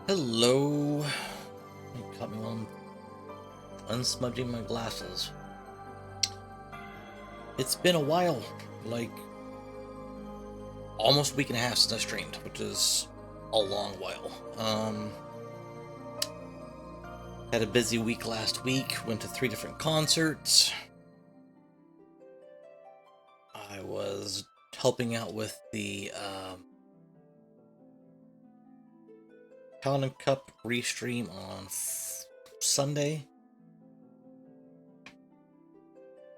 Hello. You caught me while I'm unsmudging my glasses. It's been a while, like almost a week and a half since I streamed, which is a long while. Had a busy week last week, went to 3 different concerts. I was helping out with the Calvin Cup restream on Sunday,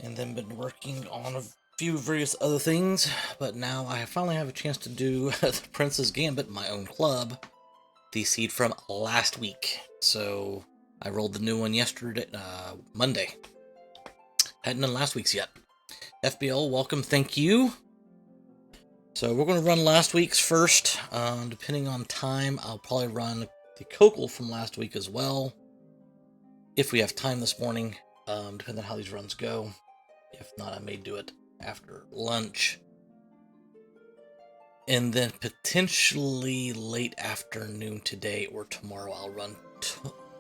and then been working on a few various other things, but now I finally have a chance to do the Princess Gambit, my own club, the seed from last week. So I rolled the new one yesterday, Monday. Hadn't done last week's yet. FBL, welcome, thank you. So we're going to run last week's first. Depending on time, I'll probably run the Cokel from last week as well, if we have time this morning, depending on how these runs go. If not, I may do it after lunch. And then potentially late afternoon today or tomorrow, I'll run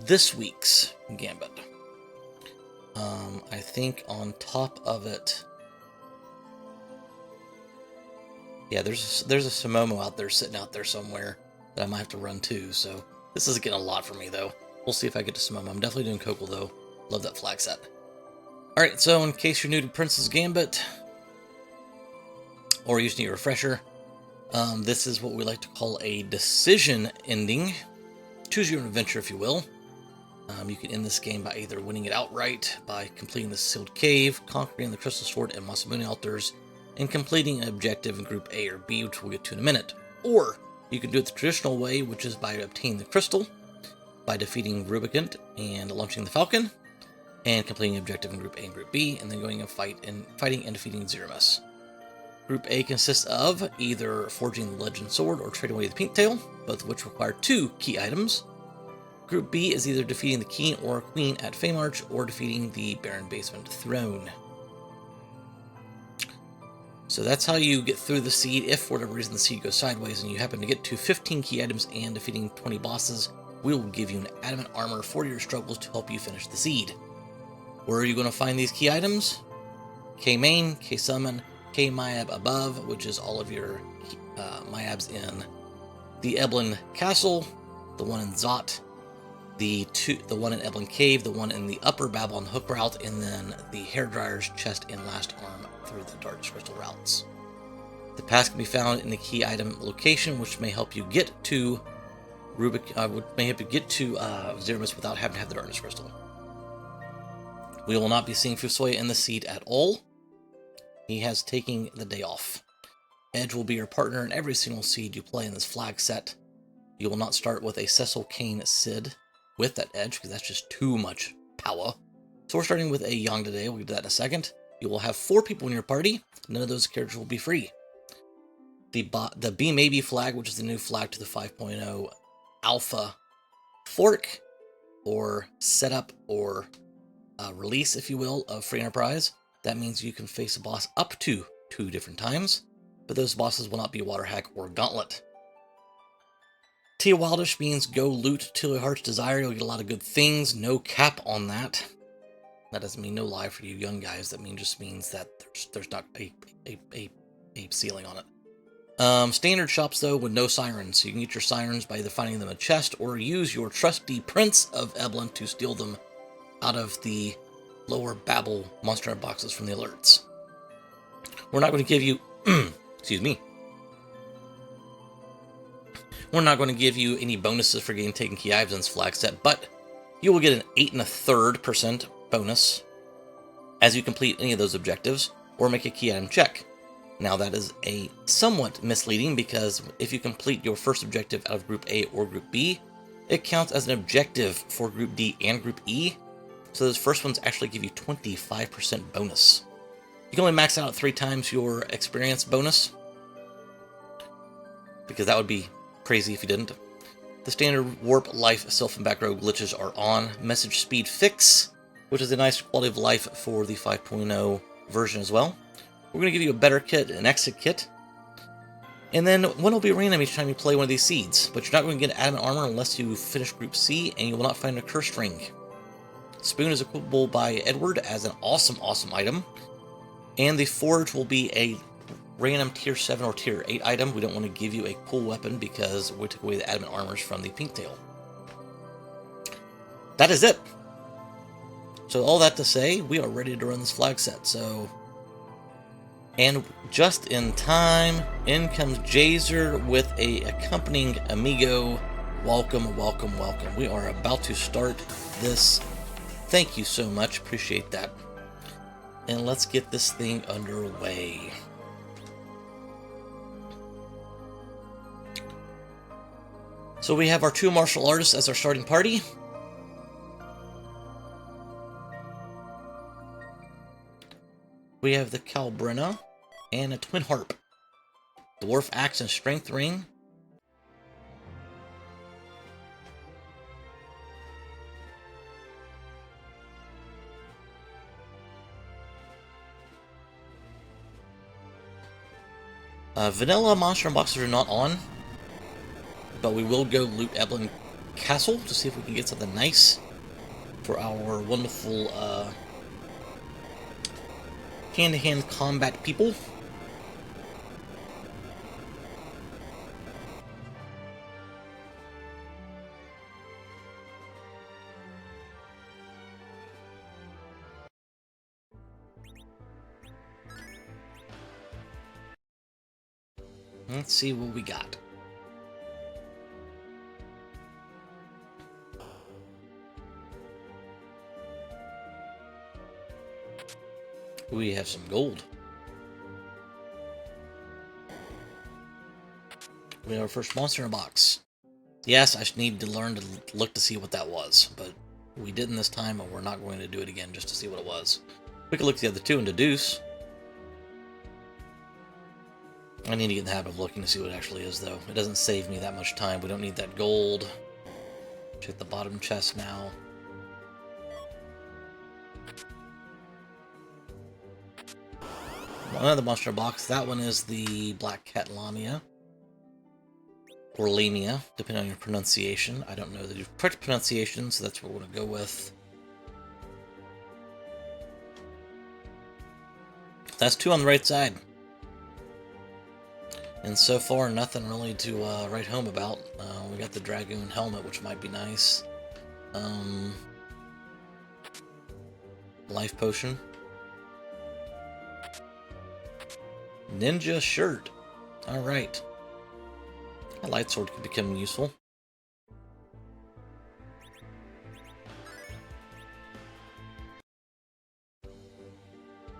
this week's Gambit. I think on top of it, yeah, there's a Sumomo out there sitting out there somewhere that I might have to run too. So this is getting a lot for me though. We'll see if I get to Sumomo. I'm definitely doing Cokel though. Love that flag set. Alright, so in case you're new to Princess Gambit, or you just need a refresher, this is what we like to call a decision ending. Choose your own adventure, if you will. You can end this game by either winning it outright, by completing the sealed cave, conquering the Crystal Sword and Masamune altars, and completing an objective in Group A or B, which we'll get to in a minute. Or you can do it the traditional way, which is by obtaining the crystal, by defeating Rubicant and launching the Falcon, and completing an objective in Group A and Group B, and then going and fighting and defeating Zeromus. Group A consists of either forging the Legend Sword or trading away the Pink Tail, both of which require 2 key items. Group B is either defeating the King or Queen at Feymarch or defeating the Baron Basement Throne. So that's how you get through the seed. If for whatever reason the seed goes sideways and you happen to get to 15 key items and defeating 20 bosses, we will give you an adamant armor for your struggles to help you finish the seed. Where are you going to find these key items? K-Main, K-Summon, K-Myab above, which is all of your Myabs in the Eblin Castle, the one in Zot, the one in Eblin Cave, the one in the Upper Babylon Hook route, and then the Hairdryer's chest and last arm through the Darkest Crystal routes. The pass can be found in the key item location, which may help you get to Zeromus without having to have the Darkness Crystal. We will not be seeing Fusoya in the seed at all. He has taken the day off. Edge will be your partner in every single seed you play in this flag set. You will not start with a Cecil Kane Sid with that Edge, because that's just too much power. So we're starting with a Yang today. We'll get to that in a second. You will have 4 people in your party. None of those characters will be free. The B Maybe flag, which is the new flag to the 5.0 Alpha fork, or setup, or release, if you will, of Free Enterprise. That means you can face a boss up to 2 different times, but those bosses will not be Water Hack or Gauntlet. Tia Wildish means go loot till your heart's desire. You'll get a lot of good things. No cap on that. That doesn't mean no lie for you young guys. That just means that there's not a ceiling on it. Standard shops, though, with no sirens. So you can get your sirens by either finding them in a chest or use your trusty Prince of Eblin to steal them out of the lower Babel monster boxes from the alerts. We're not going to give you... excuse me. We're not going to give you any bonuses for getting taken key items in this flag set, but you will get an 8 1/3% bonus as you complete any of those objectives or make a key item check. Now that is a somewhat misleading, because if you complete your first objective out of Group A or Group B, it counts as an objective for Group D and Group E. So those first ones actually give you 25% bonus. You can only max out 3 times your experience bonus, because that would be crazy if you didn't. The standard warp, life, self, and back row glitches are on. Message speed fix, which is a nice quality of life for the 5.0 version as well. We're going to give you a better kit, an exit kit, And then one will be random each time you play one of these seeds, but you're not going to get adamant armor unless you finish Group C, and you will not find a cursed ring. Spoon is equipable by Edward as an awesome item, and the Forge will be a random tier 7 or tier 8 item. We don't want to give you a cool weapon because we took away the adamant armors from the pink tail. That is it. So all that to say, we are ready to run this flag set. And just in time, in comes Jazer with a accompanying amigo. Welcome, welcome, welcome. We are about to start this. Thank you so much. Appreciate that. And let's get this thing underway. So we have our 2 martial artists as our starting party. We have the Kalbrina and a Twin Harp, Dwarf Axe and Strength Ring, vanilla monster boxes are not on, but we will go loot Eblin Castle to see if we can get something nice for our wonderful hand-to-hand combat people. Let's see what we got. We have some gold. We have our first monster in a box. Yes, I need to learn to look to see what that was, but we didn't this time, and we're not going to do it again just to see what it was. We could look at the other two and deduce. I need to get in the habit of looking to see what it actually is, though. It doesn't save me that much time. We don't need that gold. Check the bottom chest now. Another monster box. That one is the Black Cat Lamia. Or Lamia, depending on your pronunciation. I don't know the correct pronunciation, so that's what we're going to go with. That's 2 on the right side. And so far, nothing really to write home about. We got the Dragoon helmet, which might be nice. Life potion. Ninja shirt. Alright. A light sword could become useful.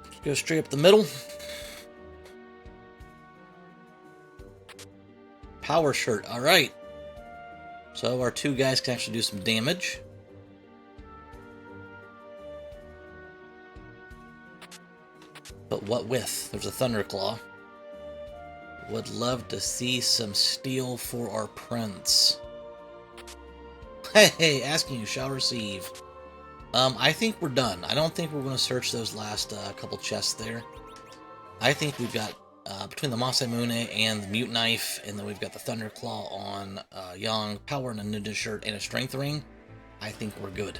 Let's go straight up the middle. Power shirt. Alright. So our 2 guys can actually do some damage. But what with? There's a Thunderclaw. Would love to see some steel for our prince. Hey, asking you shall receive. I think we're done. I don't think we're going to search those last couple chests there. I think we've got, between the Masamune and the Mute Knife, and then we've got the Thunderclaw on Yang, Power and a Ninja Shirt, and a Strength Ring. I think we're good.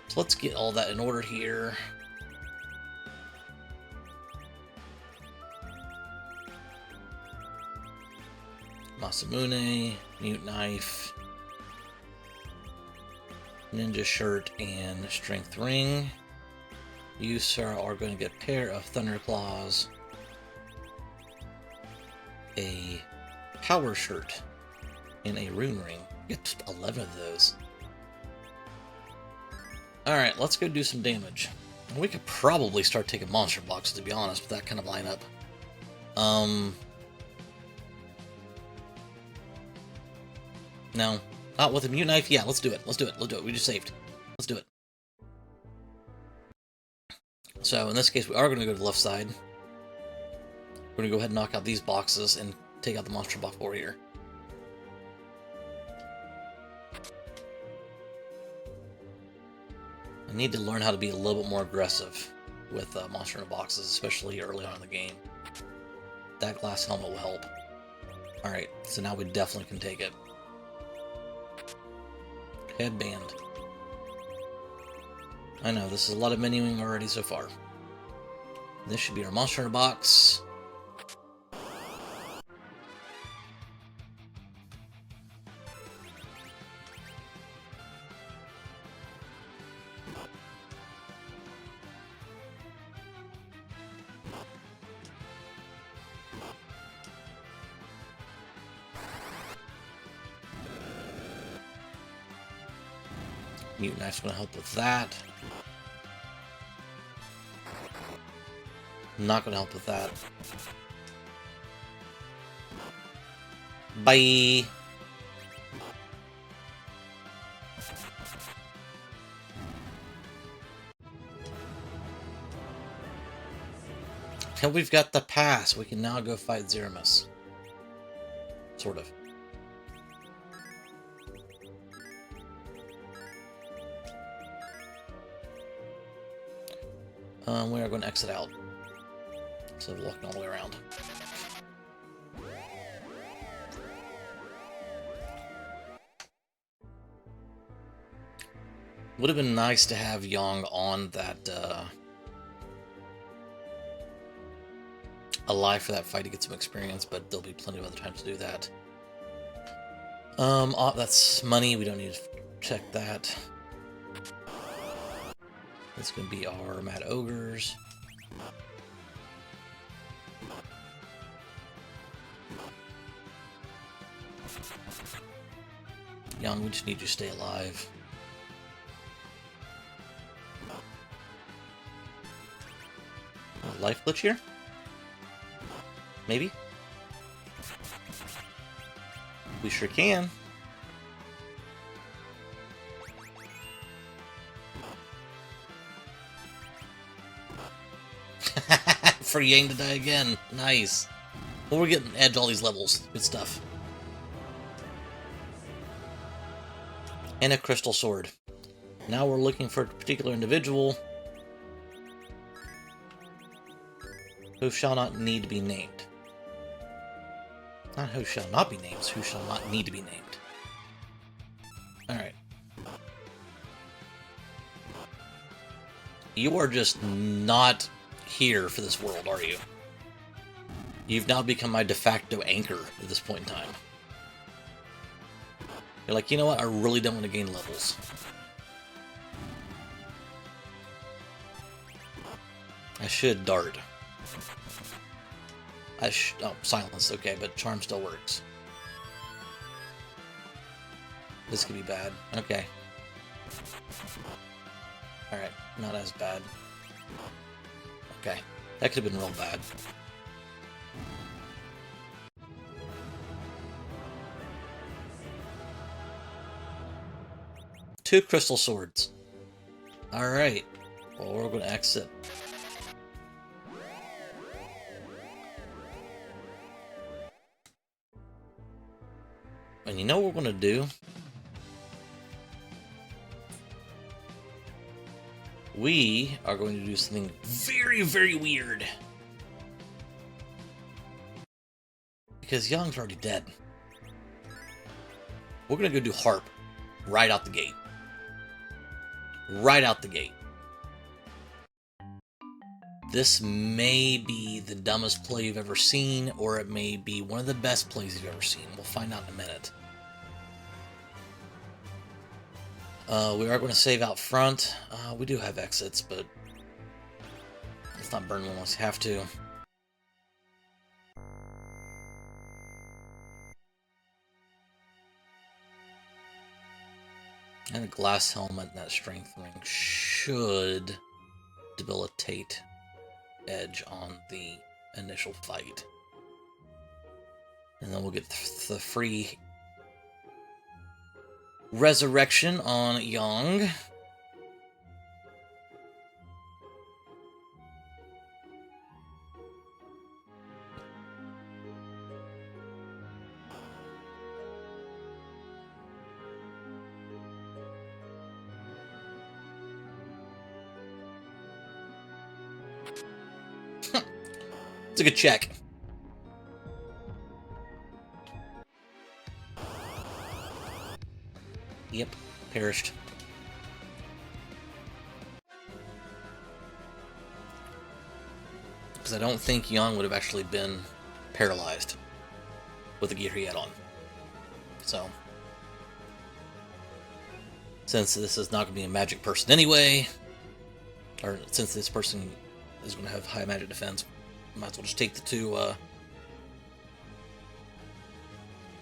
So let's get all that in order here. Masamune, Mute Knife, Ninja Shirt, and Strength Ring. You, sir, are going to get a pair of Thunderclaws, a Power Shirt, and a Rune Ring. You get just 11 of those. Alright, let's go do some damage. We could probably start taking monster boxes, to be honest, with that kind of lineup. No, not with a Mute Knife. Yeah, let's do it. Let's do it. Let's do it. We just saved. Let's do it. So in this case, we are going to go to the left side. We're going to go ahead and knock out these boxes and take out the monster box over here. I need to learn how to be a little bit more aggressive with monster in the boxes, especially early on in the game. That glass helmet will help. Alright, so now we definitely can take it. Headband. I know, this is a lot of menuing already so far. This should be our monster in a box. Mute Knife's going to help with that. Not going to help with that. Bye! Now we've got the pass. We can now go fight Zeramus. Sort of. We are going to exit out. Instead of walking all the way around. Would have been nice to have Yang on that, alive for that fight to get some experience, but there'll be plenty of other times to do that. That's money. We don't need to check that. It's going to be our Mad Ogres. Yang, we just need you to stay alive. Life glitch here? Maybe? We sure can. For Yang to die again. Nice. Well, we're getting edge all these levels. Good stuff. And a crystal sword. Now we're looking for a particular individual who shall not need to be named. Not who shall not be named, who shall not need to be named. Alright. You are just not here for this world, are you? You've now become my de facto anchor at this point in time. You're like, you know what? I really don't want to gain levels. I should dart. Oh, silence, okay, but charm still works. This could be bad. Okay. Alright, not as bad. Okay, that could have been real bad. Two crystal swords. Alright, well, we're going to exit. And you know what we're going to do? We are going to do something very, very weird. Because Young's already dead. We're going to go do Harp right out the gate. Right out the gate. This may be the dumbest play you've ever seen, or it may be one of the best plays you've ever seen. We'll find out in a minute. We are going to save out front. We do have exits, but let's not burn one unless we have to. And a glass helmet and that strength ring should debilitate Edge on the initial fight. And then we'll get the free resurrection on Yang. It's a good check. Yep, perished. Because I don't think Yang would have actually been paralyzed with the gear he had on. So, since this is not going to be a magic person anyway, or since this person is going to have high magic defense, might as well just take the two.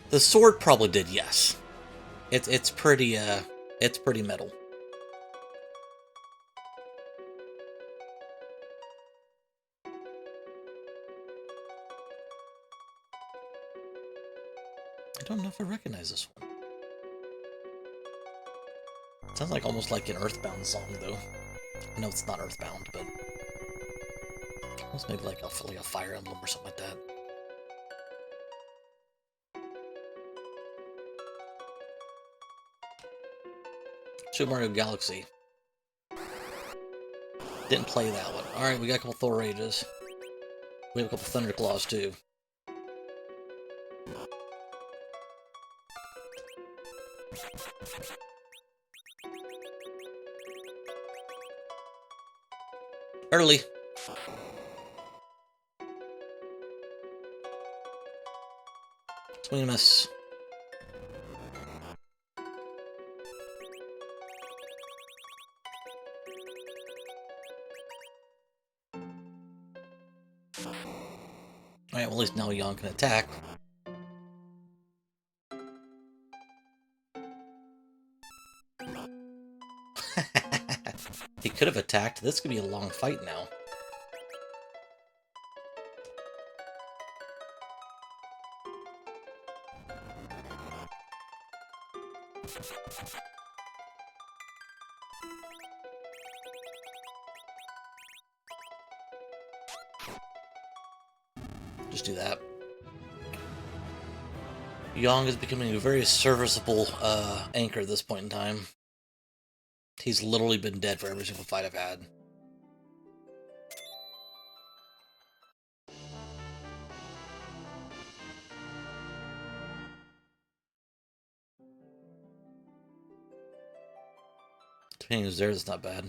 The sword probably did, yes. It's pretty metal. I don't know if I recognize this one. It sounds like almost like an Earthbound song, though. I know it's not Earthbound, but almost maybe like a Fire Emblem or something like that. Super Mario Galaxy. Didn't play that one. Alright, we got a couple Thor Rages. We have a couple Thunder Claws, too. Early. Swing and miss. Alright, well, at least now Yang can attack. He could have attacked. This could be a long fight now. Just do that. Yang is becoming a very serviceable anchor at this point in time. He's literally been dead for every single fight I've had. Depending who's there, that's not bad.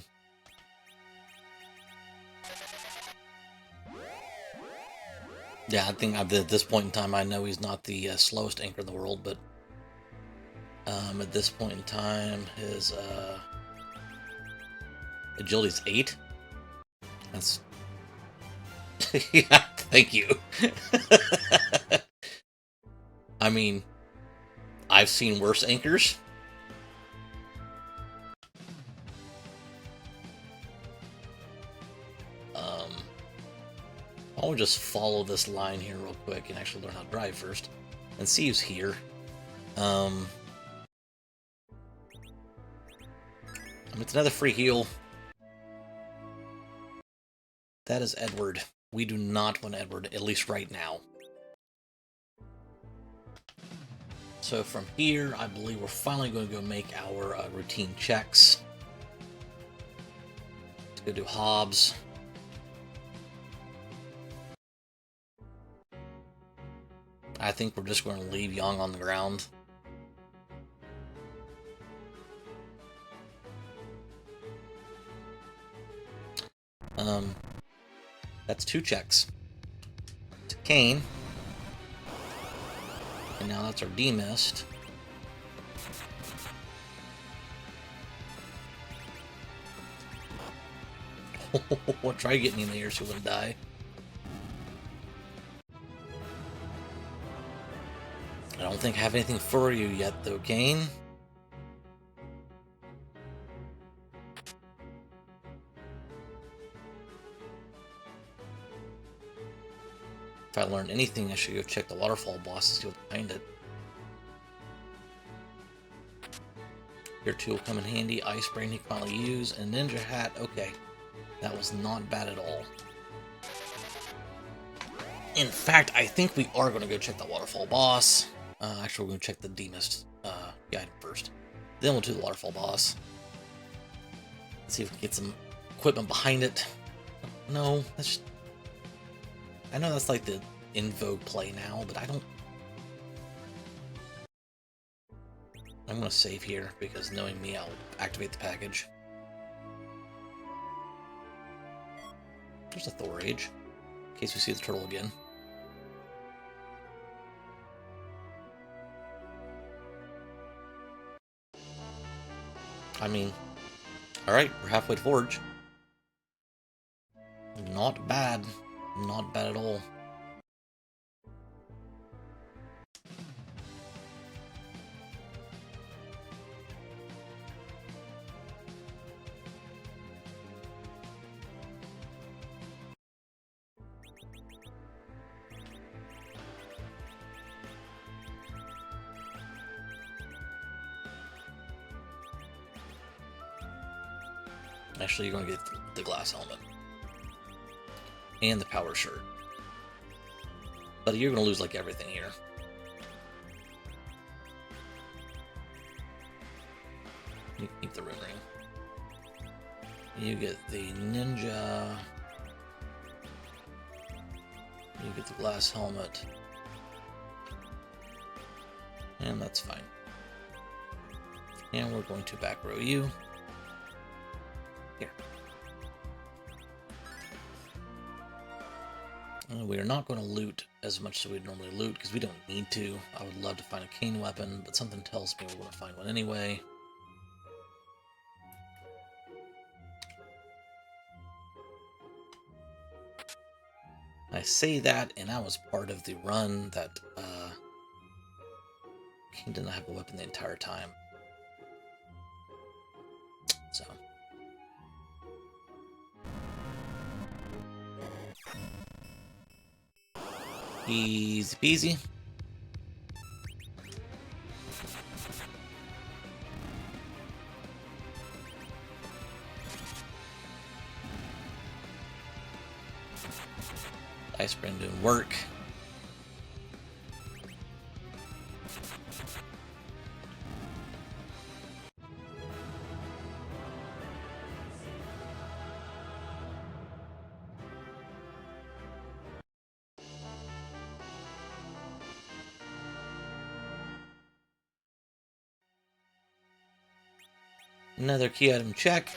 Yeah, I think at this point in time, I know he's not the slowest anchor in the world, but at this point in time, his agility's 8. That's yeah. Thank you. I mean, I've seen worse anchors. I'll just follow this line here real quick and actually learn how to drive first. And see who's here. I mean, it's another free heal. That is Edward. We do not want Edward, at least right now. So from here, I believe we're finally going to go make our routine checks. Let's go do Hobbs. I think we're just going to leave Yang on the ground. That's 2 checks. To Kane. And now that's our demist. Try getting in the air so we wouldn't die. I don't think I have anything for you yet, though, Kane. If I learned anything, I should go check the waterfall boss to see what's behind it. Your tool will come in handy. Ice Brain he can finally use. And Ninja Hat. Okay. That was not bad at all. In fact, I think we are going to go check the waterfall boss. Actually, we're going to check the demist guide first. Then we'll do the waterfall boss. Let's see if we can get some equipment behind it. No, that's just... I know that's like the in vogue play now, but I don't... I'm going to save here, because knowing me, I'll activate the package. There's a Thorage, in case we see the turtle again. I mean, alright, we're halfway to Forge. Not bad. Not bad at all. Actually, you're going to get the glass helmet. And the power shirt. But you're going to lose, like, everything here. You keep the rune ring. You get the ninja. You get the glass helmet. And that's fine. And we're going to back row you. Here. We are not going to loot as much as we'd normally loot, because we don't need to. I would love to find a cane weapon, but something tells me we're going to find one anyway. I say that, and I was part of the run that King did not have a weapon the entire time. So. Easy peasy. Ice brand doing work. Another key item check.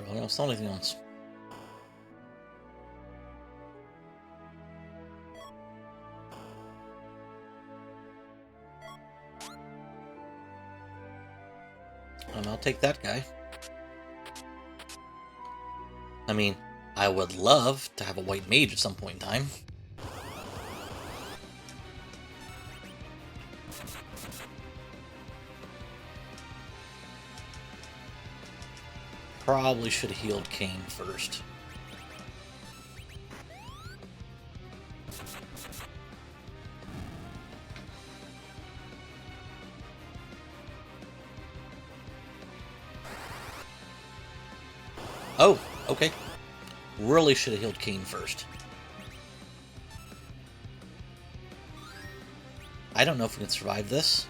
I don't saw anything else. And I'll take that guy. I mean, I would love to have a white mage at some point in time. Probably should have healed Kane first. Oh, okay. Really should have healed Kane first. I don't know if we can survive this.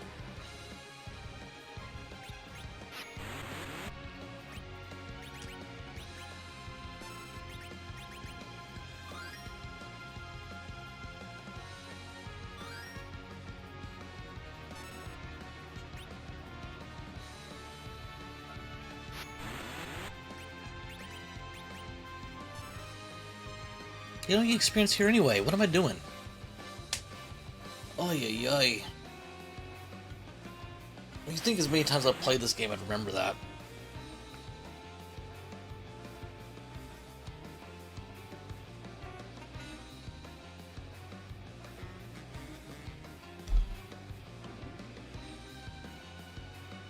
You don't get experience here anyway. What am I doing? Oy, oy, oy. You think as many times I've played this game, I'd remember that.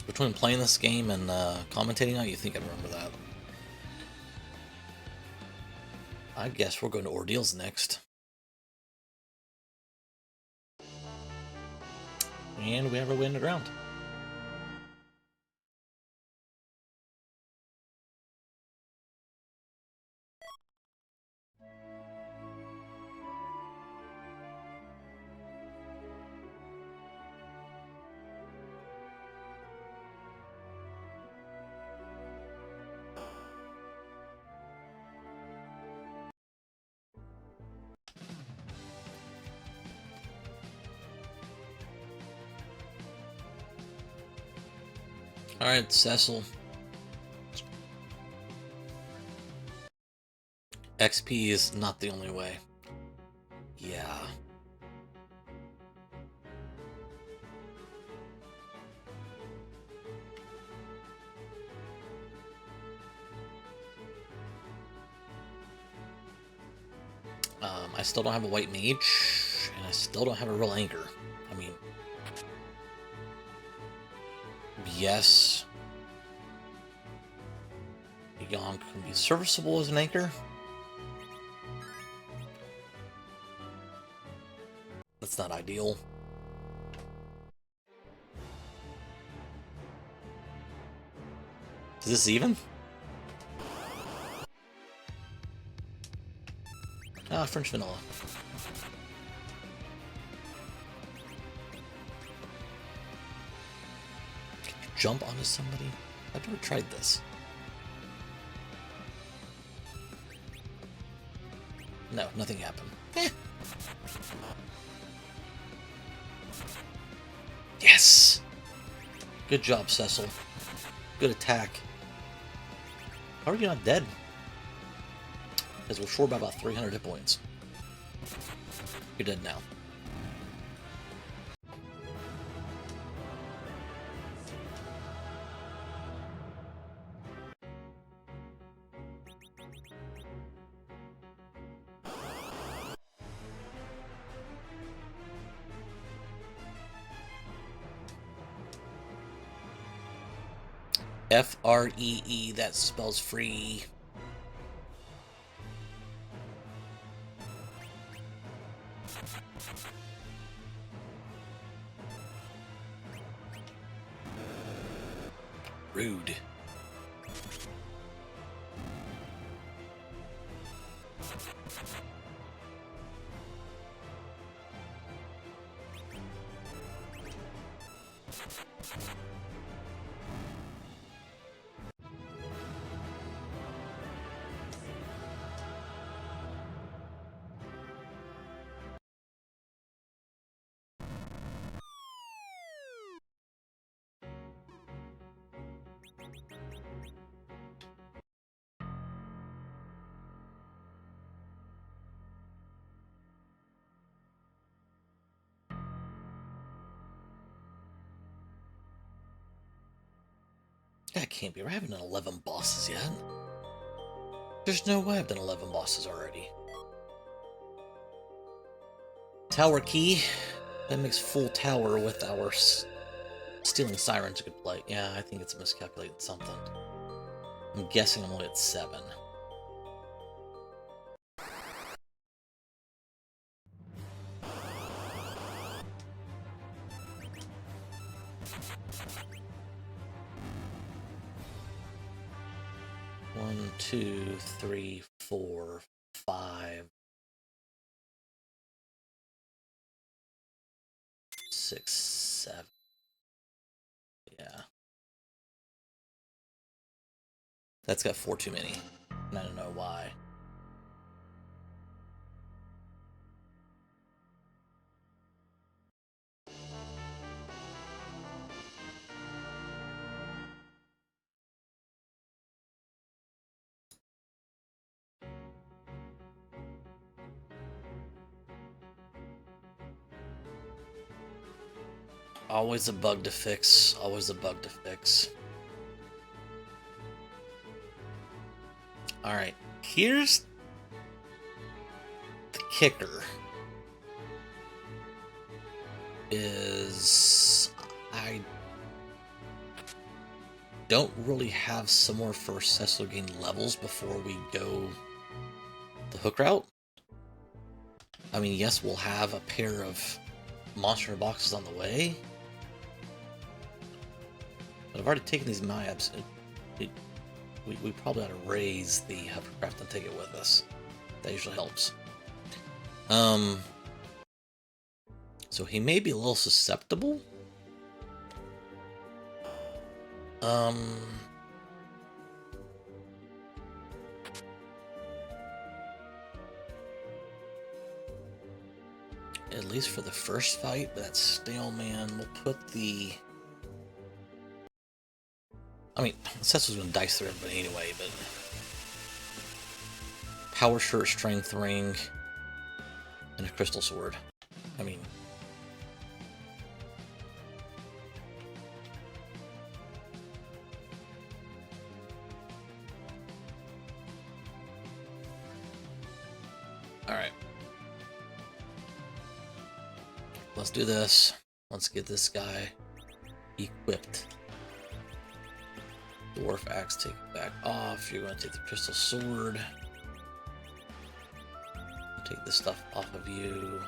Between playing this game and commentating on it, you think I'd remember that. I guess we're going to Ordeals next. And we have our way in the ground. Alright, Cecil. XP is not the only way. Yeah. I still don't have a white mage, and I still don't have a real anchor. I mean, yes, Yonk can be serviceable as an anchor. That's not ideal. Is this even? Ah, French vanilla. Can you jump onto somebody? I've never tried this. No, nothing happened. Yes! Good job, Cecil. Good attack. How are you not dead? Because we're short by about 300 hit points. You're dead now. F-R-E-E, that spells free. Rude. That can't be right. I haven't done 11 bosses yet. There's no way I've done 11 bosses already. Tower key. That makes full tower with our stealing sirens a good play. Yeah, I think it's miscalculated something. I'm guessing I'm only at 7. One, 2, 3, 4, 5, 6, 7. Yeah. That's got 4 too many. And I don't know why. Always a bug to fix. Always a bug to fix. Alright, here's the kicker. Is I don't really have somewhere for Cecil to gain levels before we go the hook route. I mean, yes, we'll have a pair of monster boxes on the way, but I've already taken these Mayabs. We probably ought to raise the hovercraft and take it with us. That usually helps. So he may be a little susceptible. At least for the first fight, but that stale man will put the... I mean, Cecil's going to dice through everybody anyway, but... Power shirt, strength ring, and a crystal sword. I mean... Alright. Let's do this. Let's get this guy equipped. Dwarf axe, take it back off. You're going to take the crystal sword. Take this stuff off of you.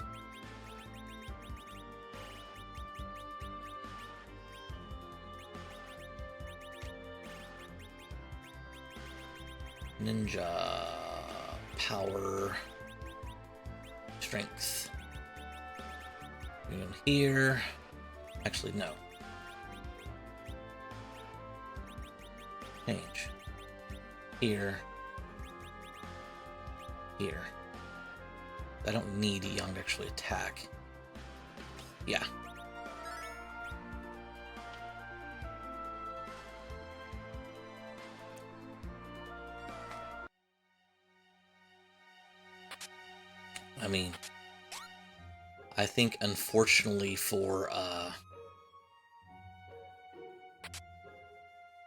Ninja power, strength. Bring him here. Actually, no. Change. Here. Here. I don't need Young to actually attack. Yeah. I mean, I think unfortunately for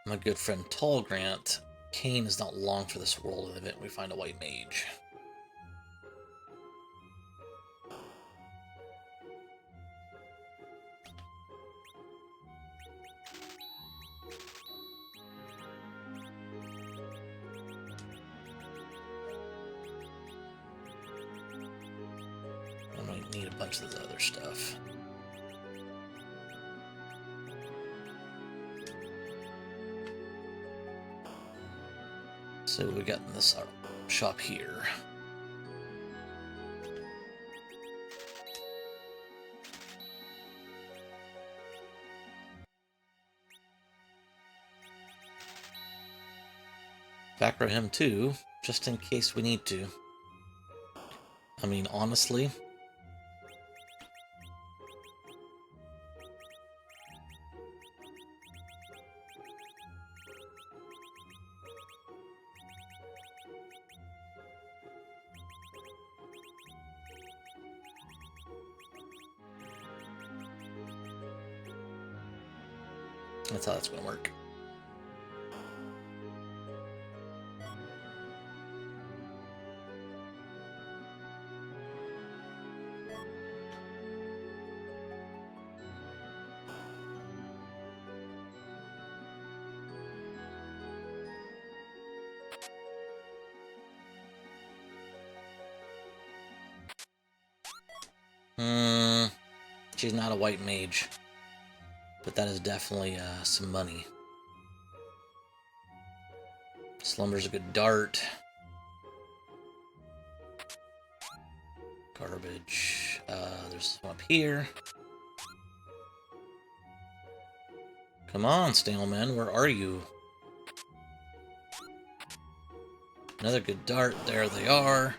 my good friend Tall Grant, Kane is not long for this world in the event we find a white mage. I might need a bunch of this other stuff. So we got in this shop here. Back row him too, just in case we need to. I mean, honestly, that's how that's going to work. She's not a white mage, but that is definitely some money. Slumber's a good dart. Garbage. There's one up here. Come on, Staleman, where are you? Another good dart. There they are.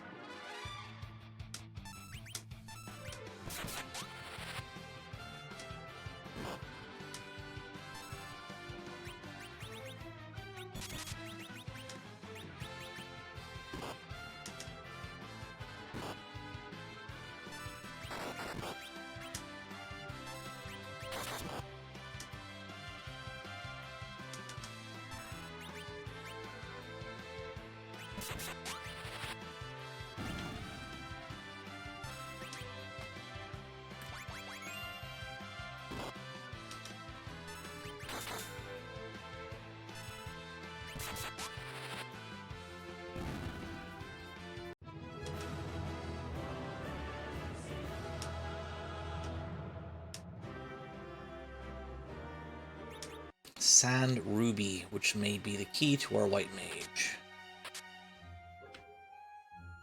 Sand Ruby, which may be the key to our white mage.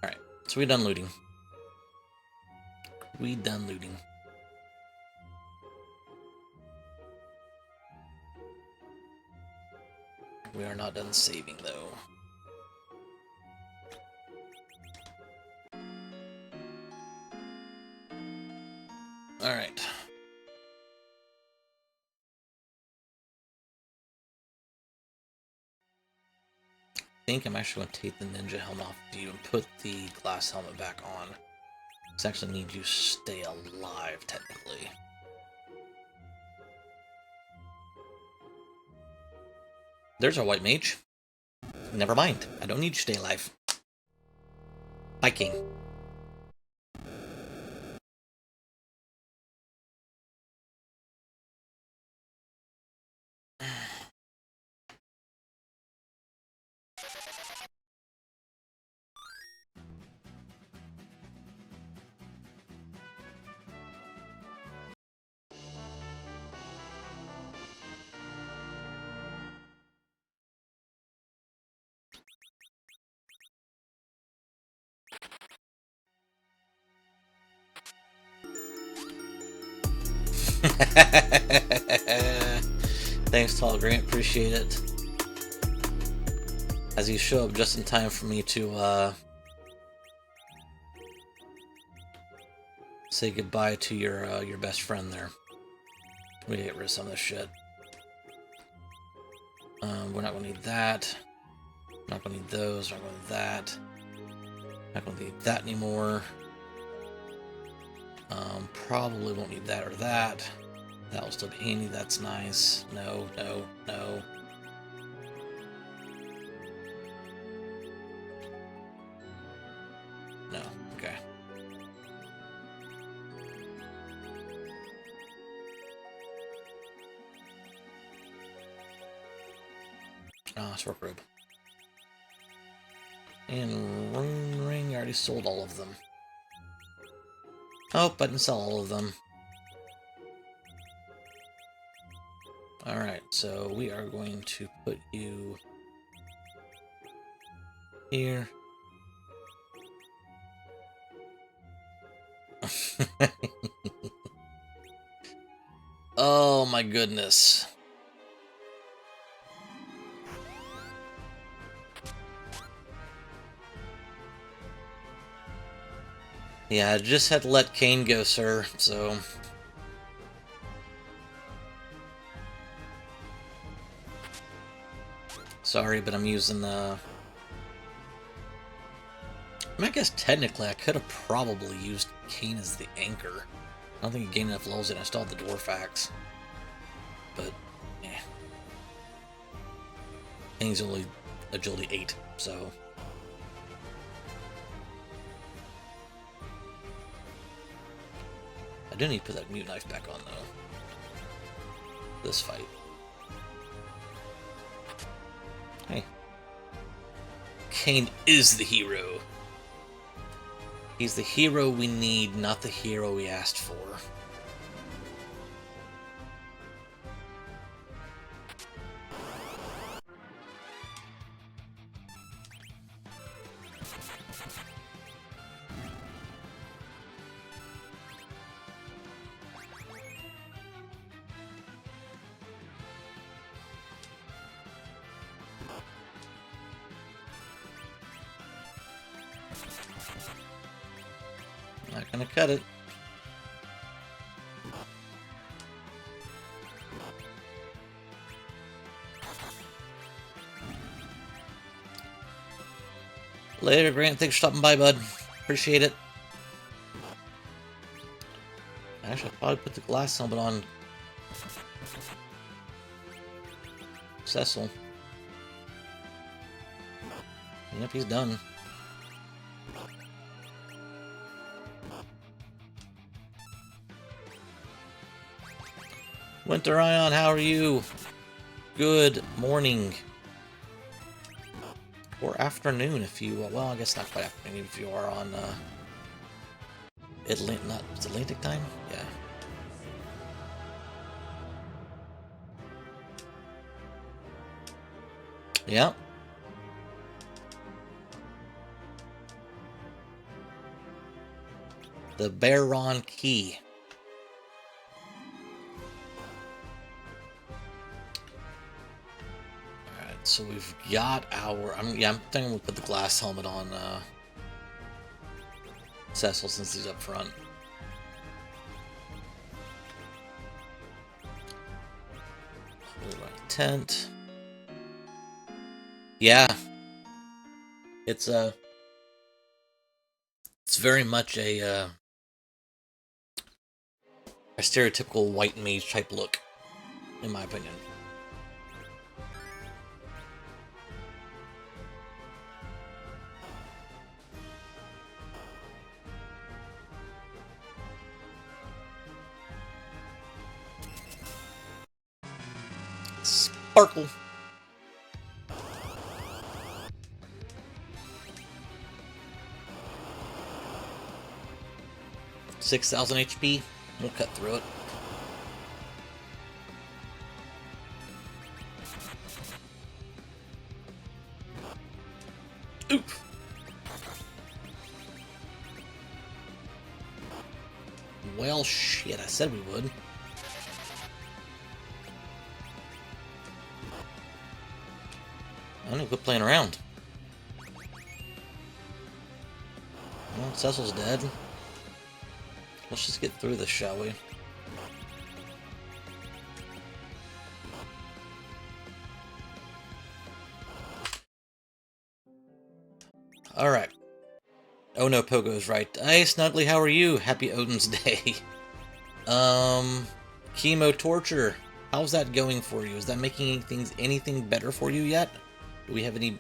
Alright, so we're done looting. We done looting. We are not done saving, though. Alright. I think I'm actually going to take the ninja helmet off of you and put the glass helmet back on. This actually need you to stay alive, technically. There's our white mage. Never mind. I don't need you to stay alive. Bye, King. Thanks, Tall Grant. Appreciate it. As you show up just in time for me to say goodbye to your best friend there. We get rid of some of this shit. We're not gonna need that. Not gonna need those. Not gonna need that. Not gonna need that anymore. Probably won't need that or that. That will still be handy. That's nice. No, no, no. No. Okay. Sword robe. And rune ring. I already sold all of them. Oh, I didn't sell all of them. Alright, so we are going to put you here. Oh my goodness. Yeah, I just had to let Kane go, sir, so... Sorry, but I'm using the... I guess technically I could have probably used Kane as the anchor. I don't think he gained enough levels and I still have the dwarf axe. But, yeah. Kane's only agility 8, so... I do need to put that mute knife back on, though. This fight. Hey. Kane is the hero. He's the hero we need, not the hero we asked for. Not gonna cut it. Later, Grant. Thanks for stopping by, bud. Appreciate it. Actually, I'll probably put the glass helmet on Cecil. Yep, he's done. Winter Ion, how are you? Good morning. Or afternoon if you, well, I guess not quite afternoon if you are on, Atlantic time? Yeah. Yeah. The Baron Key. Alright, so we've got our... I'm thinking we'll put the glass helmet on Cecil since he's up front. Tent. Yeah. It's very much a stereotypical white mage type look, in my opinion. Sparkle. $6,000 HP. We'll cut through it. Oof. Well, shit, I said we would. I'm gonna quit playing around. Well, Cecil's dead. Let's just get through this, shall we? Alright. Oh no, Pogo's right. Hey, Snuggly, how are you? Happy Odin's Day. Chemo torture. How's that going for you? Is that making anything better for you yet? Do we have any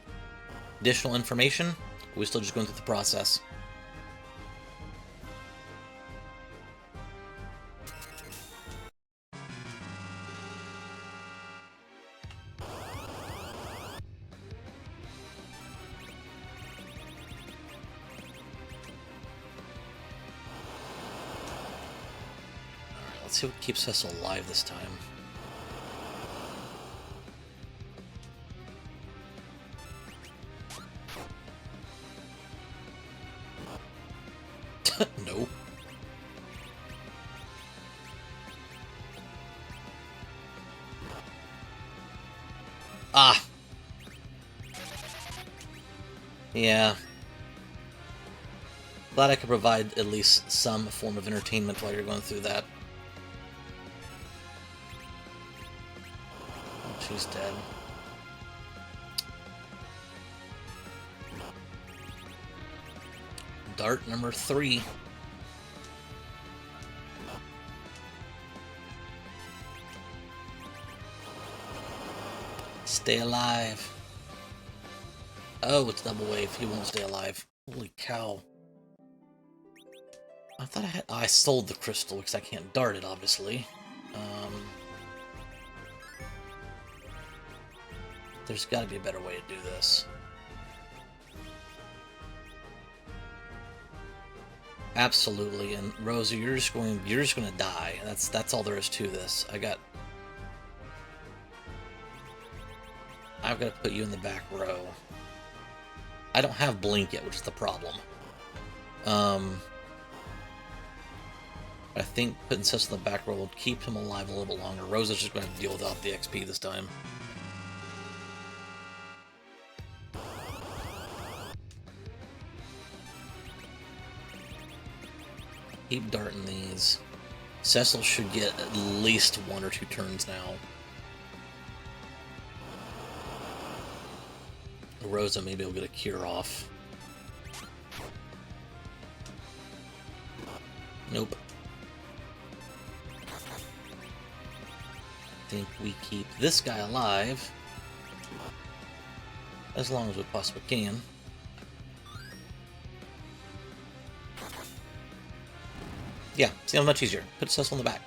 additional information? Or are we still just going through the process? Let's see what keeps us alive this time. No. Ah. Yeah. Glad I could provide at least some form of entertainment while you're going through that. She's dead. Dart number 3. Stay alive. Oh, it's double wave. He won't stay alive. Holy cow. I thought I had... Oh, I sold the crystal because I can't dart it, obviously. There's got to be a better way to do this. Absolutely, and Rosa, you're just going to die. That's all there is to this. I've got to put you in the back row. I don't have blink yet, which is the problem. I think putting Cecil in the back row will keep him alive a little bit longer. Rosa's just going to have to deal without the XP this time. Keep darting these. Cecil should get at least 1 or 2 turns now. Rosa maybe will get a cure off. Nope. I think we keep this guy alive as long as we possibly can. Yeah, see how much easier. Put Cecil in the back.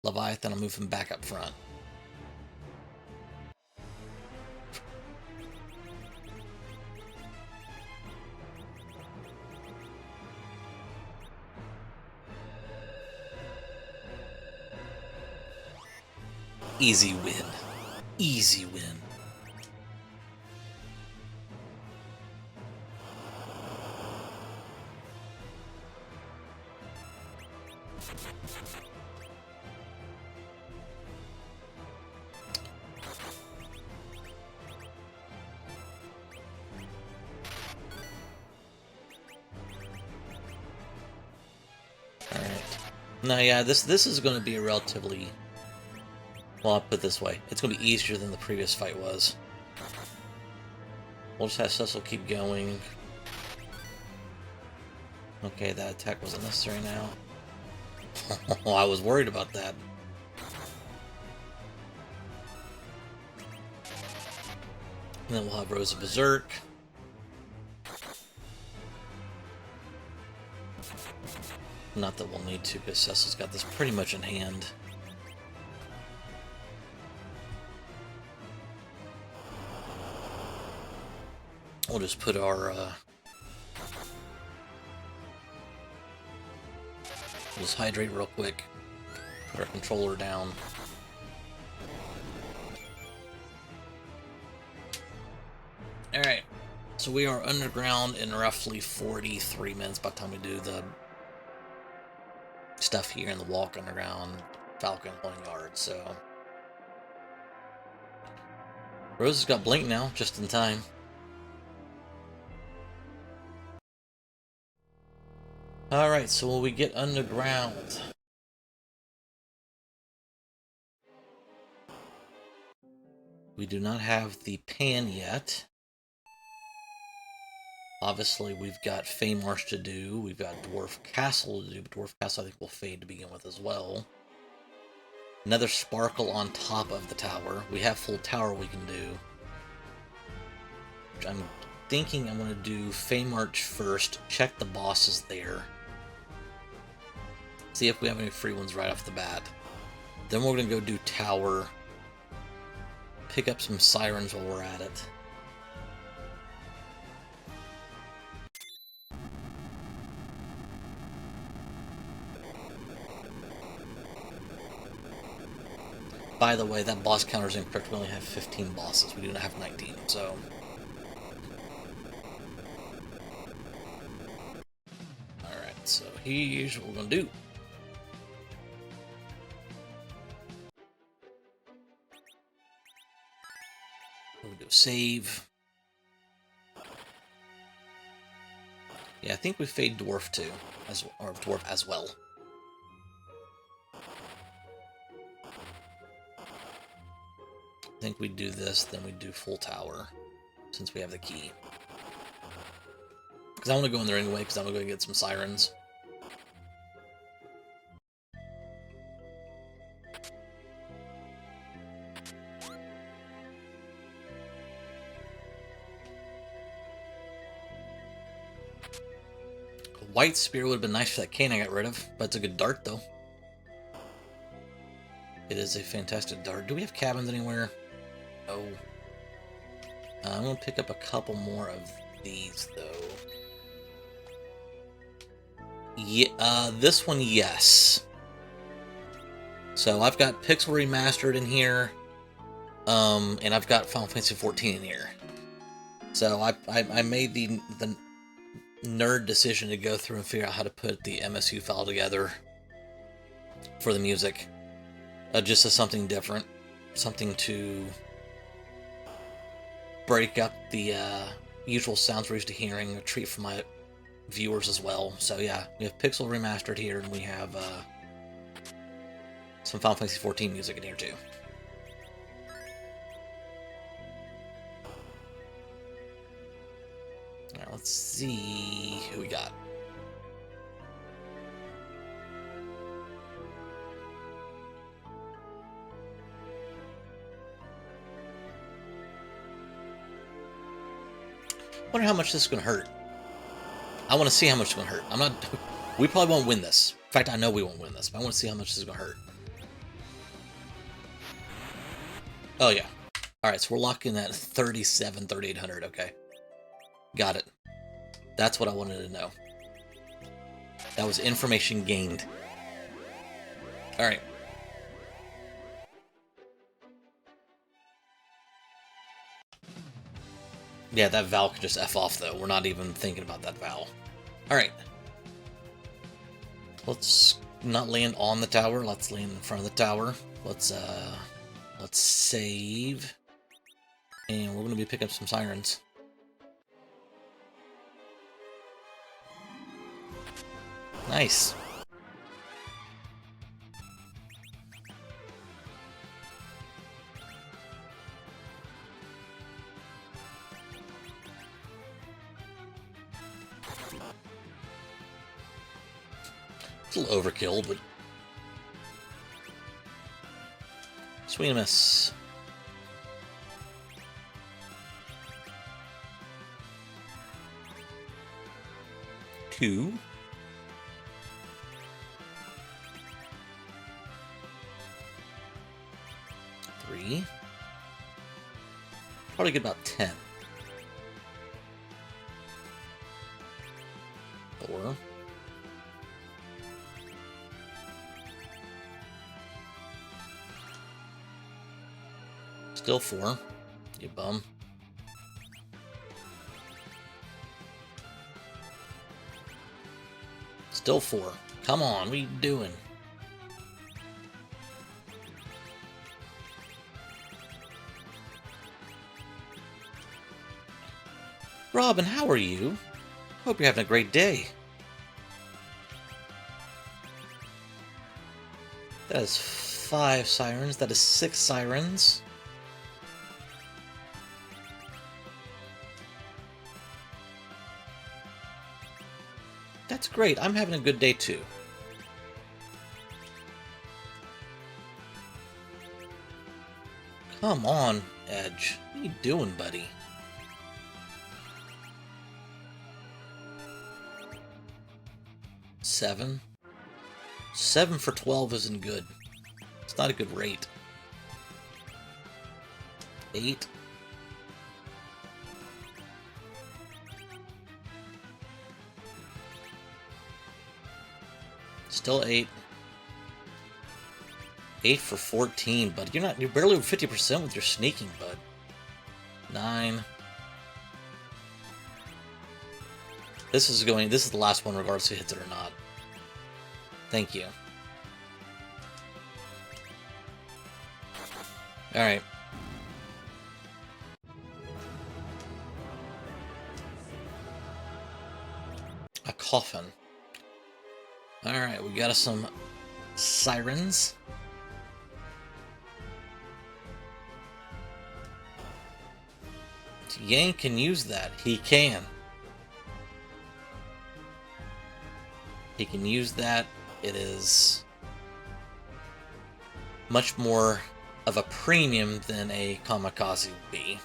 Leviathan, I'll move him back up front. Easy win. Easy win. Alright. No, yeah, this is going to be a relatively... Well, I'll put it this way. It's going to be easier than the previous fight was. We'll just have Cecil keep going. Okay, that attack wasn't necessary now. I was worried about that. And then we'll have Rose of Berserk. Not that we'll need to, because Cecil's got this pretty much in hand. We'll just put our... we'll just hydrate real quick. Put our controller down. Alright. So we are underground in roughly 43 minutes by the time we do the stuff here in the walk underground, Falcon Holding Yard, so... Rose has got Blink now, just in time. Alright, so when we get underground... We do not have the pan yet. Obviously, we've got Feymarsh to do. We've got Dwarf Castle to do. But Dwarf Castle, I think, will fade to begin with as well. Another Sparkle on top of the tower. We have full tower we can do. I'm thinking I'm going to do Feymarsh first. Check the bosses there. See if we have any free ones right off the bat. Then we're going to go do tower. Pick up some sirens while we're at it. By the way, that boss counter is incorrect. We only have 15 bosses. We do not have 19, so... Alright, so here's what we're going to do. We'll do save. Yeah, I think we fade Dwarf too, or Dwarf as well. I think we do this, then we do full tower, since we have the key. Because I want to go in there anyway, because I'm going to go get some sirens. A white spear would have been nice for that cane I got rid of, but it's a good dart, though. It is a fantastic dart. Do we have cabins anywhere? No. I'm going to pick up a couple more of these, though. Yeah, this one, yes. So I've got Pixel Remastered in here, and I've got Final Fantasy XIV in here. So I made the nerd decision to go through and figure out how to put the MSU file together for the music. Just as something different. Something to break up the usual sounds we're used to hearing, a treat for my viewers as well. So yeah, we have Pixel Remastered here, and we have some Final Fantasy XIV music in here too. Alright, let's see who we got. I wonder how much this is going to hurt. I want to see how much it's going to hurt. I'm not... We probably won't win this. In fact, I know we won't win this, but I want to see how much this is going to hurt. Oh, yeah. Alright, so we're locking at 3,800, okay. Got it. That's what I wanted to know. That was information gained. Alright. Yeah, that Val could just F off, though. We're not even thinking about that Val. Alright. Let's not land on the tower. Let's land in front of the tower. Let's save. And we're going to be picking up some sirens. Nice. It's a little overkill, but swing and miss. Two. Three. Probably get about 10. 4. Still 4. You bum. Still 4. Come on, what are you doing? Robin, how are you? Hope you're having a great day. That is 5 sirens. That is 6 sirens. That's great. I'm having a good day too. Come on, Edge. What are you doing, buddy? Seven. 7 for 12 isn't good. It's not a good rate. 8. Still 8. 8 for 14, but you're barely over 50% with your sneaking, bud. 9. This is the last one regardless if it hits it or not. Thank you. Alright. A coffin. Alright, we got us some sirens. Yang can use that. He can. He can use that. It is much more of a premium than a Kamikaze would be.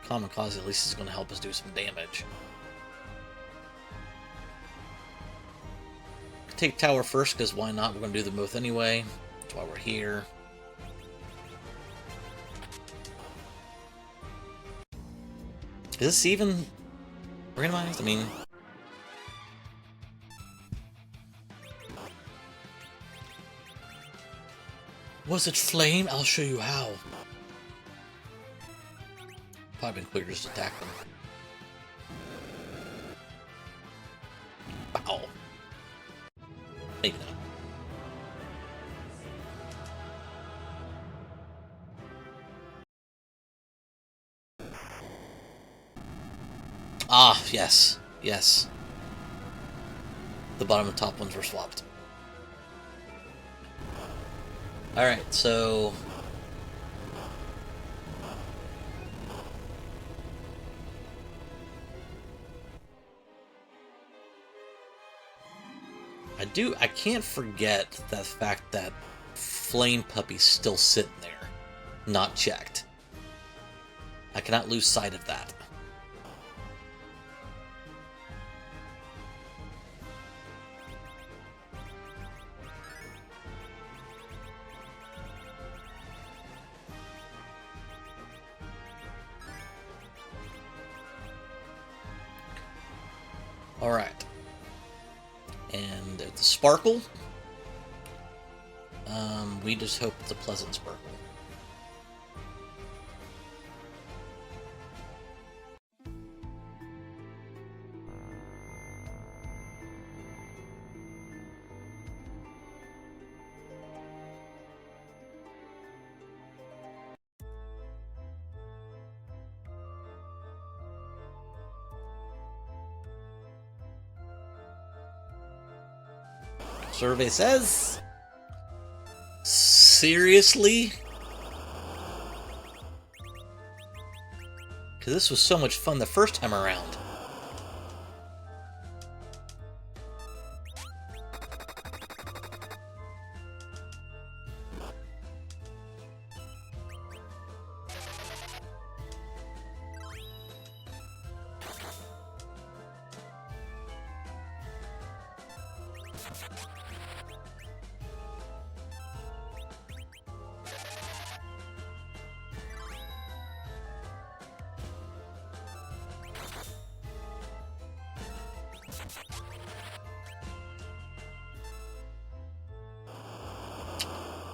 Kamikaze at least is going to help us do some damage. Take tower first, because why not? We're going to do them both anyway. That's why we're here. Is this even randomized? I mean... Was it flame? I'll show you how. Probably been quicker just to attack them. Wow. Maybe not. Ah, yes. Yes. The bottom and top ones were swapped. Alright, so... I can't forget the fact that Flame Puppy's still sitting there, not checked. I cannot lose sight of that. Alright. And the sparkle. We just hope it's a pleasant sparkle. Survey says... Seriously? Because this was so much fun the first time around.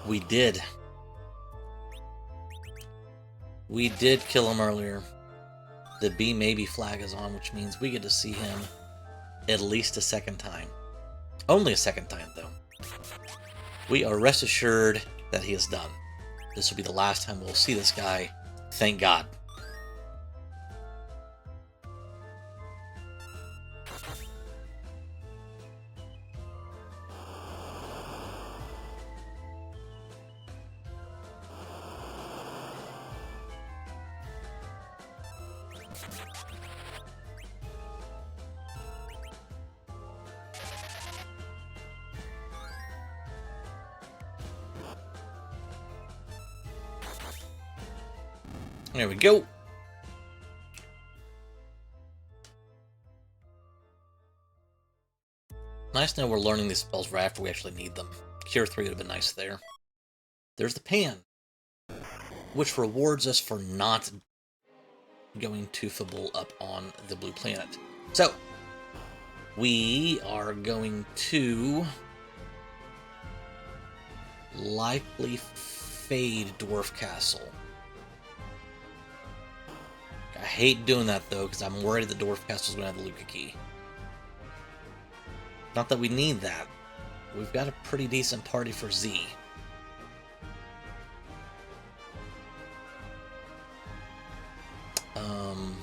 We did. We did kill him earlier. The B maybe flag is on, which means we get to see him at least a second time. Only a second time, though. We are rest assured that he is done. This will be the last time we'll see this guy. Thank God. There we go. Nice to know we're learning these spells right after we actually need them. Cure 3 would have been nice there. There's the pan, which rewards us for not going to Fable up on the blue planet. So, we are going to likely fade Dwarf Castle. I hate doing that, though, because I'm worried that Dwarf Castle's going to have the Luca key. Not that we need that. We've got a pretty decent party for Z. In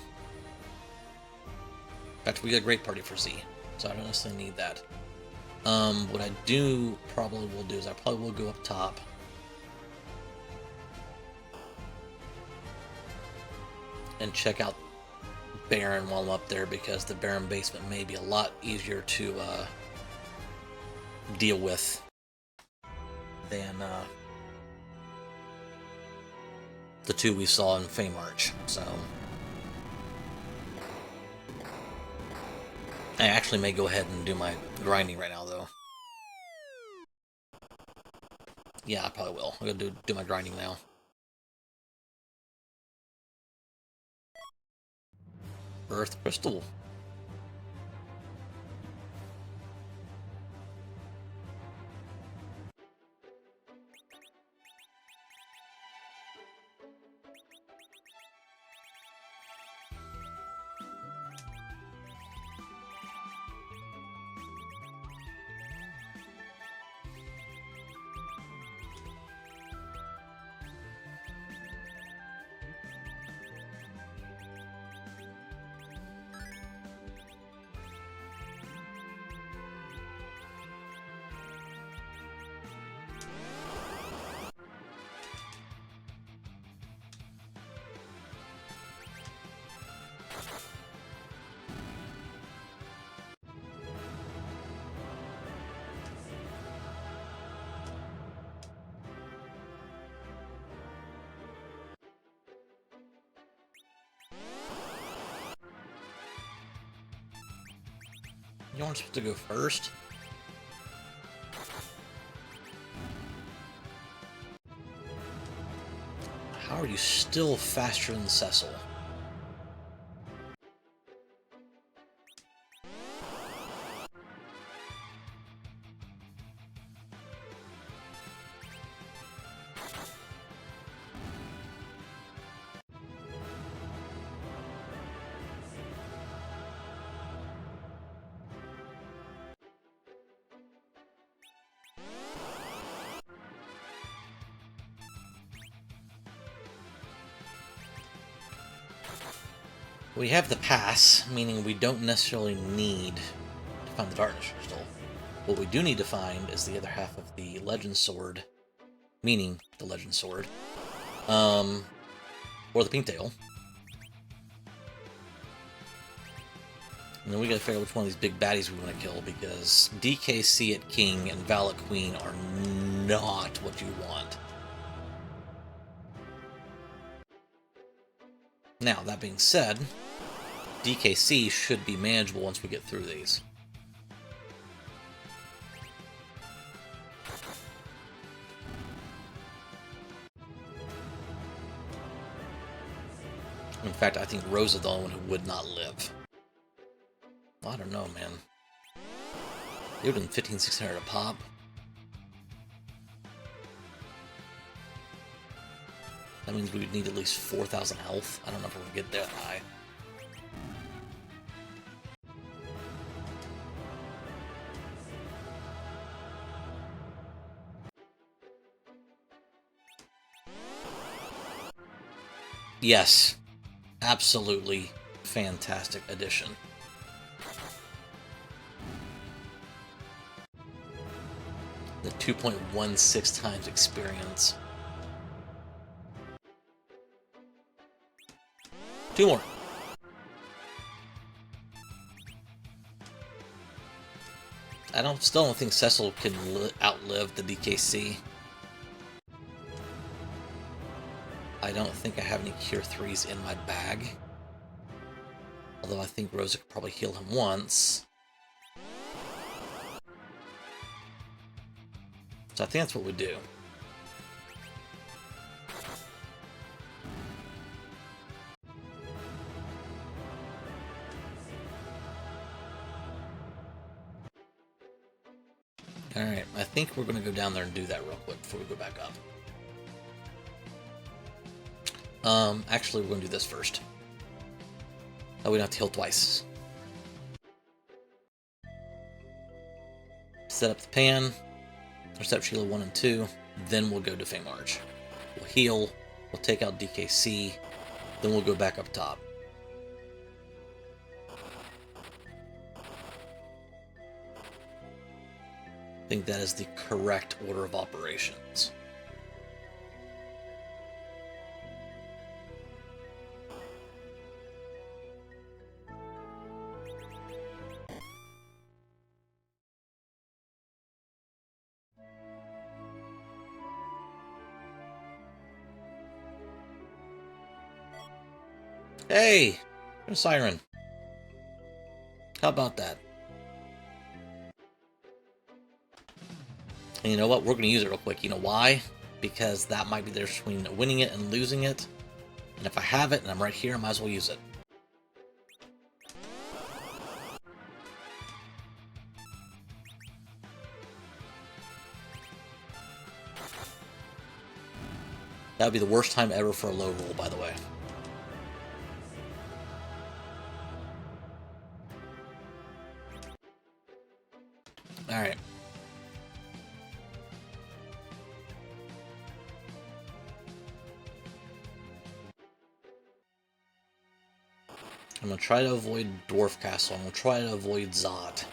fact, we got a great party for Z, so I don't necessarily need that. What I do probably will do is I probably will go up top. And check out Baron while I'm up there, because the Baron basement may be a lot easier to deal with than the two we saw in Fame Arch. So I actually may go ahead and do my grinding right now, though. Yeah, I probably will. I'm gonna do my grinding now. Earth Crystal. You aren't supposed to go first. How are you still faster than Cecil? We have the pass, meaning we don't necessarily need to find the Darkness Crystal. What we do need to find is the other half of the Legend Sword, meaning the Legend Sword, or the Pinktail. And then we gotta figure out which one of these big baddies we want to kill, because DKC at King and Val at Queen are not what you want. Now, that being said, DKC should be manageable once we get through these. In fact, I think Rose is the only one who would not live. I don't know, man. They would have been 15,600 a pop. That means we would need at least 4,000 health. I don't know if we're gonna get that high. Yes, absolutely fantastic addition. The 2.16 times experience. 2 more. Still don't think Cecil can outlive the DKC. I don't think I have any Cure 3s in my bag. Although I think Rosa could probably heal him once. So I think that's what we do. Alright, I think we're going to go down there and do that real quick before we go back up. Actually, we're going to do this first. Oh, we don't have to heal twice. Set up the pan. Set up Sheila 1 and 2. Then we'll go to Fame March. We'll heal. We'll take out DKC. Then we'll go back up top. I think that is the correct order of operations. Hey! A siren. How about that? And you know what? We're going to use it real quick. You know why? Because that might be the difference between winning it and losing it. And if I have it and I'm right here, I might as well use it. That would be the worst time ever for a low roll, by the way. Alright. I'm going to try to avoid Dwarf Castle. I'm going to try to avoid Zod.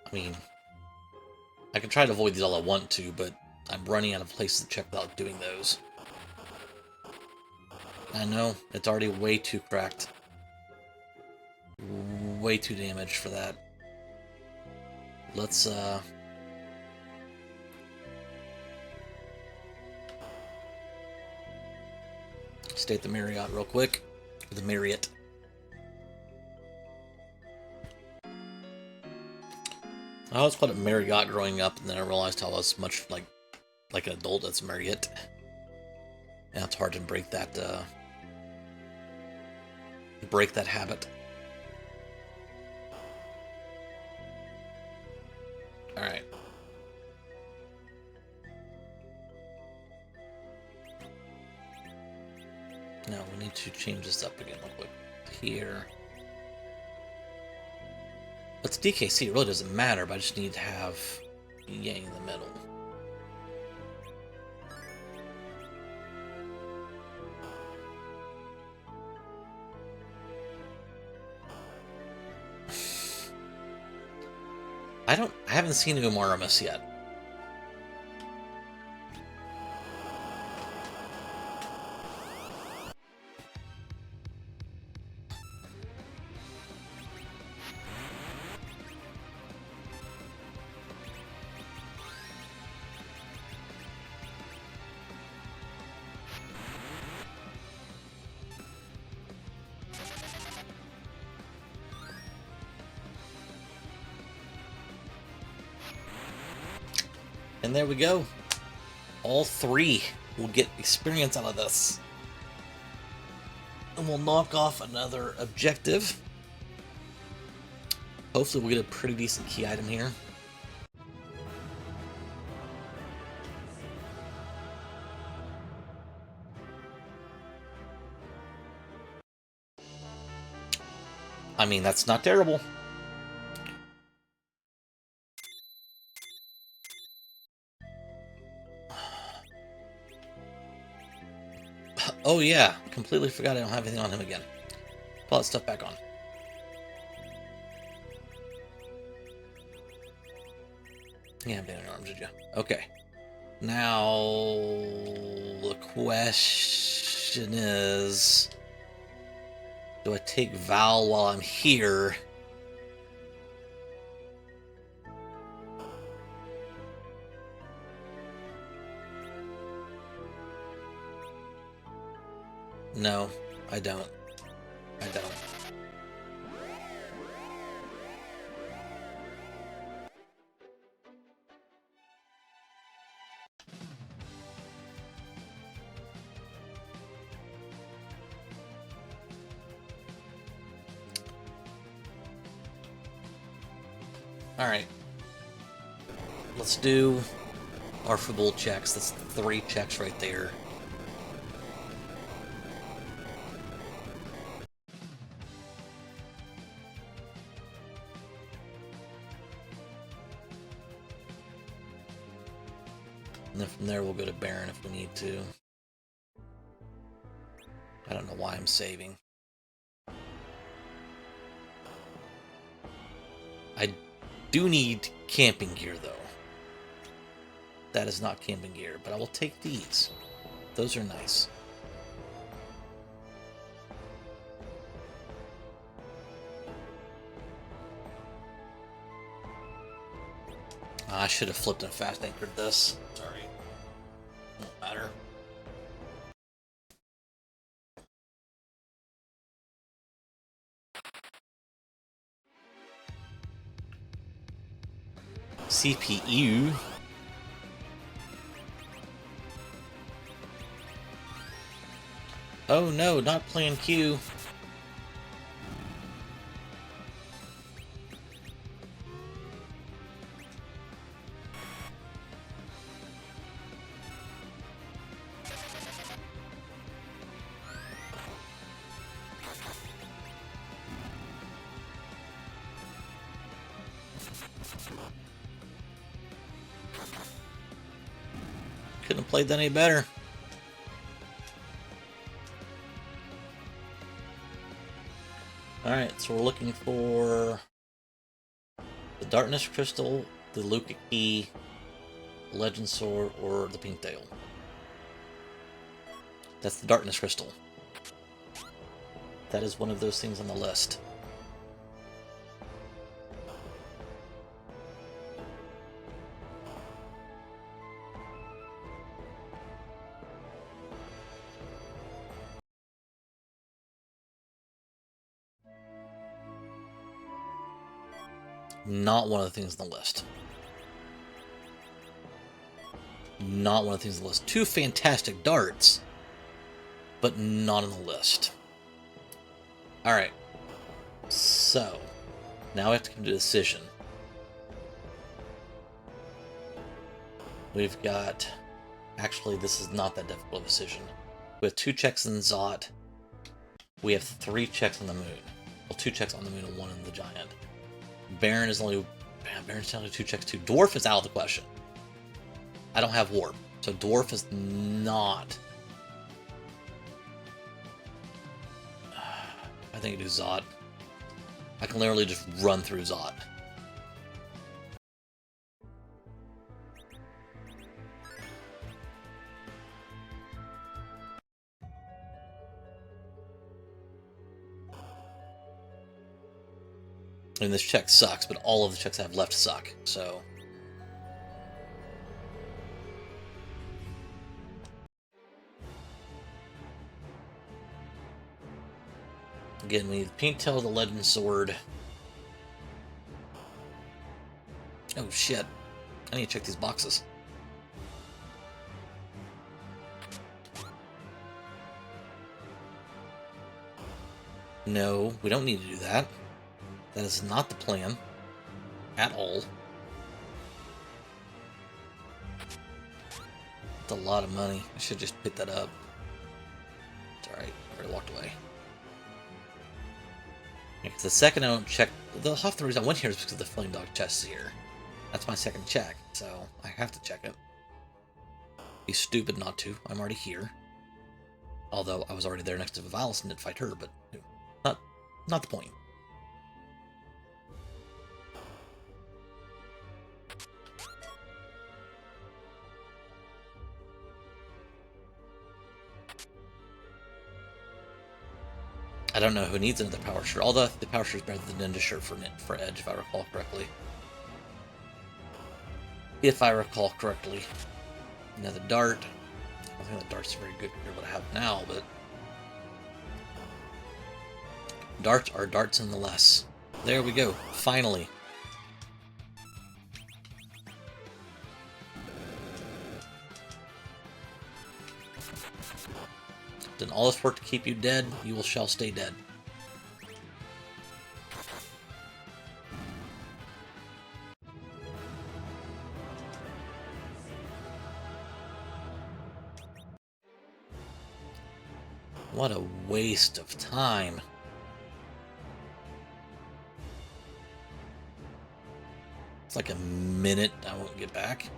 I mean, I can try to avoid these all I want to, but I'm running out of places to check without doing those. I know, it's already way too cracked. Way too damaged for that. Let's, stay at the Marriott real quick. The Marriott. I always called it Marriott growing up, and then I realized how I was much like an adult. That's Marriott. Now it's hard to break that habit. All right. Now we need to change this up again real quick. Here. What's DKC? It really doesn't matter, but I just need to have Yang in the middle. I haven't seen Umara miss yet. And there we go. All three will get experience out of this. And we'll knock off another objective. Hopefully we'll get a pretty decent key item here. I mean, that's not terrible. Oh yeah, completely forgot I don't have anything on him again. Pull that stuff back on. Yeah, bandit arms, did you? Okay. Now, the question is, do I take Val while I'm here? No, I don't. I don't. Alright. Let's do our football checks. That's 3 checks right there. And then from there we'll go to Baron if we need to. I don't know why I'm saving. I do need camping gear though. That is not camping gear, but I will take these. Those are nice. I should have flipped and fast anchored this. Sorry. Won't matter. CPU. Oh no, not plan Q. Couldn't have played that any better. Alright, so we're looking for the Darkness Crystal, the Luca Key, the Legend Sword, or the Pink Tail. That's the Darkness Crystal. That is one of those things on the list. Not one of the things on the list. Not one of the things on the list. 2 fantastic darts, but not on the list. Alright. So, now we have to come to a decision. We've got... Actually, this is not that difficult of a decision. We have 2 checks in Zot. We have 3 checks on the moon. Well, 2 checks on the moon and 1 in the giant. Baron is only... Baron's only 2 checks too. Dwarf is out of the question. I don't have Warp. So Dwarf is not... I think I do Zod. I can literally just run through Zod. I mean, this check sucks, but all of the checks I have left suck, so... Again, we need the Pink Tail, the Legend Sword. Oh shit. I need to check these boxes. No, we don't need to do that. That is not the plan. At all. It's a lot of money. I should just pick that up. It's alright. I already walked away. The second I don't check... The half the reason I went here is because the Flame Dog chest is here. That's my second check, so I have to check it. Be stupid not to. I'm already here. Although I was already there next to Vivalis and did fight her, but not the point. I don't know who needs another power shirt, although the power shirt is better than the ninja shirt for Edge, if I recall correctly. If I recall correctly. Another dart. I don't think the dart's very good compared to what I have now, but... darts are darts nonetheless. There we go, finally. Done all this work to keep you dead, you shall stay dead. What a waste of time. It's like a minute I won't get back.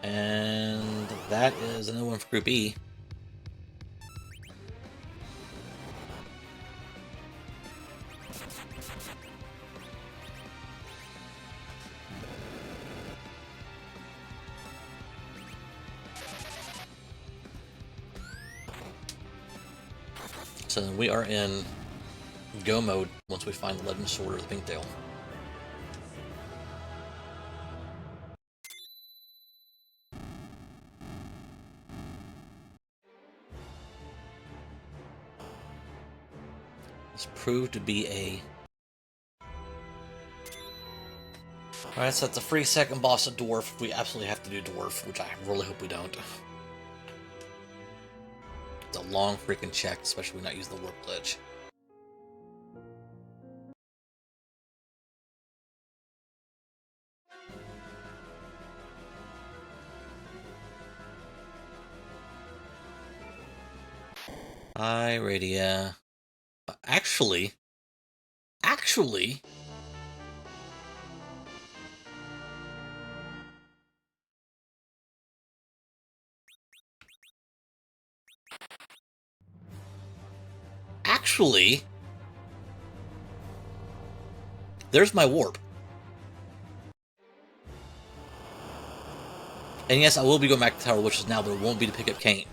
And that is another one for Group E. So we are in go mode once we find the Legend Sword or the Pink Tail. This proved to be a... Alright, so that's a free second boss of Dwarf if we absolutely have to do Dwarf, which I really hope we don't. It's a long freaking check, especially when we not use the warp glitch. Hi, Radia. Actually... there's my warp. And yes, I will be going back to Tower of Witches now, but it won't be to pick up Kane.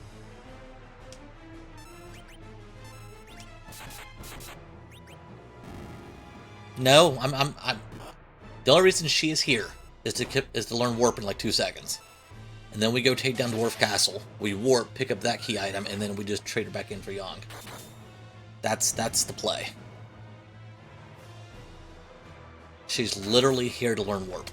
No, I'm the only reason she is here is to learn warp in like 2 seconds. And then we go take down Dwarf Castle, we warp, pick up that key item, and then we just trade her back in for Yang. That's the play. She's literally here to learn warp.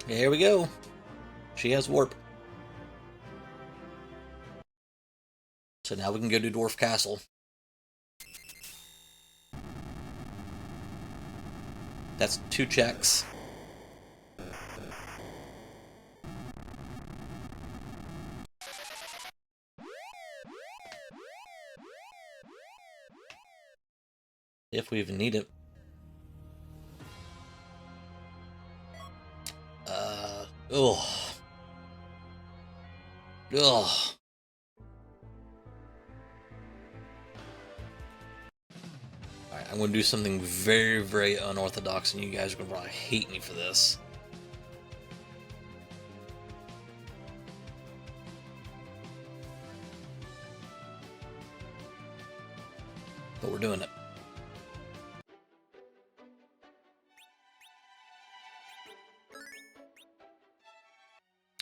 Here we go. She has warp. So now we can go to Dwarf Castle. That's 2 checks. If we even need it. Ugh. I'm going to do something very, very unorthodox, and you guys are going to probably hate me for this. But we're doing it.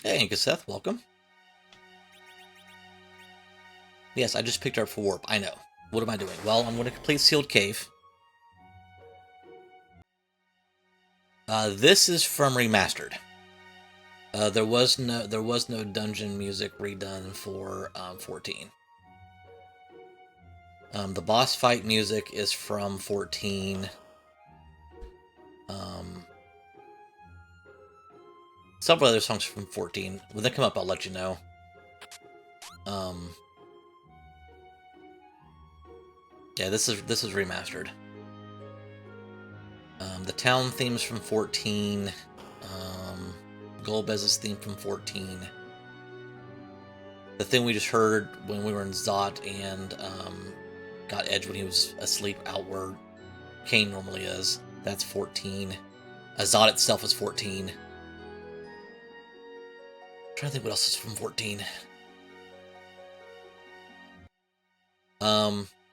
Hey, Seth, welcome. Yes, I just picked her up for warp. I know. What am I doing? Well, I'm going to complete Sealed Cave. This is from Remastered. There was no dungeon music redone for 14. The boss fight music is from 14. Several other songs from 14. When they come up, I'll let you know. Yeah, this is remastered. The town theme's from 14. Golbez's theme from 14. The thing we just heard when we were in Zot and got Edge when he was asleep outward, Kane normally is. That's 14. Zot itself is 14. I'm trying to think what else is from 14.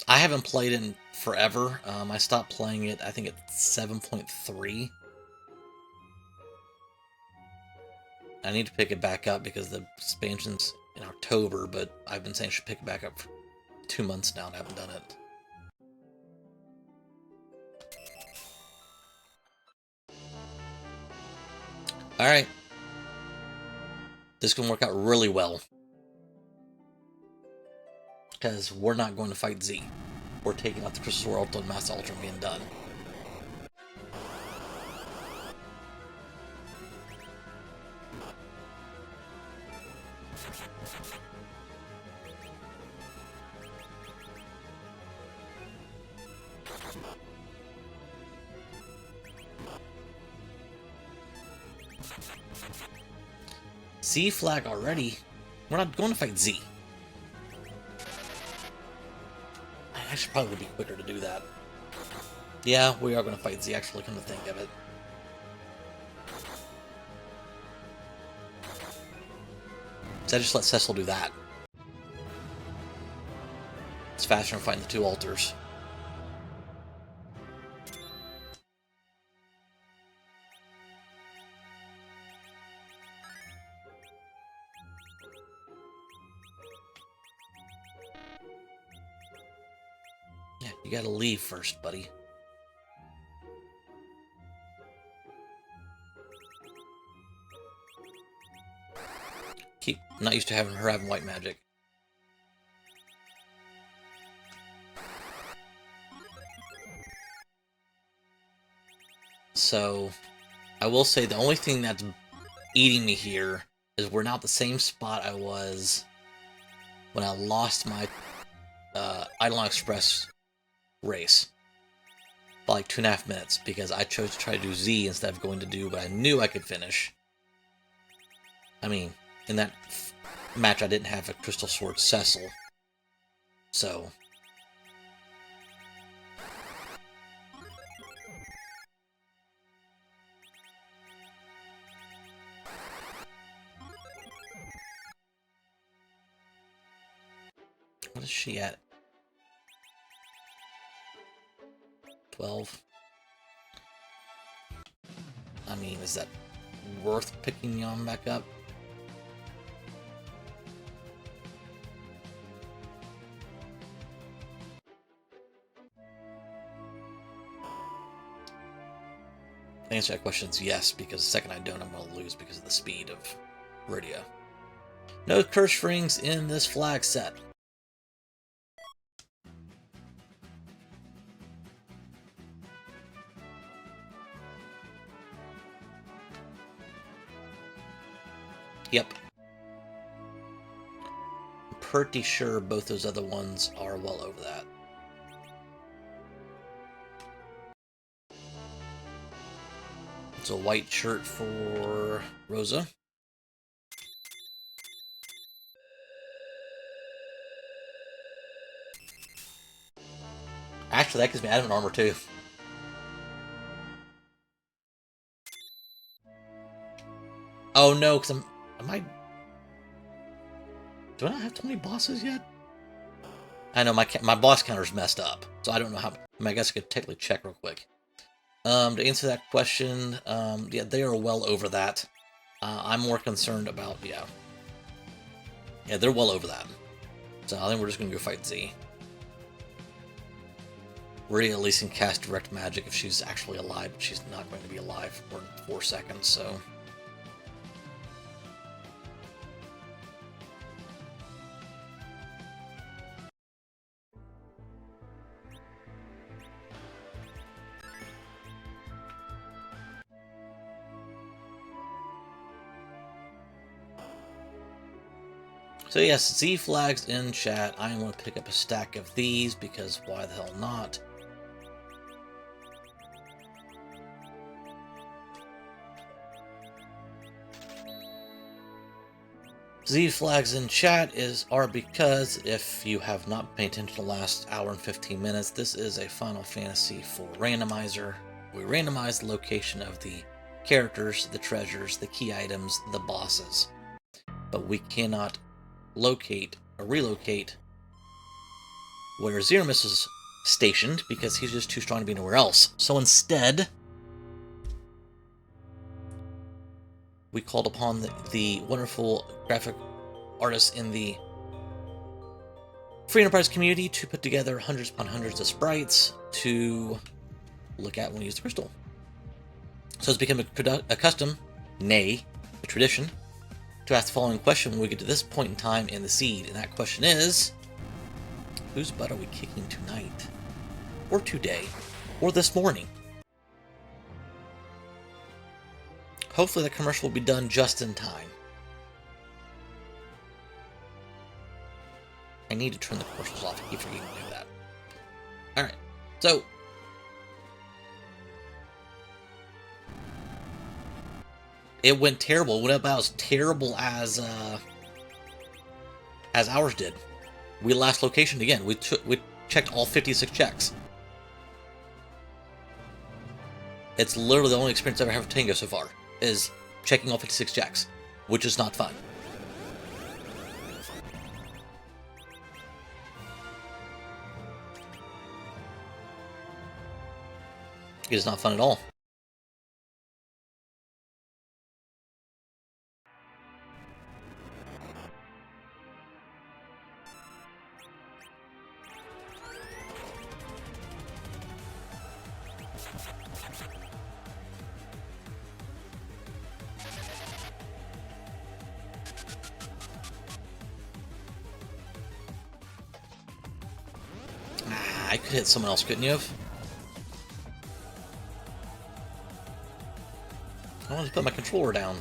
I haven't played in forever. I stopped playing it, I think, at 7.3. I need to pick it back up because the expansion's in October, but I've been saying I should pick it back up for 2 months now and I haven't done it. Alright. This can work out really well. Because we're not going to fight Z. We're taking out the Crystal Sword Ultra and Master Ultra and being done. Z flag already? We're not going to fight Z. I should probably be quicker to do that. Yeah, we are going to fight Z, actually, come to think of it. So I just let Cecil do that. It's faster than fighting the 2 altars. Yeah, you gotta leave first, buddy. I'm not used to her having white magic. So, I will say the only thing that's eating me here is we're now at the same spot I was when I lost my Eidolon Express race by like 2.5 minutes because I chose to try to do Z instead of going to do what I knew I could finish. I mean, in that match I didn't have a Crystal Sword Cecil, so... What is she at? 12? I mean, is that worth picking Yon back up? The answer to that question is yes, because the second I don't, I'm going to lose because of the speed of radio. No curse rings in this flag set. Yep. I'm pretty sure both those other ones are well over that. It's a white shirt for Rosa. Actually, actually, that gives me adamant armor too. Oh no, because do I not have 20 bosses yet? I know my boss counter's messed up, so I don't know how. I guess I could technically check real quick. To answer that question, yeah, they are well over that. I'm more concerned about, yeah, they're well over that. So I think we're just gonna go fight Z. Rhea at least can cast direct magic if she's actually alive, but she's not going to be alive for 4 seconds, so. So yes, Z flags in chat. I am going to pick up a stack of these because why the hell not? Z flags in chat are because if you have not paid attention to the last hour and 15 minutes, this is a Final Fantasy IV randomizer. We randomize the location of the characters, the treasures, the key items, the bosses. But we cannot locate or relocate where Zeramis is stationed because he's just too strong to be anywhere else. So instead, we called upon the wonderful graphic artists in the Free Enterprise community to put together hundreds upon hundreds of sprites to look at when we use the crystal. So it's become a custom, nay, a tradition, to ask the following question when we get to this point in time in the seed. And that question is, whose butt are we kicking tonight? Or today? Or this morning? Hopefully the commercial will be done just in time. I need to turn the commercials off. I keep forgetting to do that. Alright, so it went terrible. It went about as terrible as ours did. We last locationed again. We checked all 56 checks. It's literally the only experience I've ever had with Tango so far, is checking all 56 checks, which is not fun. It is not fun at all. I could hit someone else, couldn't you have? I wanted to put my controller down.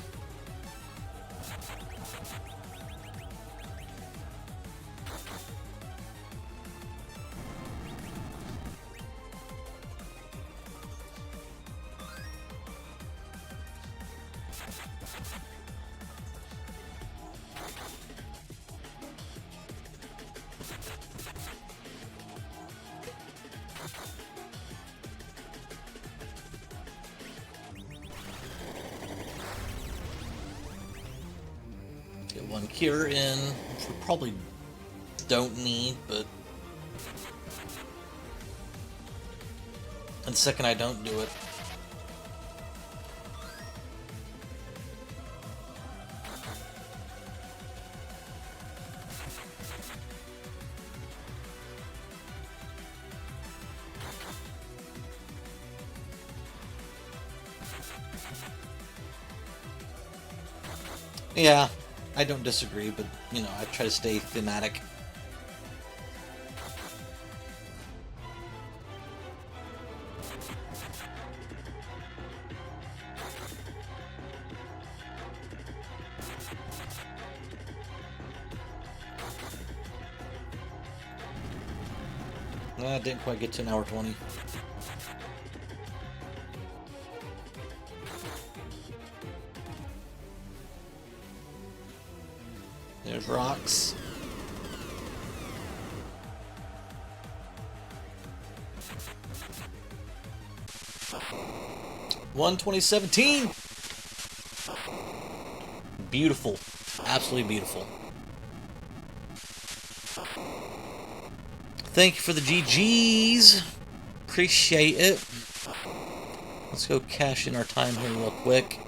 Get one cure in, which we probably don't need, but the second I don't do it, yeah, I don't disagree, but, you know, I try to stay thematic. I didn't quite get to an hour 20. There's rocks. 12017. Beautiful. Absolutely beautiful. Thank you for the GGs. Appreciate it. Let's go cash in our time here real quick.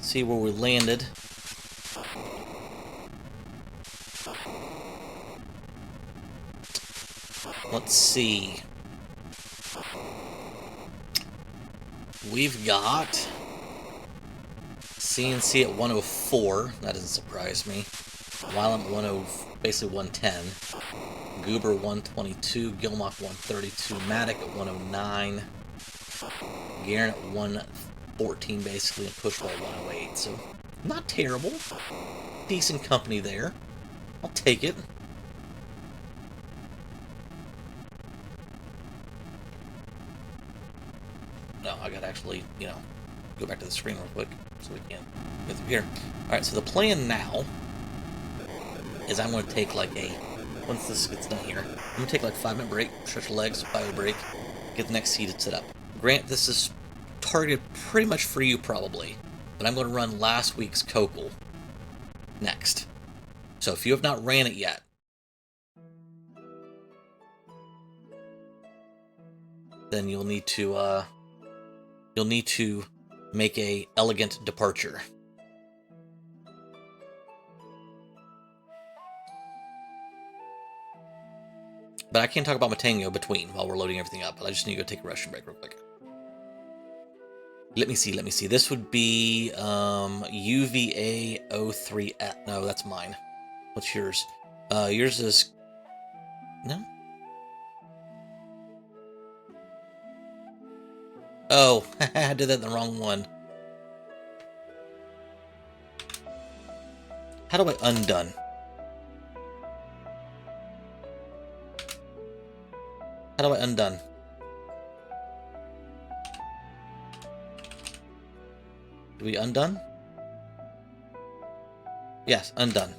See where we landed. Let's see. We've got CNC at 104. That doesn't surprise me. Wylam at 10, basically 110. Goober 122. Gilmock 132. Maddock at 109. Guerin at 114 basically, and Pushball 108. So not terrible. Decent company there. I'll take it. No, I gotta actually, go back to the screen real quick so we can get through here. Alright, so the plan now is I'm going to take like once this gets done here, I'm going to take like a 5-minute break, stretch the legs, bio break, get the next seed set up. Grant, this is targeted pretty much for you probably, but I'm going to run last week's Kokol next. So if you have not ran it yet, then you'll need to make a elegant departure. But I can't talk about Matango between while we're loading everything up. But I just need to go take a restroom break real quick. Let me see. This would be UVA 03. No, that's mine. What's yours? Yours is... No? Oh, I did that in the wrong one. How do I undone? How do I undone? Do we undone? Yes, undone.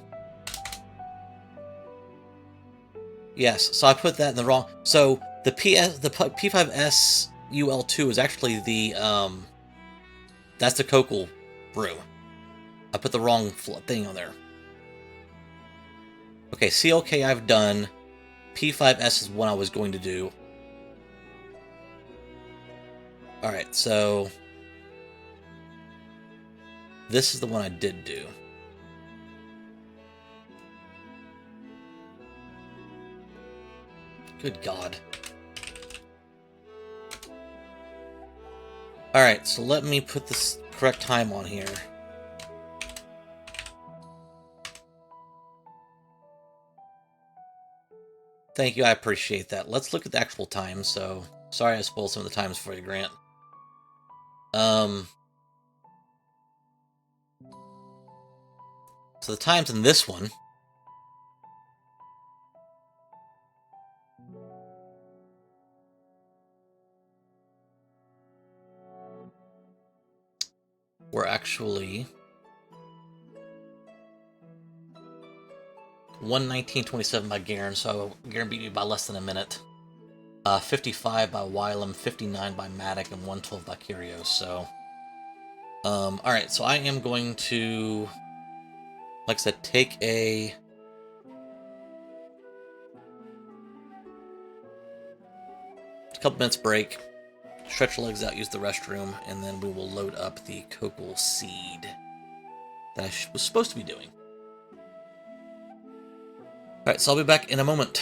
Yes, so I put that in the wrong... So the P5S UL2 is actually the, that's the Kokol brew. I put the wrong thing on there. Okay, CLK I've done. P5S is one I was going to do. Alright, so... This is the one I did do. Good God. Alright, so let me put this correct time on here. Thank you, I appreciate that. Let's look at the actual time, so... Sorry I spoiled some of the times for you, Grant. So the times in this one... were actually 1:19:27 by Guerin, so Guerin beat me by less than a minute. 55 by Wylam, 59 by Maddock, and 112 by Kyrgios. So, alright, so I am going to, like I said, take a couple minutes break, stretch your legs out, use the restroom, and then we will load up the Kokol seed that I was supposed to be doing. Alright, so I'll be back in a moment.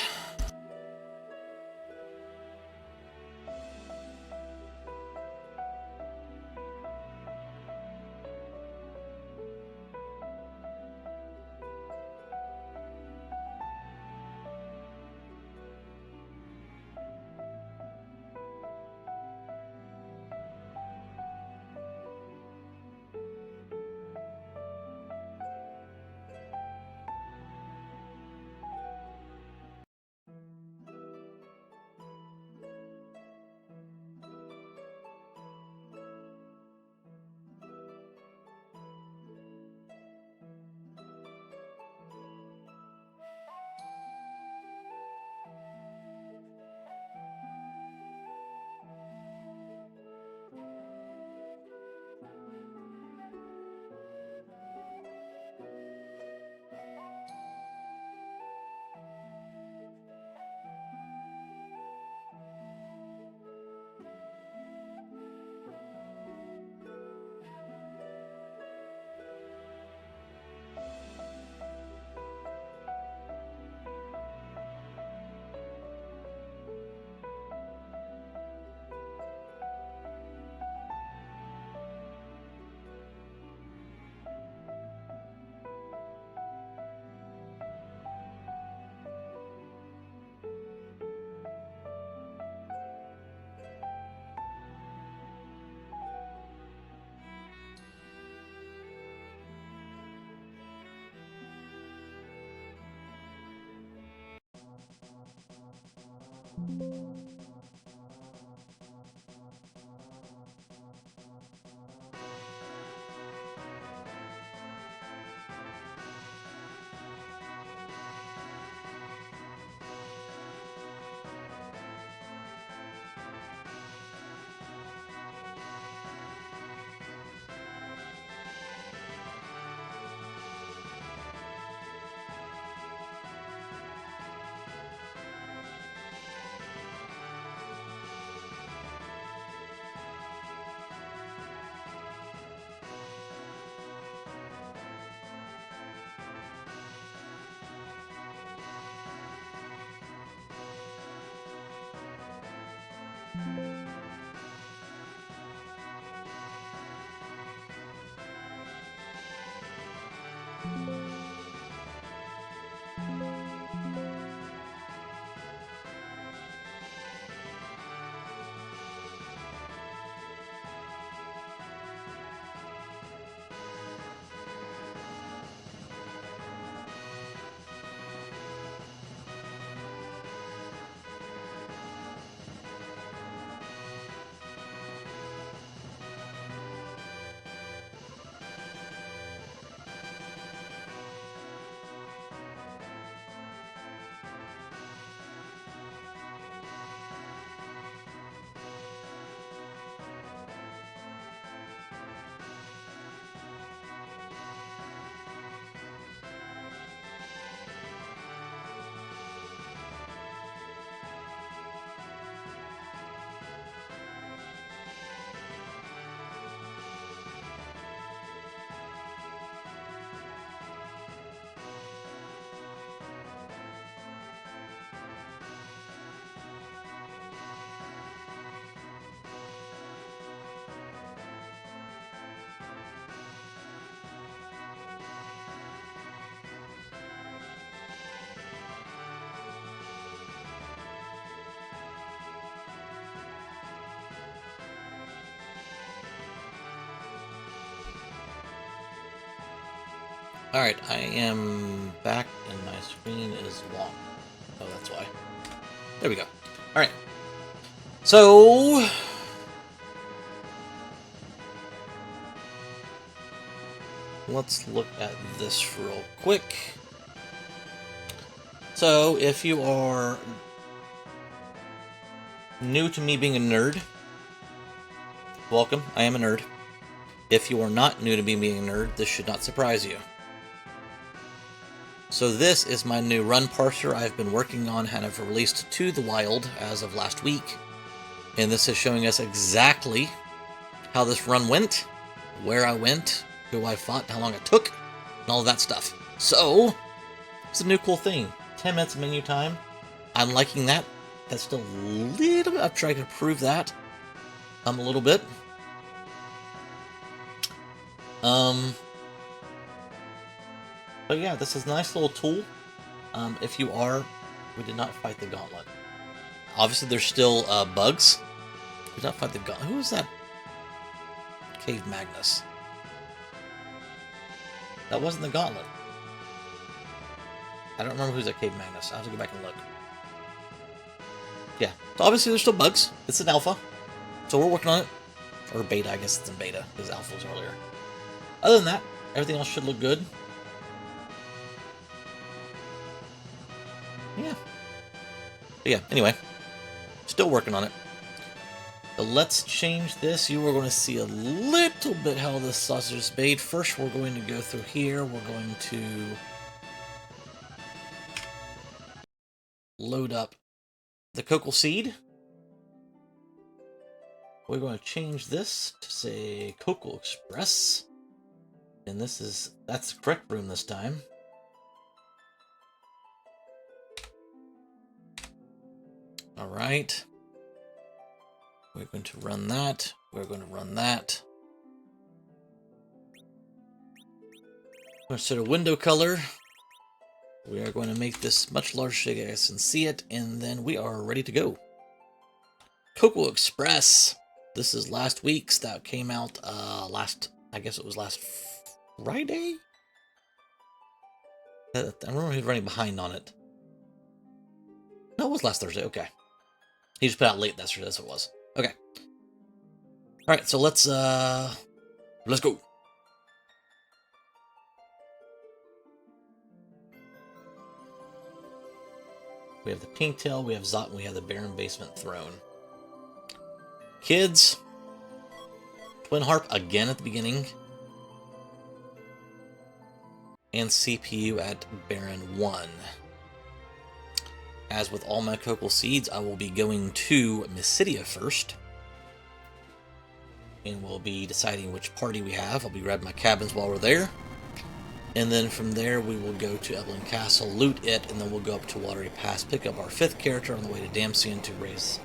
Alright, I am back and my screen is long. Oh, that's why. There we go. Alright. So... let's look at this real quick. So, if you are new to me being a nerd, welcome, I am a nerd. If you are not new to me being a nerd, this should not surprise you. So this is my new run parser I've been working on and have released to the wild as of last week. And this is showing us exactly how this run went, where I went, who I fought, how long it took, and all of that stuff. So, it's a new cool thing. 10 minutes of menu time. I'm liking that. That's still a little bit, I'm trying to improve that. A little bit. But yeah, this is a nice little tool. If you are... we did not fight the gauntlet. Obviously, there's still bugs. We did not fight the gauntlet. Who was that? Cave Magnus. That wasn't the gauntlet. I don't remember who's at Cave Magnus. I'll have to go back and look. Yeah. So obviously, there's still bugs. It's an alpha. So we're working on it. Or beta, I guess it's in beta, because alpha was earlier. Other than that, everything else should look good. Yeah. But yeah, anyway. Still working on it. But let's change this. You are going to see a little bit how this sausage is made. First, we're going to go through here. We're going to load up the cocoa seed. We're going to change this to say Cocoa Express. And that's the correct room this time. All right. We're going to run that. We're going to run that. We're going to set a window color. We are going to make this much larger so you guys can see it. And then we are ready to go. Cocoa Express. This is last week's. That came out I guess it was last Friday? I remember he was running behind on it. No, it was last Thursday. Okay. He just put out late. That's what it was. Okay. All right. So let's go. We have the Pink Tail, we have Zot, and we have the Barren Basement Throne. Kids, Twin Harp again at the beginning. And CPU at Baron 1. As with all my Cocoa Seeds, I will be going to Mysidia first. And we'll be deciding which party we have. I'll be grabbing my cabins while we're there. And then from there, we will go to Evelyn Castle, loot it, and then we'll go up to Watery Pass, pick up our 5th character on the way to Damsian to raise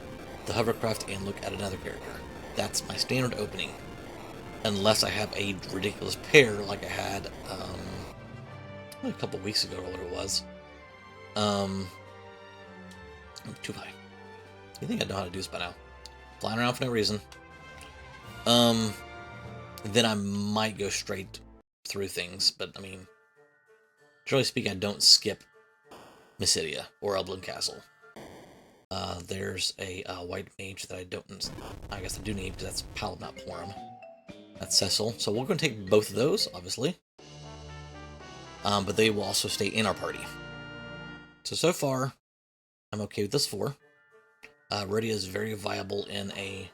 the hovercraft and look at another character. That's my standard opening. Unless I have a ridiculous pair like I had a couple weeks ago or what it was. Too high. You think I know how to do this by now? Flying around for no reason. Then I might go straight through things, but I mean, generally speaking, I don't skip Mysidia or Evelyn Castle. There's a white mage that I guess I do need, because that's Paladin, not Porum. That's Cecil. So we're going to take both of those, obviously. But they will also stay in our party. So far, I'm okay with this 4. Rhodia is very viable in a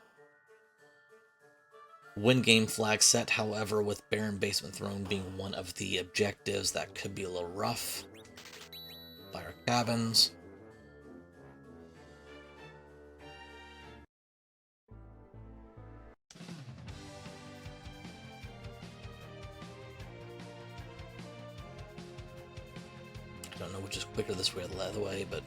win game flag set. However, with Barren Basement Throne being one of the objectives, that could be a little rough. By our cabins. I don't know which is quicker, this way or the other way, but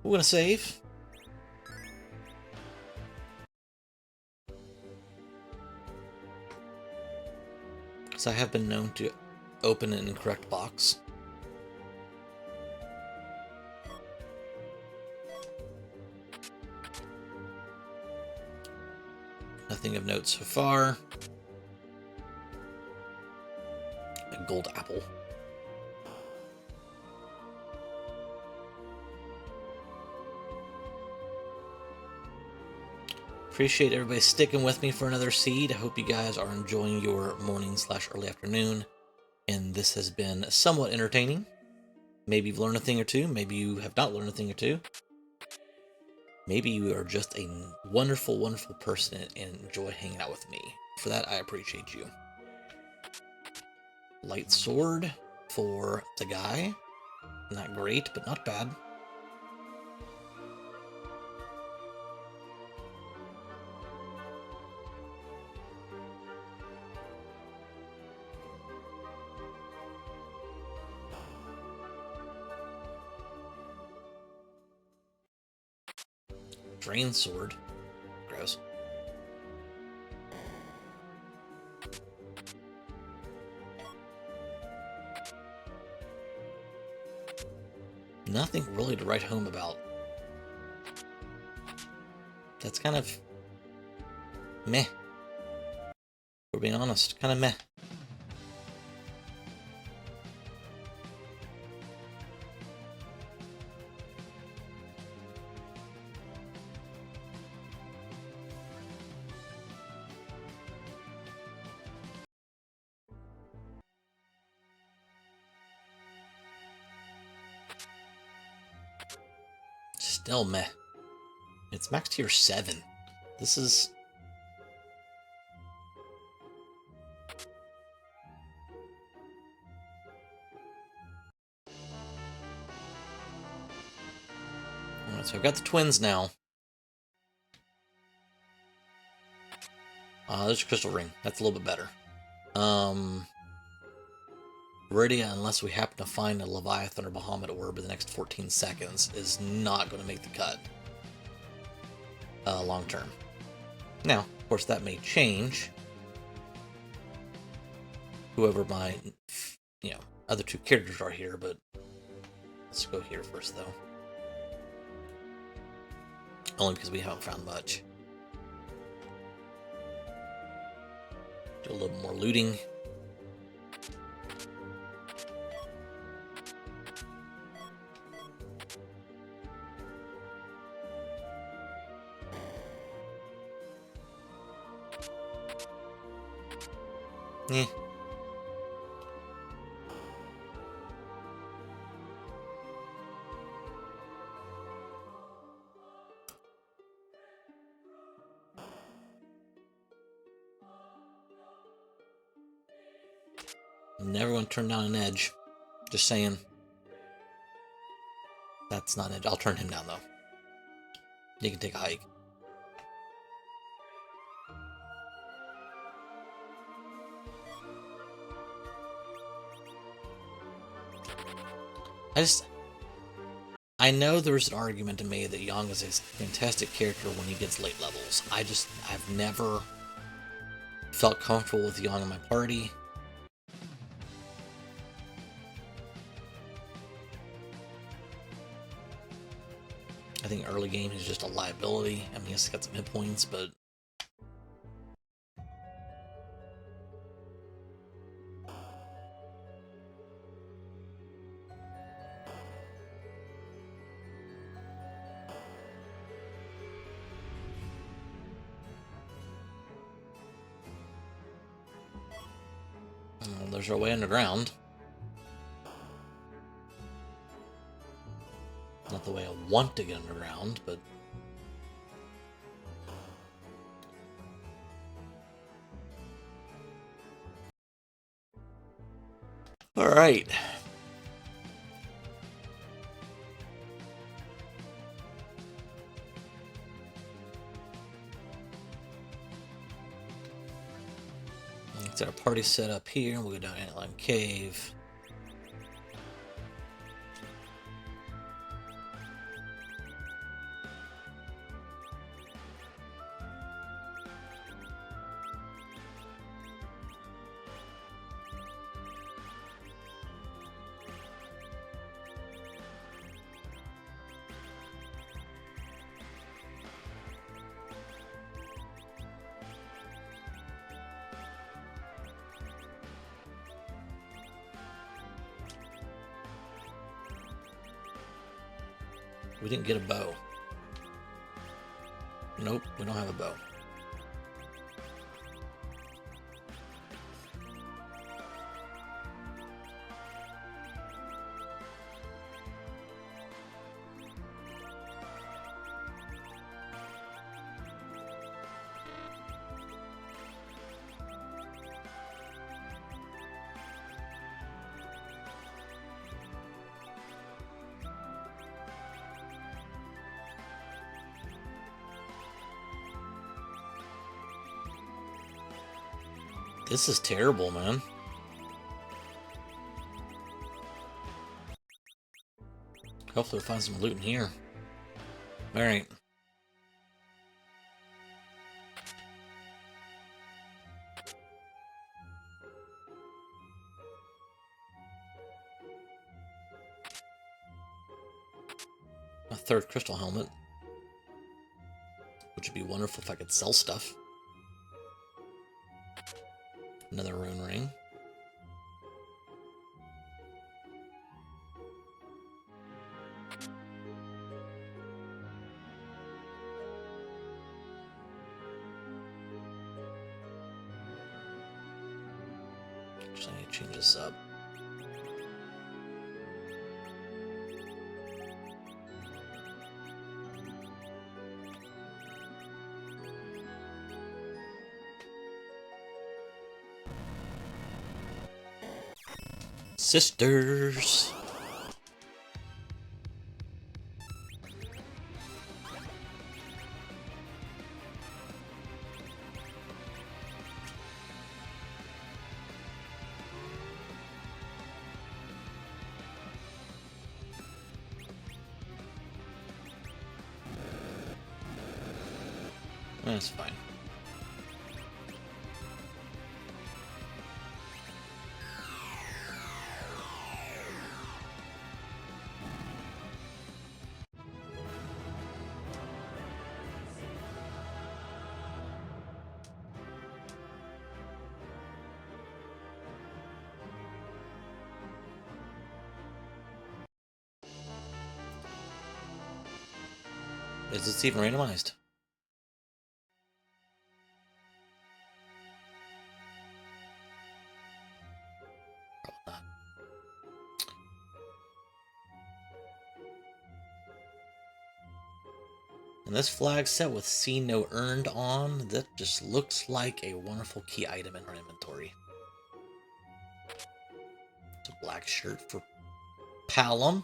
we're going to save. Because I have been known to open an incorrect box. Nothing of note so far. A gold apple. Appreciate everybody sticking with me for another seed. I hope you guys are enjoying your morning/early afternoon. And this has been somewhat entertaining. Maybe you've learned a thing or two. Maybe you have not learned a thing or two. Maybe you are just a wonderful, wonderful person and enjoy hanging out with me. For that, I appreciate you. Light sword for the guy. Not great, but not bad. Drain sword. Gross. Nothing really to write home about. That's kind of meh. We're being honest, kind of meh. Still meh. It's max tier 7. This is... Alright, so I've got the twins now. There's a crystal ring. That's a little bit better. Rhodia, unless we happen to find a Leviathan or Bahamut orb in the next 14 seconds, is not going to make the cut. Long term. Now, of course, that may change. Whoever my, other 2 characters are here, but let's go here first, though. Only because we haven't found much. Do a little more looting. Eh. Never want to turn down an edge. Just saying. That's not it. I'll turn him down, though. He can take a hike. I know there's an argument to me that Yang is a fantastic character when he gets late levels. I've never felt comfortable with Yang in my party. I think early game he's just a liability. I mean, he's got some hit points, but there's our way underground. Not the way I want to get underground, but all right. Let's get our party set up here. We'll go down Antline Cave. We didn't get a bow. Nope, we don't have a bow. This is terrible, man. Hopefully we'll find some loot in here. Alright. A third crystal helmet. Which would be wonderful if I could sell stuff. Another rune ring. Actually, I need to change this up. Sisters. That's fine. Is this even randomized? When this flag set with "See No Earned" on, that just looks like a wonderful key item in our inventory. It's a black shirt for Palom,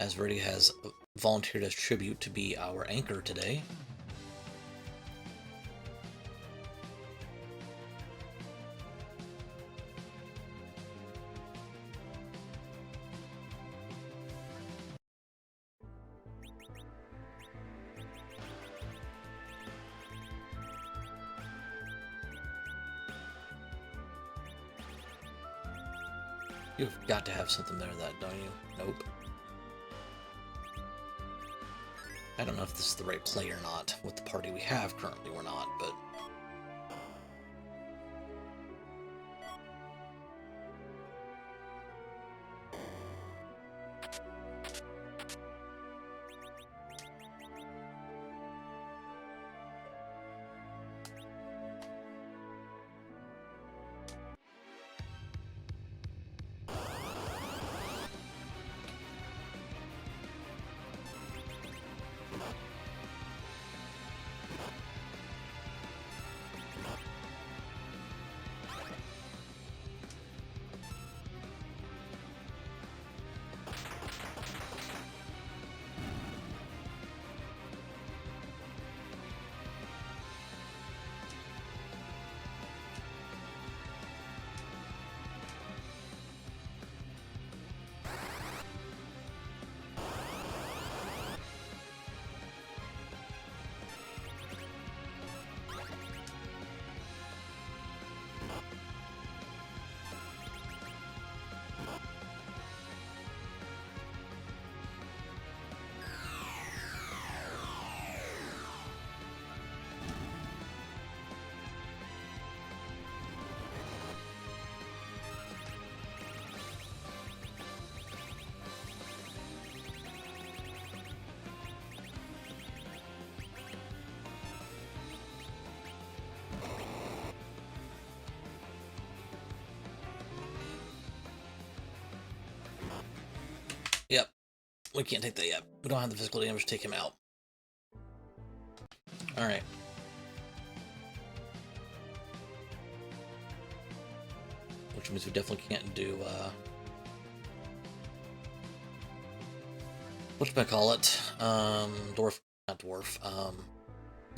as Verdi has volunteered as tribute to be our anchor today. You've got to have something there, don't you? Nope. I don't know if this is the right play or not. With the party we have currently, we're not, but... Yep. We can't take that yet. We don't have the physical damage to take him out. Alright. Which means we definitely can't do, whatchamacallit? Dwarf, not dwarf.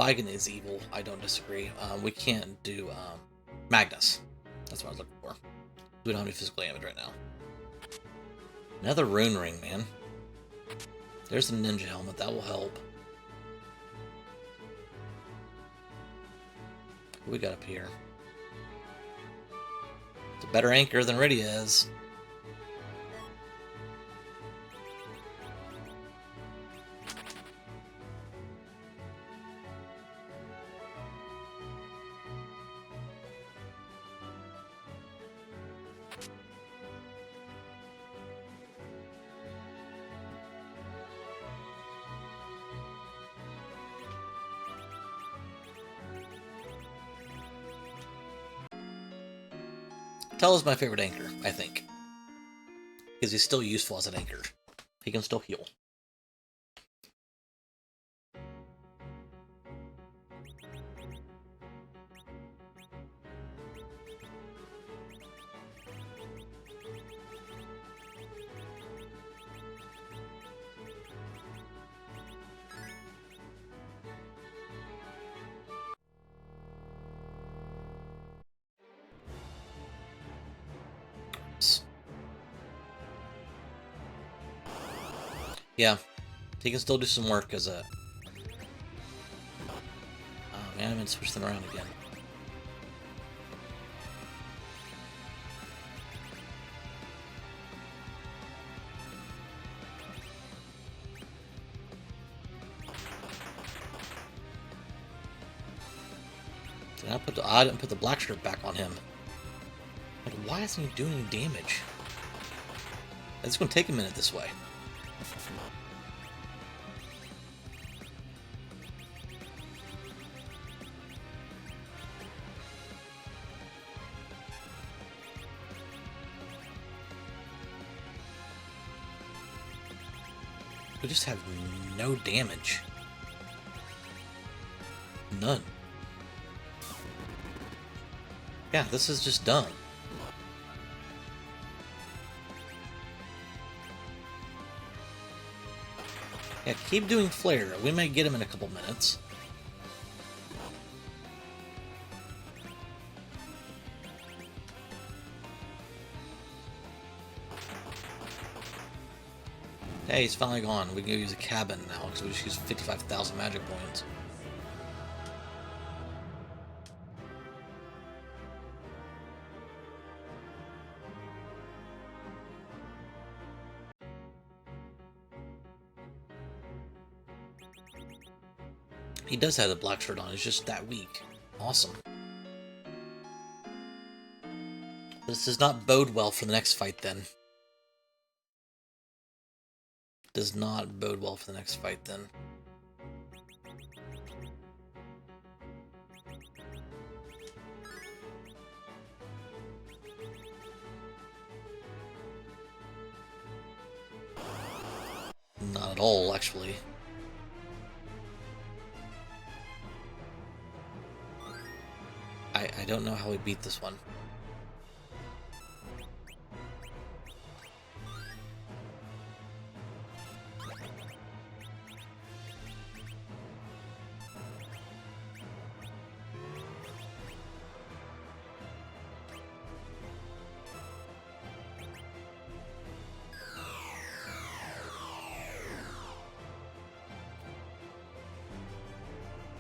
Bigan is evil. I don't disagree. We can't do, Magnus. That's what I was looking for. We don't have any physical damage right now. Another rune ring, man. There's a ninja helmet. That will help. What we got up here? It's a better anchor than Rydia is. Tell is my favorite anchor, I think. Because he's still useful as an anchor. He can still heal. Yeah, he can still do some work as a... Oh man, I'm gonna switch them around again. I didn't put the black shirt back on him. Like, why isn't he doing any damage? It's gonna take a minute this way. We just have no damage. None. Yeah, this is just dumb. Yeah, keep doing flare. We may get him in a couple minutes. Hey, he's finally gone. We can go use a cabin now because we just used 55,000 magic points. He does have the black shirt on. He's just that weak. Awesome. This does not bode well for the next fight, then. Does not bode well for the next fight, then. Not at all, actually. I don't know how we beat this one.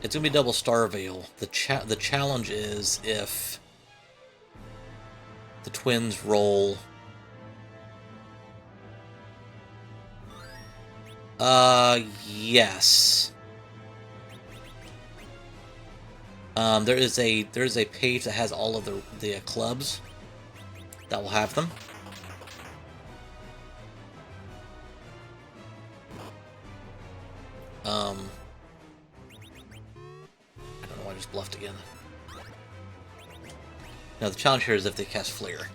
It's gonna be double Star Veil. The challenge is if the twins roll. Yes. There is a page that has all of the clubs that will have them. I don't know why I just bluffed again. Now the challenge here is if they cast Flare.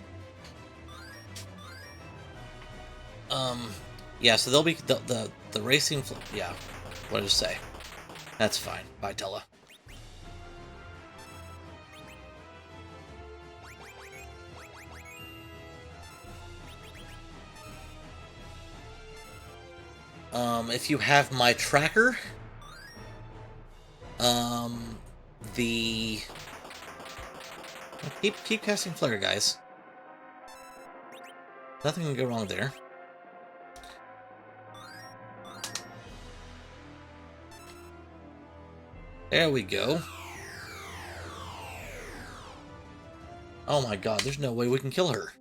Yeah, so they'll be the racing. Yeah, what did I say? That's fine. Bye, Tella. If you have my tracker, keep casting Flare, guys. Nothing can go wrong there. There we go. Oh my god, there's no way we can kill her.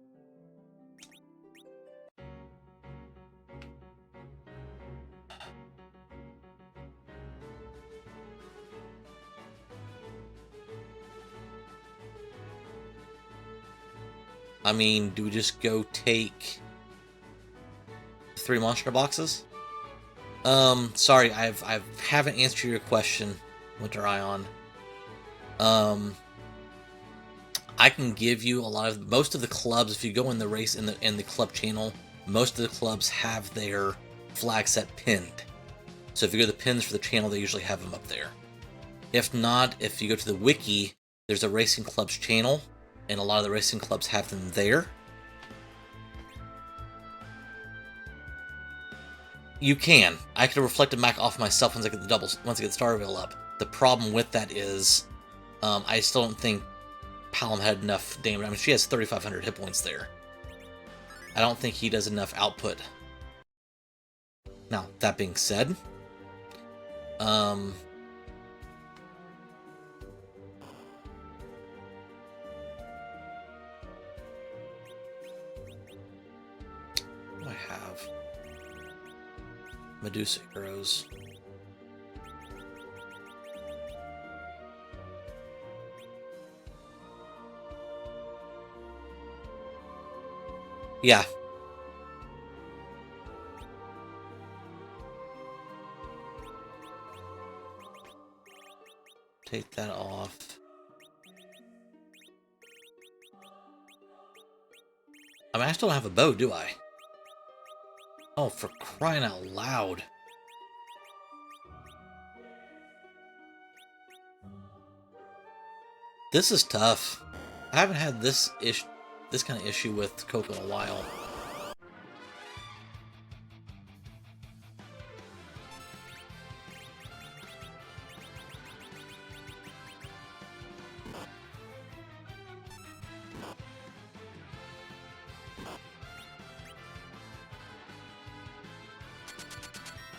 I mean, do we just go take 3 monster boxes? Sorry, I haven't answered your question, Winter Ion. I can give you most of the clubs. If you go in the race in the club channel, most of the clubs have their flag set pinned. So if you go to the pins for the channel, they usually have them up there. If not, if you go to the wiki, there's a racing clubs channel, and a lot of the racing clubs have them there. You can. I could have reflected back off myself once I get the Star Veil up. The problem with that is, I still don't think Palom had enough damage. I mean, she has 3,500 hit points there. I don't think he does enough output. Now, that being said, what do I have? Medusa arrows. Yeah. Take that off. I mean, I still don't have a bow, do I? Oh, for crying out loud. This is tough. I haven't had this kind of issue with Coco in a while.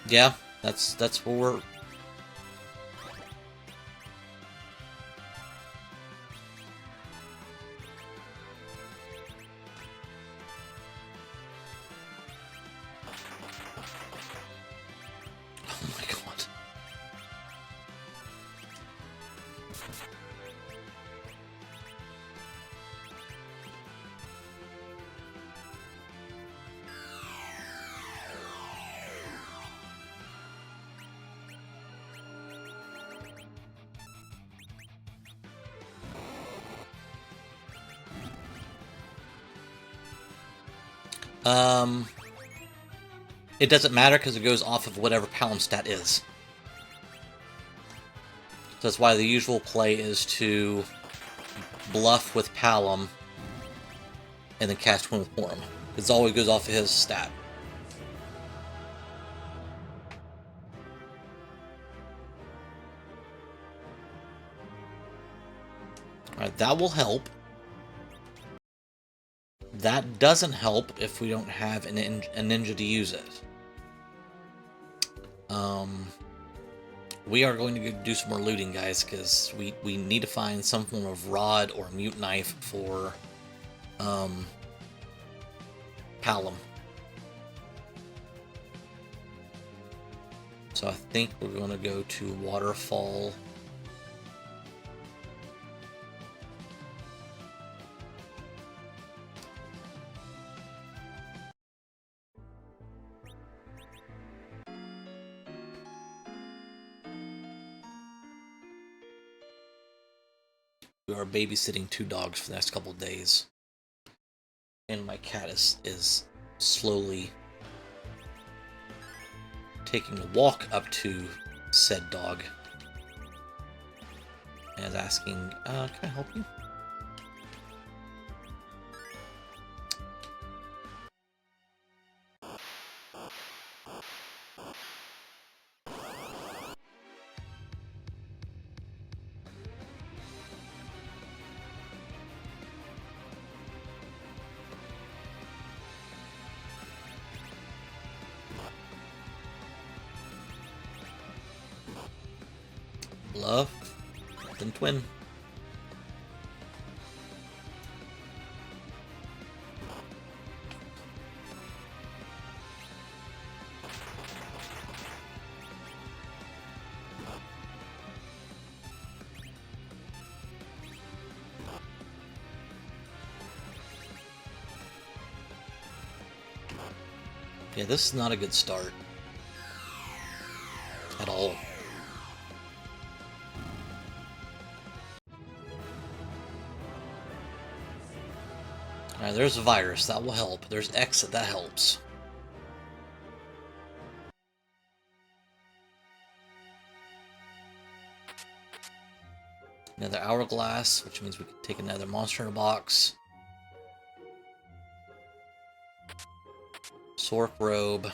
Yeah, that's where we're... Oh my god. It doesn't matter because it goes off of whatever Palom stat is. So that's why the usual play is to bluff with Palom and then cast Twin with Morum. It always goes off of his stat. Alright, that will help. That doesn't help if we don't have a ninja to use it. We are going to go do some more looting, guys, because we need to find some form of rod or mute knife for Palom. So I think we're going to go to Waterfall. We are babysitting 2 dogs for the next couple of days. And my cat is slowly taking a walk up to said dog. And is asking, can I help you? Love, then Twin. Yeah, this is not a good start. At all. Alright, there's a virus. That will help. There's exit. That helps. Another hourglass, which means we can take another monster in a box. Sork robe.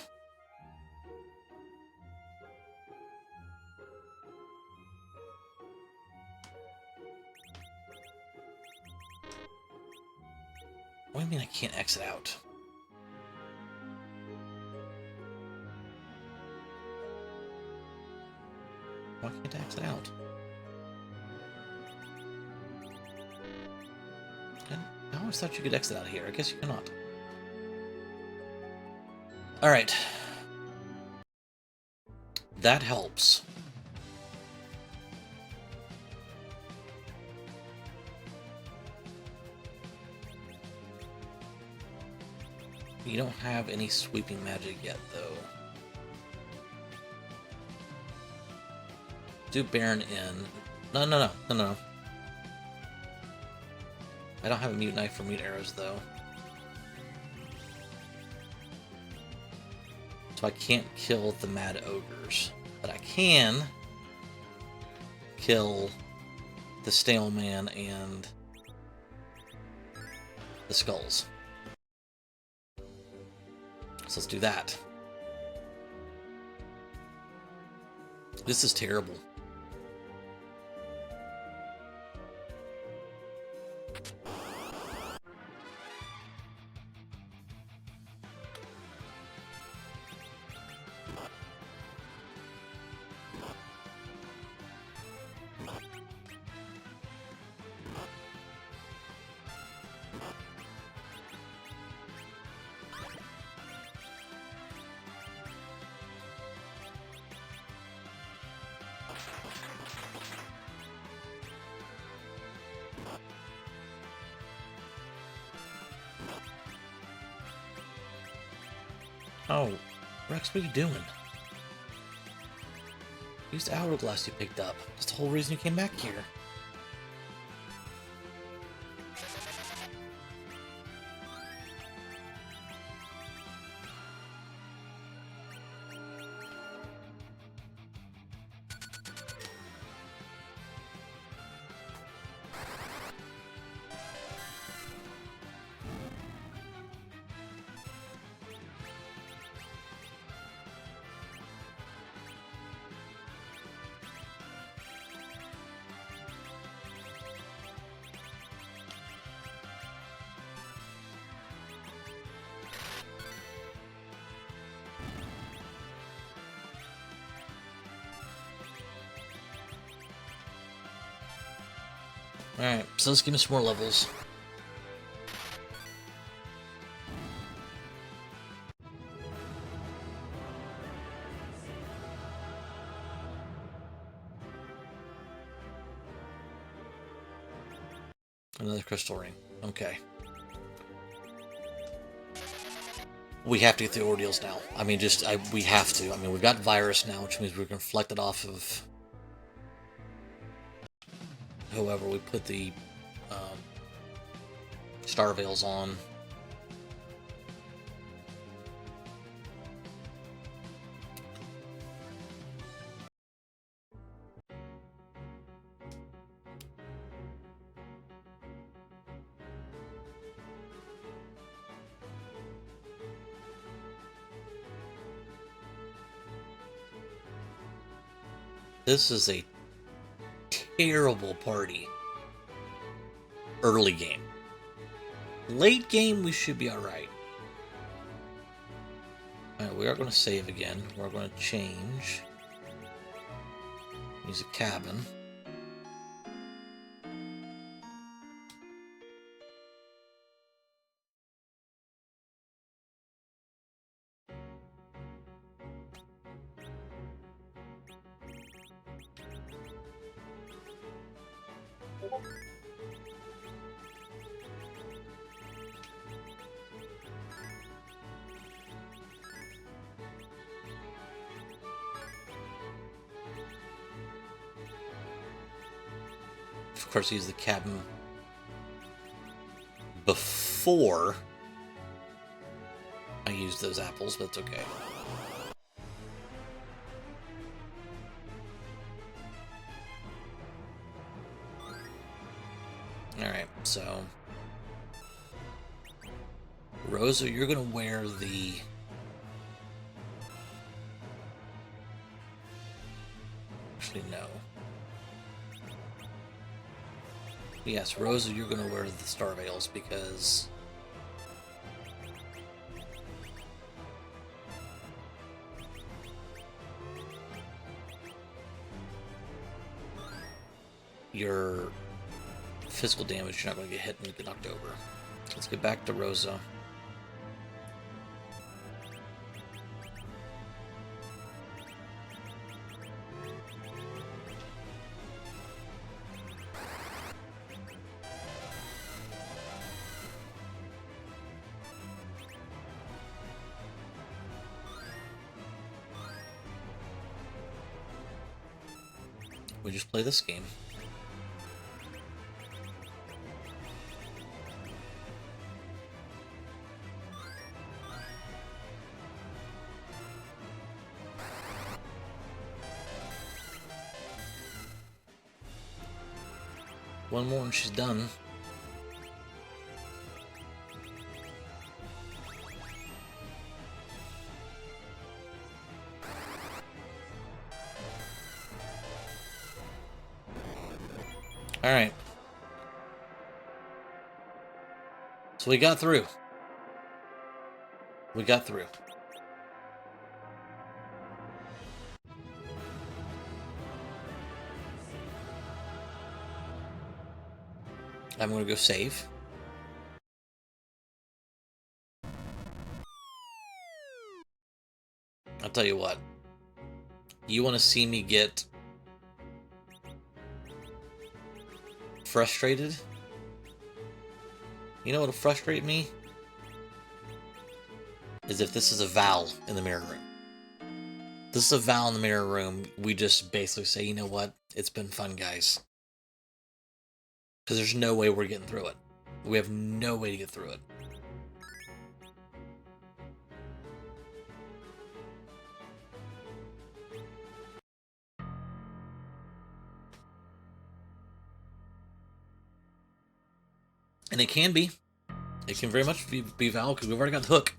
What do you mean I can't exit out? Why can't I exit out? I always thought you could exit out here. I guess you cannot. Alright. That helps. You don't have any sweeping magic yet, though. Do Baron in. No. I don't have a mute knife for mute arrows, though. So I can't kill the mad ogres. But I can kill the Stale Man and the skulls. So let's do that. This is terrible. Oh, Rex, what are you doing? Use the hourglass you picked up. That's the whole reason you came back here. Alright, so let's give me some more levels. Another crystal ring. Okay. We have to get the ordeals now. I mean, we have to. I mean, we've got virus now, which means we can reflect it off of whoever we put the star veils on. This is a terrible party. Early game. Late game, we should be alright. Alright, we are going to save again. We're going to change. Use a cabin. Of course, use the cabin before I use those apples, but it's okay. Alright, so Rosa, you're gonna wear the actually no. Yes, Rosa, you're going to wear the star veils because your physical damage, you're not going to get hit and you get knocked over. Let's get back to Rosa. We just play this game. One more and she's done. Alright. So we got through. We got through. I'm going to go save. I'll tell you what. You want to see me get frustrated? You know what'll frustrate me? Is if this is a Val in the mirror room. This is a Val in the mirror room. We just basically say, you know what? It's been fun, guys. Because there's no way we're getting through it. We have no way to get through it. And it can be. It can very much be Val, because we've already got the hook.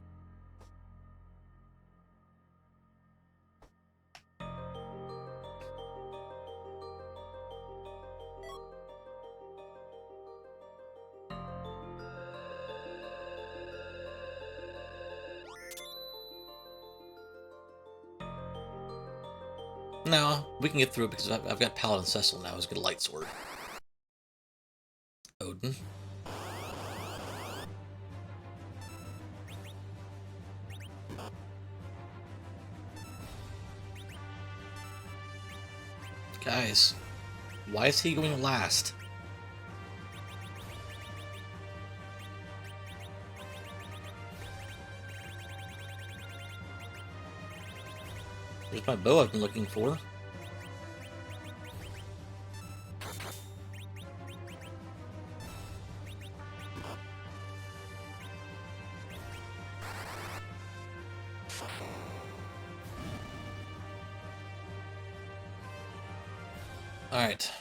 No, we can get through it because I've got Paladin Cecil now who's got a light sword. Odin. Guys, why is he going last? There's my bow I've been looking for. Alright.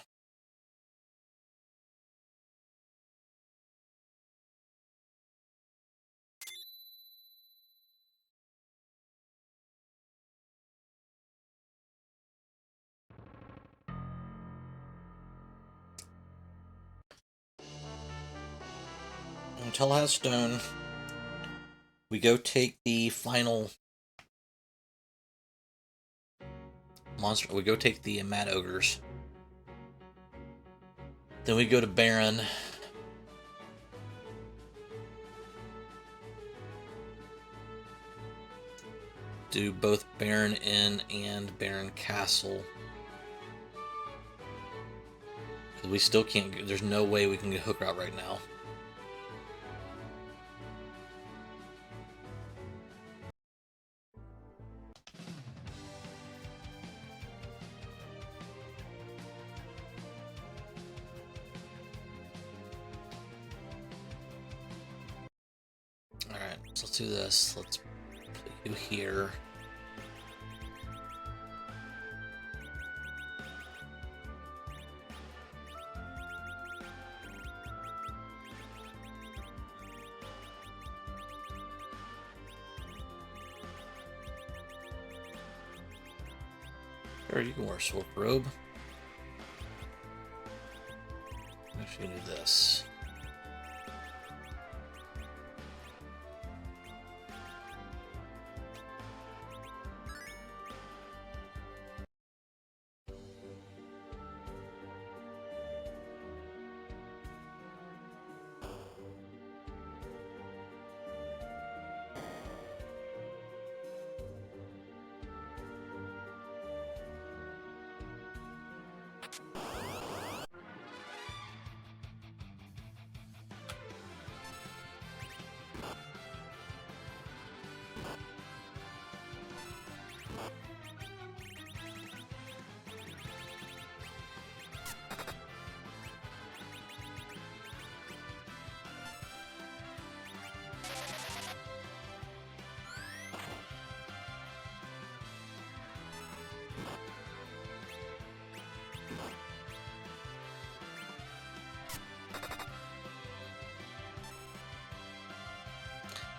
Until has stone, we go take the final monster. We go take the Mad Ogres. Then we go to Baron. Do both Baron Inn and Baron Castle. Because we still can't get, there's no way we can get hook route right now. Alright, so let's do this. Let's put you here. Sure, you can wear a sword robe. Actually, do this.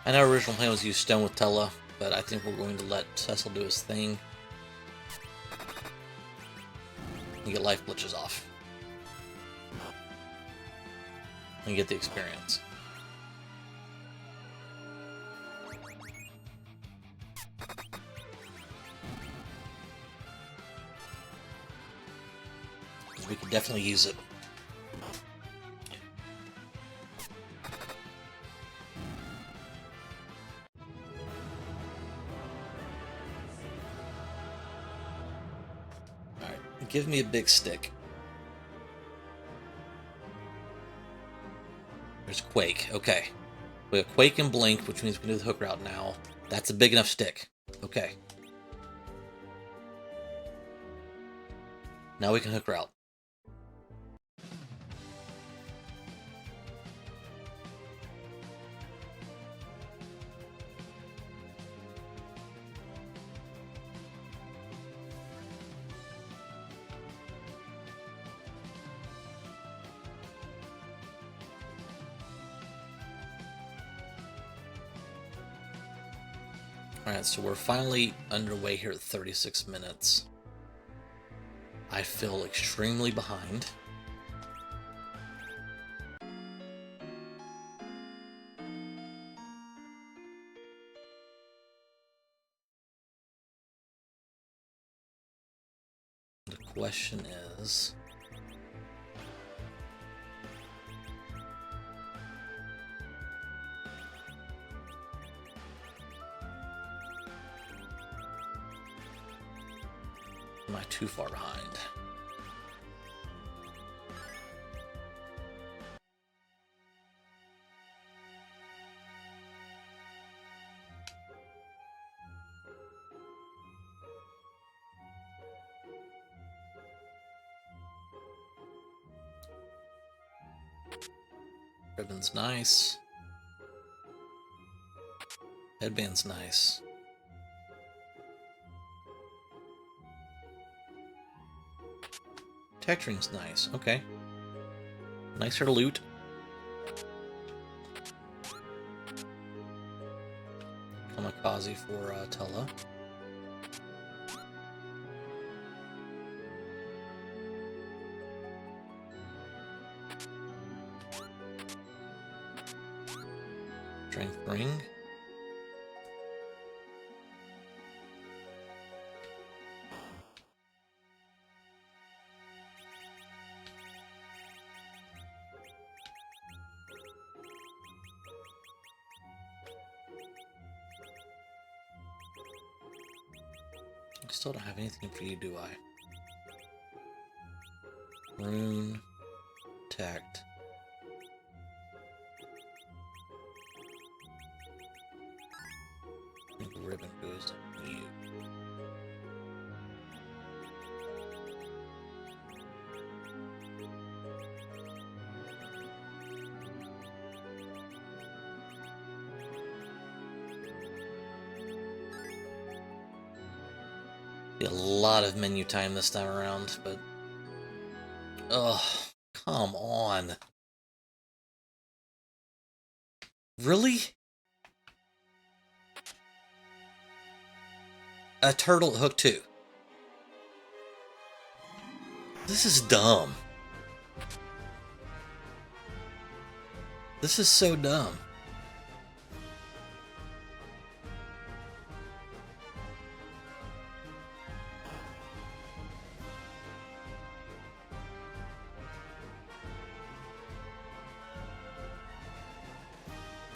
I know our original plan was to use stone with Tella, but I think we're going to let Cecil do his thing. And get life glitches off. And get the experience. Because we could definitely use it. Give me a big stick. There's Quake. Okay. We have Quake and Blink, which means we can do the hook route now. That's a big enough stick. Okay. Now we can hook route. Alright, so we're finally underway here at 36 minutes. I feel extremely behind. The question is... am I too far behind? Ribbon's nice. Headband's nice. Texturing's nice. Okay. Nicer loot. Kamikaze for Tella. Strength ring. I still don't have anything for you, do I? Rune, tact. I think the ribbon goes to you. Be a lot of menu time this time around, but ugh, come on. Really? A turtle hook 2. This is dumb. This is so dumb.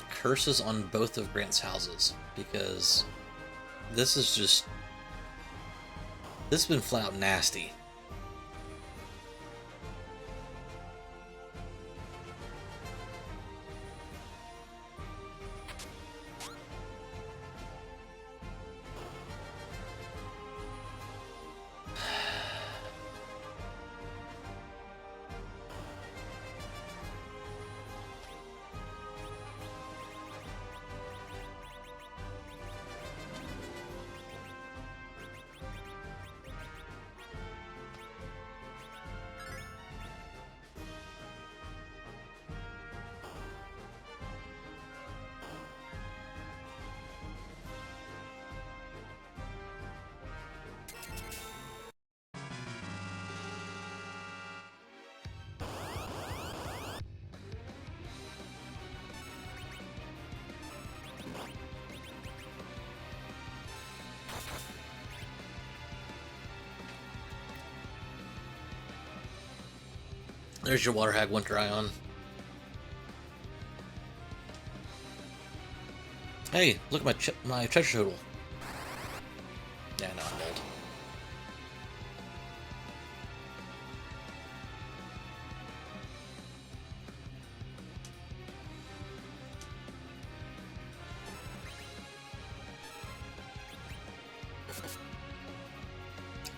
Curses on both of Grant's houses, because this is just... this has been flat out nasty. There's your water hag Winter Ion. Hey, look at my treasure total. Yeah, no, I'm old.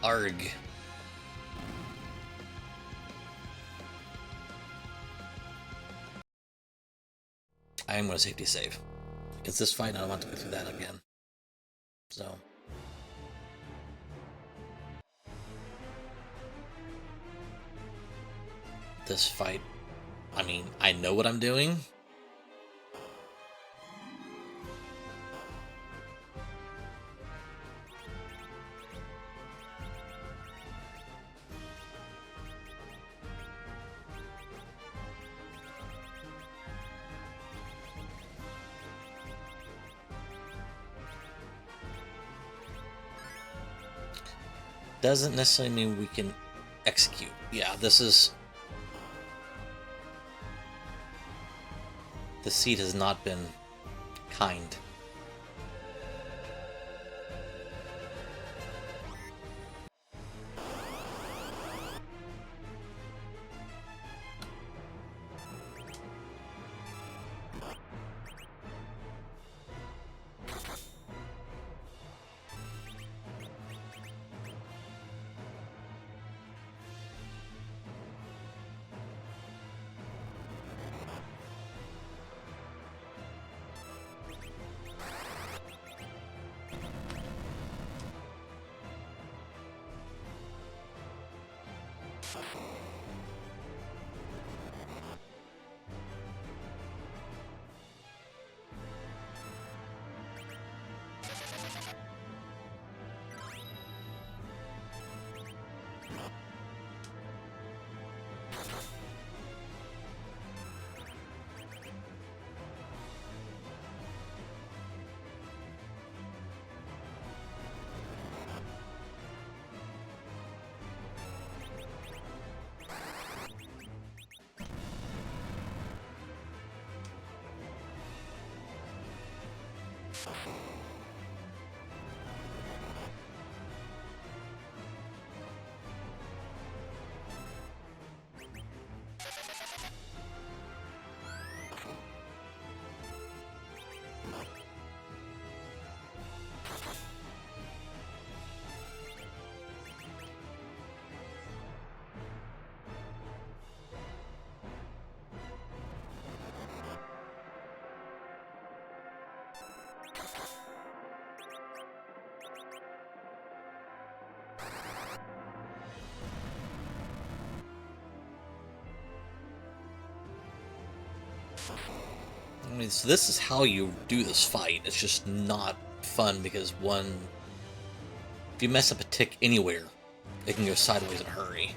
Arg. I am going to safety save. Because this fight, I don't want to go through that again. So. This fight, I mean, I know what I'm doing. Doesn't necessarily mean we can execute. Yeah, this is... The seed has not been kind. I mean, so this is how you do this fight. It's just not fun because if you mess up a tick anywhere, it can go sideways in a hurry.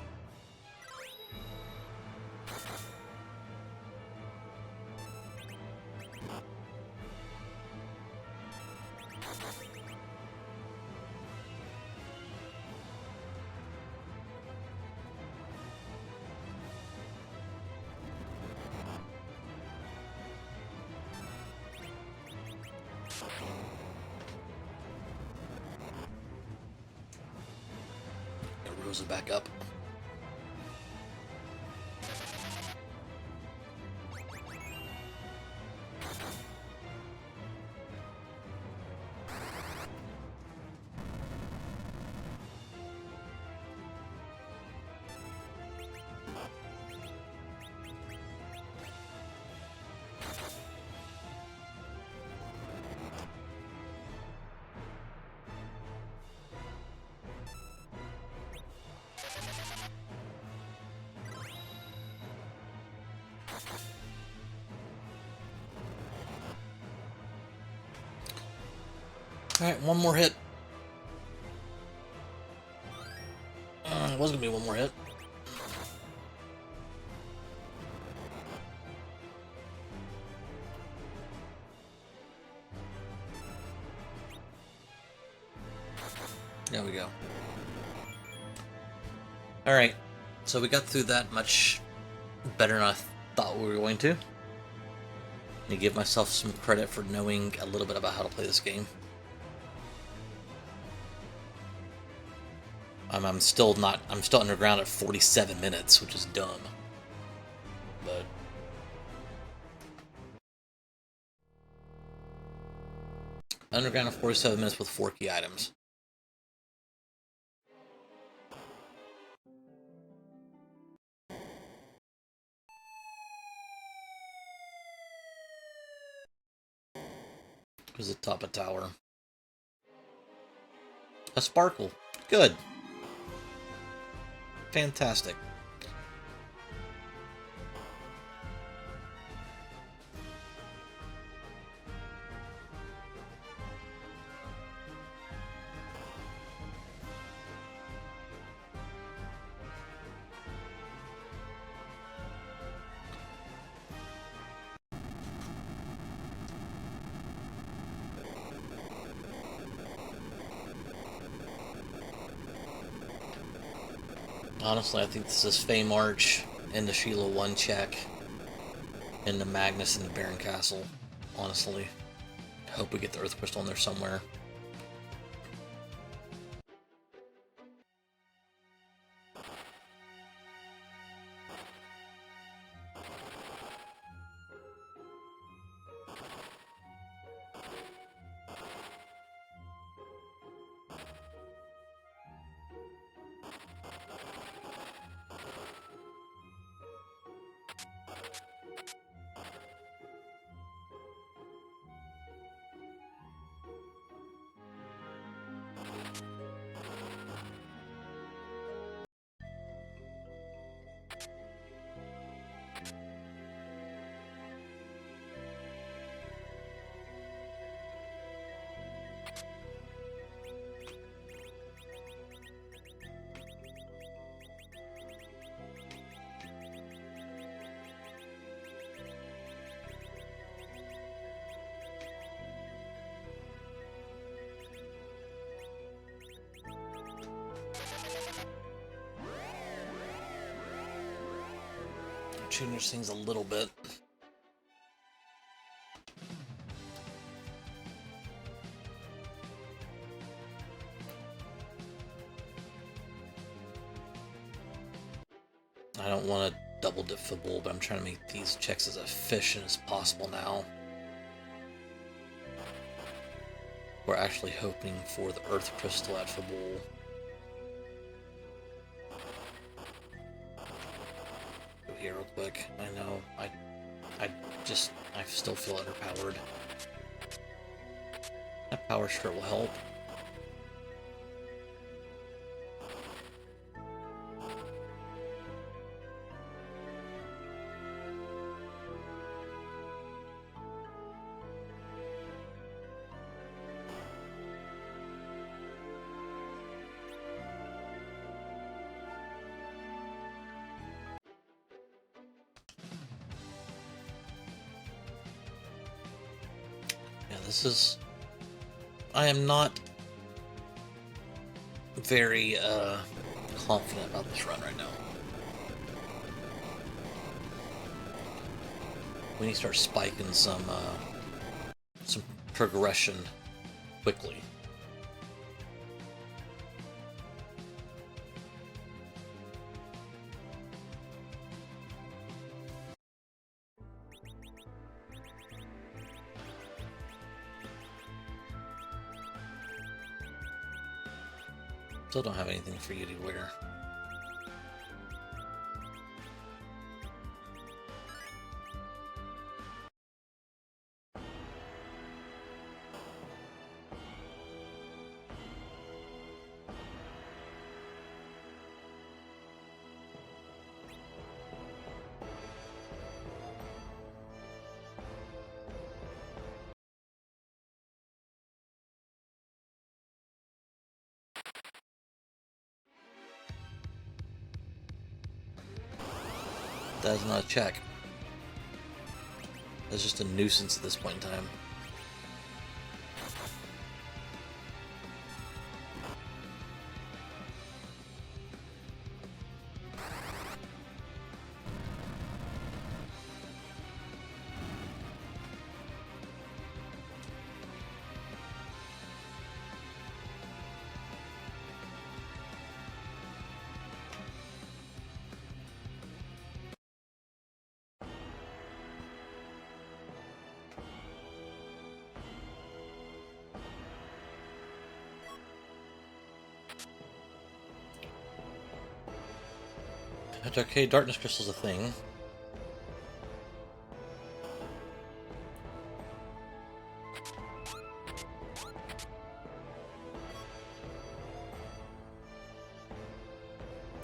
It rose it back up. Alright, one more hit. It was gonna be one more hit. There we go. Alright, so we got through that much better than I thought we were going to. I give myself some credit for knowing a little bit about how to play this game. I'm still underground at 47 minutes, which is dumb. But underground at 47 minutes with 4 key items. Who's the top of tower? A sparkle. Good. Fantastic. Honestly, I think this is Fey March and the Sheila 1 check and the Magnus and the Baron Castle. Honestly, I hope we get the Earth Crystal in there somewhere. Change things a little bit. I don't want to double dip the bull, but I'm trying to make these checks as efficient as possible now. We're actually hoping for the Earth Crystal at Fabul. Go here real quick. I know, I still feel underpowered. That power strip will help. I am not very confident about this run right now. We need to start spiking some progression quickly. Still don't have anything for you to wear. That is not a check. That's just a nuisance at this point in time. Okay, darkness crystal's a thing.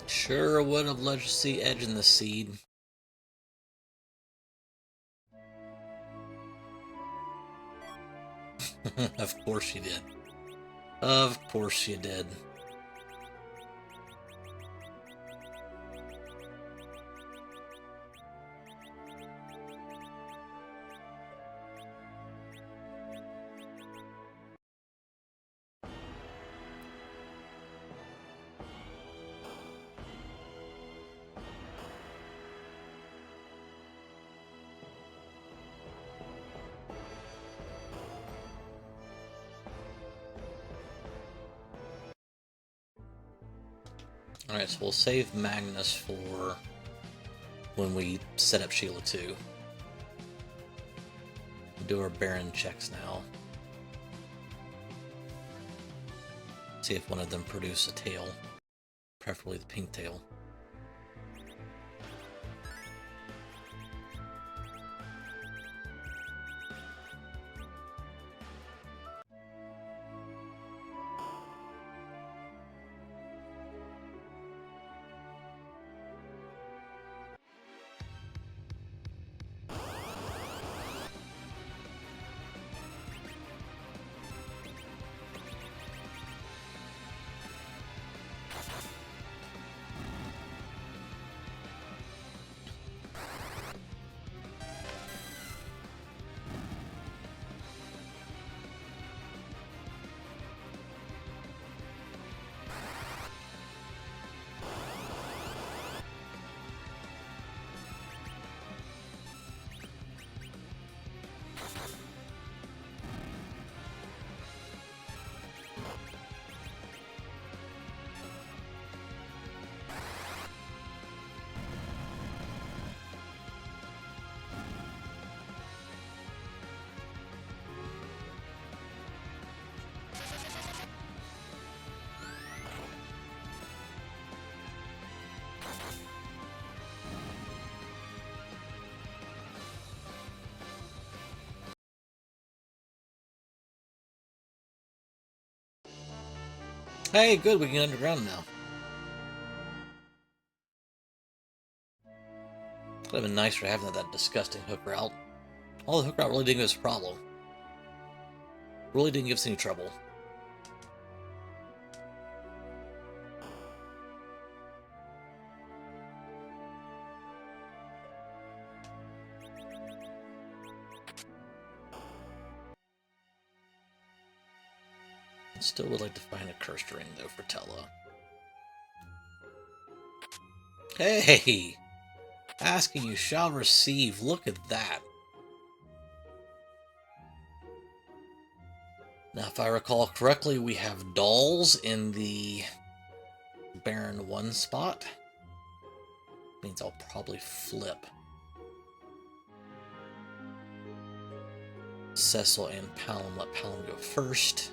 Sure would have loved to see Edge in the seed. Of course you did. Of course you did. Alright, so we'll save Magnus for when we set up Sheila 2. Do our Baron checks now. See if one of them produce a tail. Preferably the pink tail. Hey, good, we can get underground now. Would have been nicer having that disgusting hook route. All the hook route really didn't give us a problem. Really didn't give us any trouble. Still would like to find a cursed ring, though, for Tella. Hey! Asking you shall receive. Look at that. Now, if I recall correctly, we have dolls in the Baron 1 spot. Means I'll probably flip Cecil and Palom. Let Palom go first.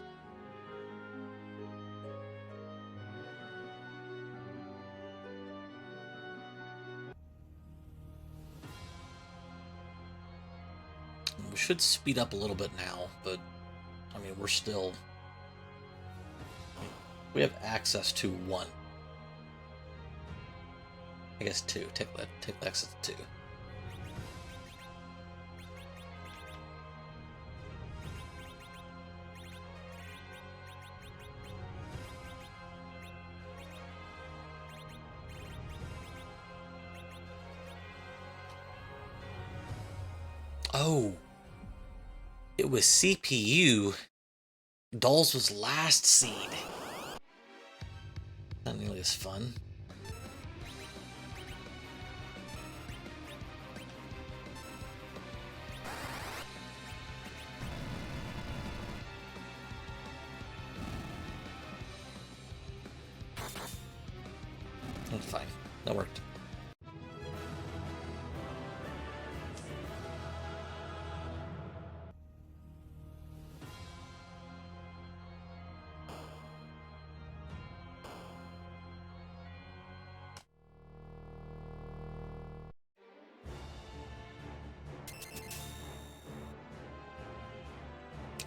We should speed up a little bit now, but I mean, we're still... we have access to 1. I guess 2. Take access to 2. Oh! It was CPU. Dolls was last seed. Not nearly as fun. That's fine. That worked.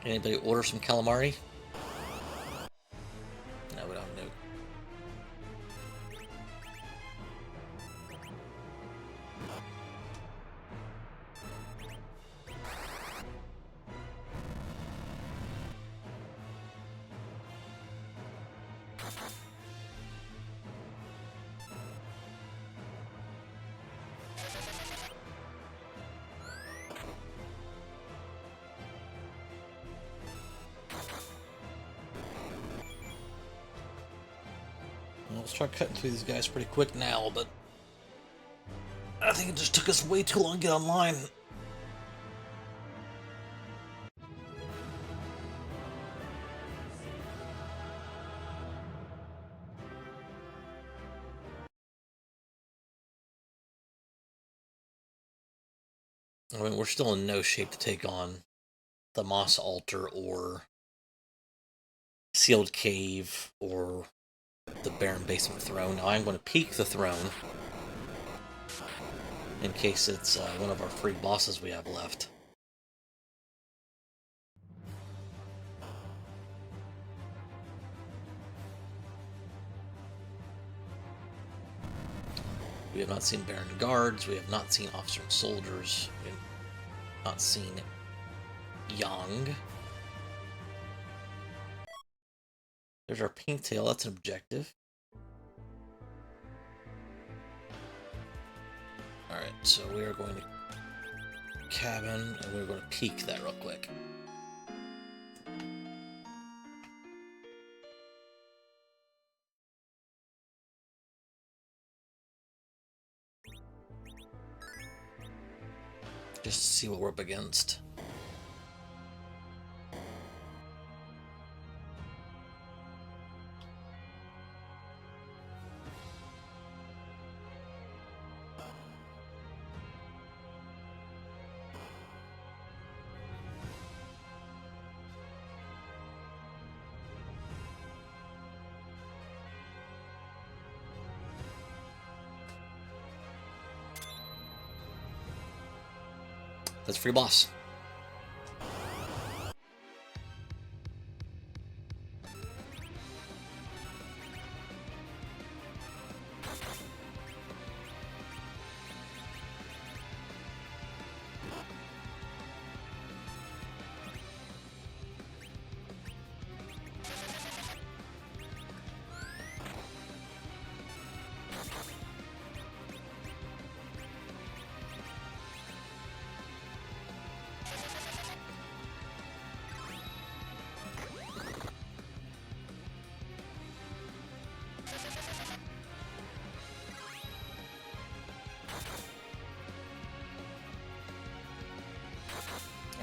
Anybody order some calamari? No, we don't have nuke. Well, let's try cutting through these guys pretty quick now, but I think it just took us way too long to get online. I mean, we're still in no shape to take on the Moss Altar or Sealed Cave or the Barren Basement Throne. Now I'm going to peek the throne in case it's one of our free bosses we have left. We have not seen Baron Guards, we have not seen Officer and Soldiers, we have not seen Yang. There's our pink tail, that's an objective. Alright, so we are going to cabin, and we're going to peek that real quick. Just to see what we're up against. That's free boss.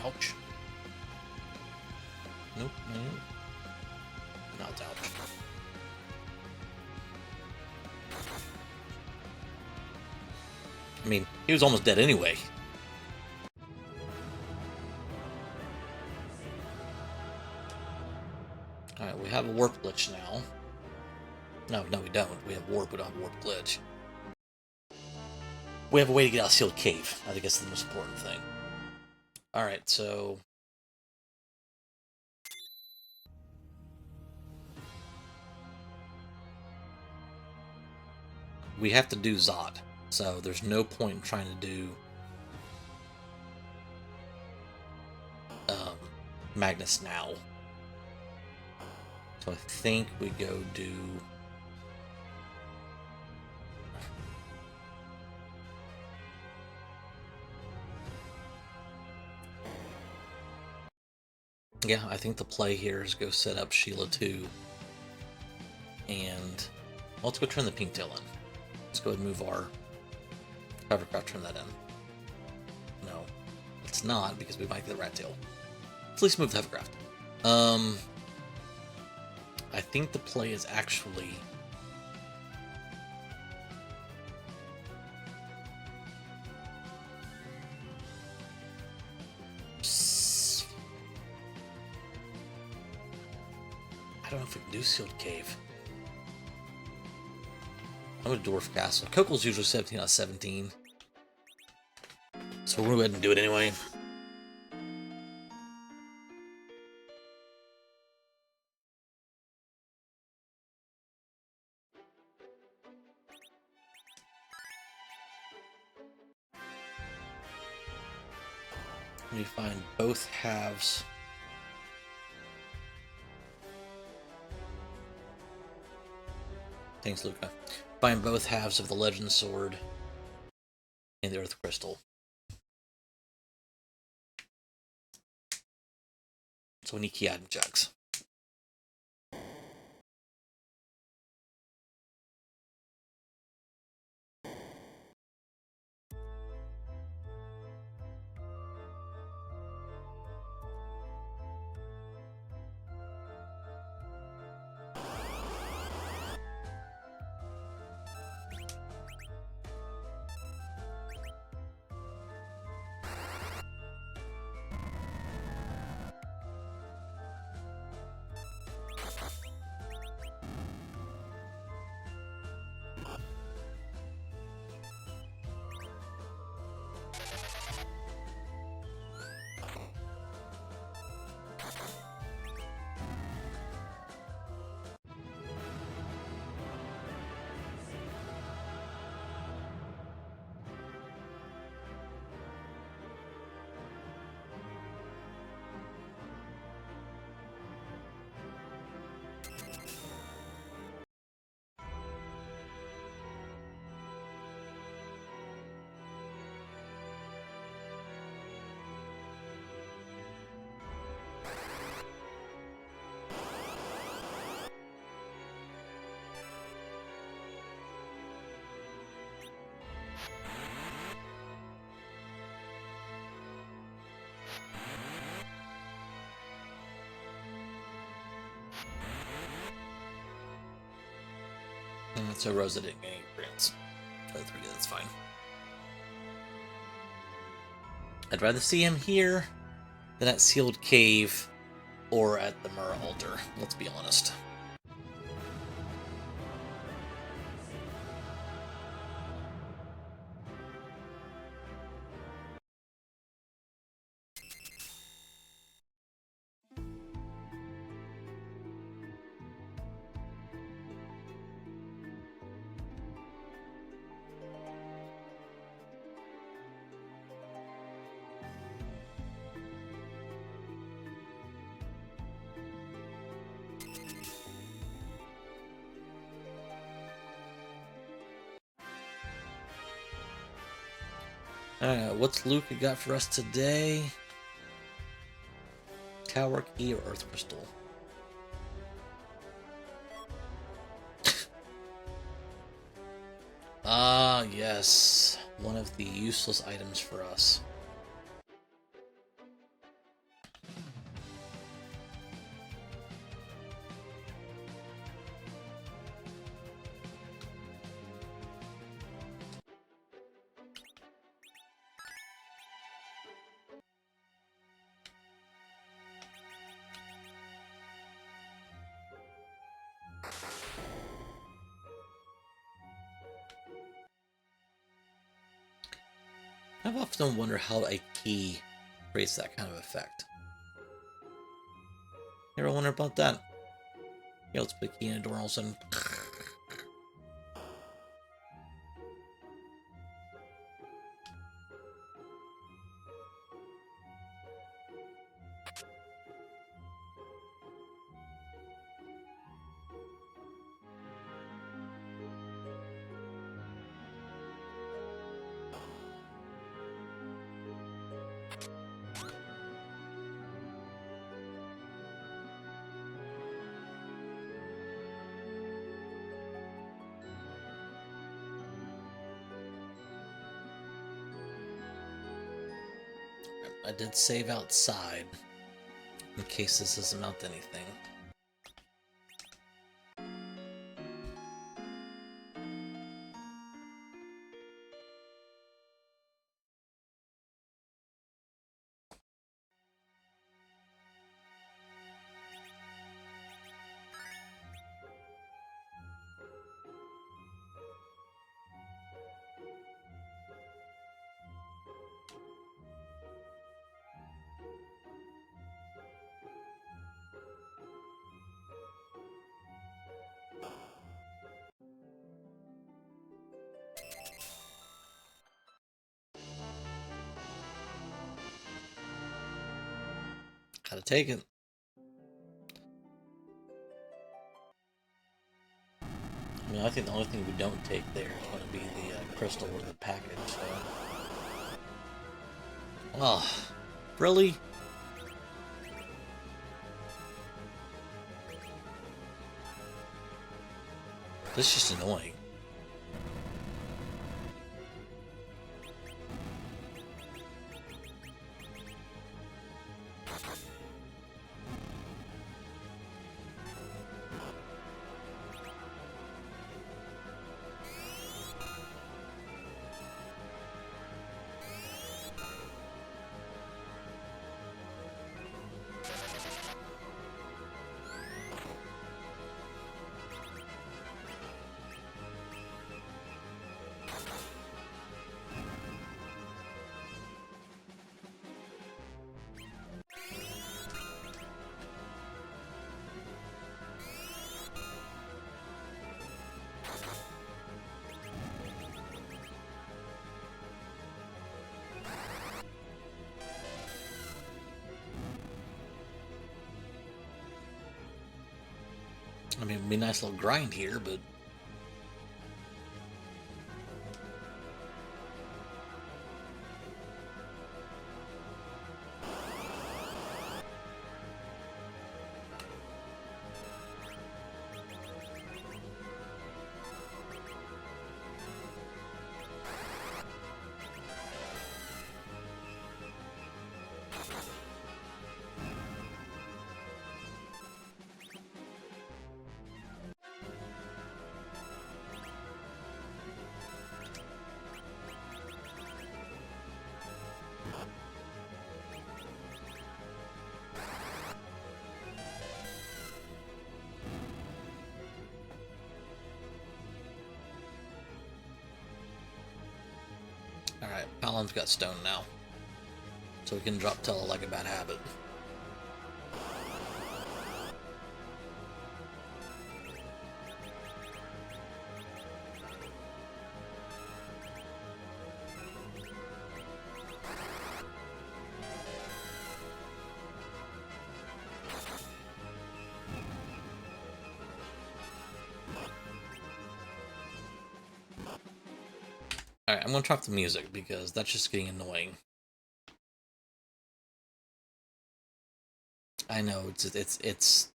Ouch. Nope, nope. Not ouch. I mean, he was almost dead anyway. Alright, we have a warp glitch now. No, we don't. We have warp, we don't have warp glitch. We have a way to get out of Sealed Cave. I think that's the most important thing. Alright, so... we have to do Zod, so there's no point in trying to do Magnus now. So I think we go do... yeah, I think the play here is go set up Sheila 2. And well, let's go turn the pink tail in. Let's go ahead and move our hovercraft, turn that in. No, it's not, because we might get the rat tail. Let's at least move the hovercraft. I think the play is actually... I don't know if we can do Sealed Cave. I'm going to Dwarf Castle. Cokel's usually 17 out of 17. So we're going to go ahead and do it anyway. We find both halves. Thanks, Luca. Find both halves of the Legend Sword in the Earth Crystal. So we need key item checks. So Rosa didn't get any experience. So 3D, that's fine. I'd rather see him here than at Sealed Cave or at the Myrrh Altar, let's be honest. What's Luca got for us today? Tower Key or Earth Crystal? Ah, yes. One of the useless items for us. I've often wondered how a key creates that kind of effect. You ever wonder about that? Yeah, let's put a key in a door and all of a sudden... I did save outside, in case this doesn't amount to anything. Gotta take it. I mean, I think the only thing we don't take there is going to be the crystal or the package, so... Oh, really? This is just annoying. I mean, it'd be a nice little grind here, but... Alright, Palin's got stone now. So we can drop Tella like a bad habit. Alright, I'm gonna drop the music because that's just getting annoying. I know, it's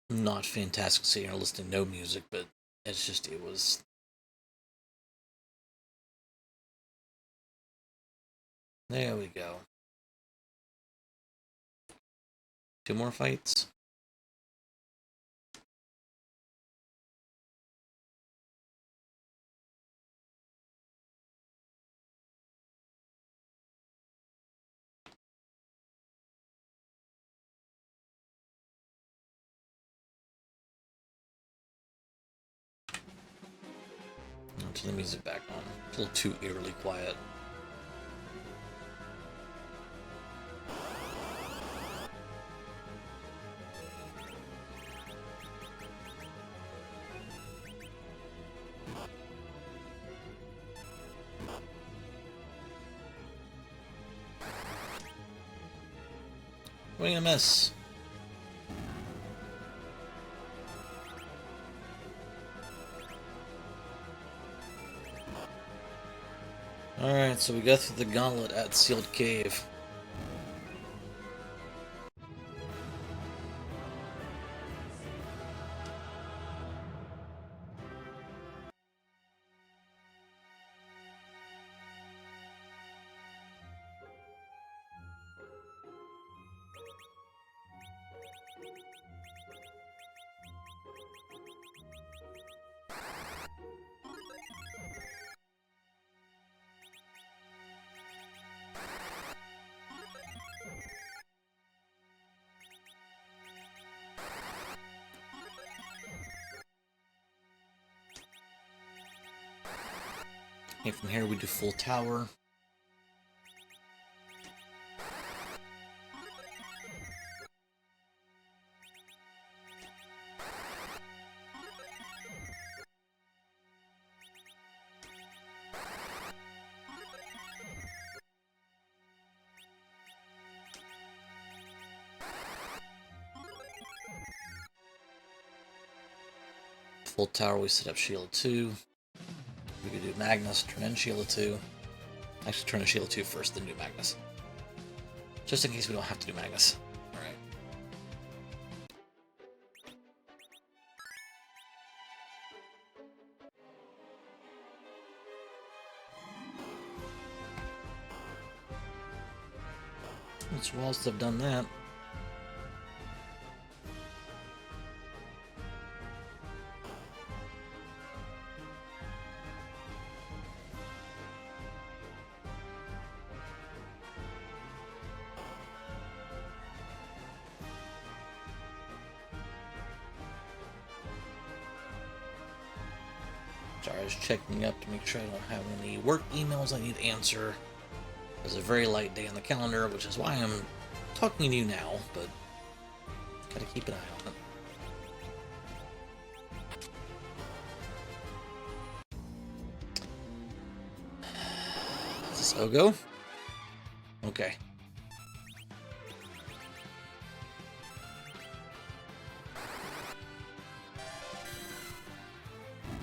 not fantastic sitting here listening to no music, but it's just, it was... There we go. 2 more fights. I'll turn the music back on. It's a little too eerily quiet. What are you gonna miss? Alright, so we got through the gauntlet at Sealed Cave. And from here we do full tower. Full tower, we set up Shield 2. We could do Magnus, turn in Shield 2. Actually, turn in Shield 2 first, then do Magnus. Just in case we don't have to do Magnus. Alright. It's whilst I've done that. Sorry, I was checking up to make sure I don't have any work emails I need to answer. It's a very light day on the calendar, which is why I'm talking to you now, but gotta keep an eye on it. Is this Ogo? Okay.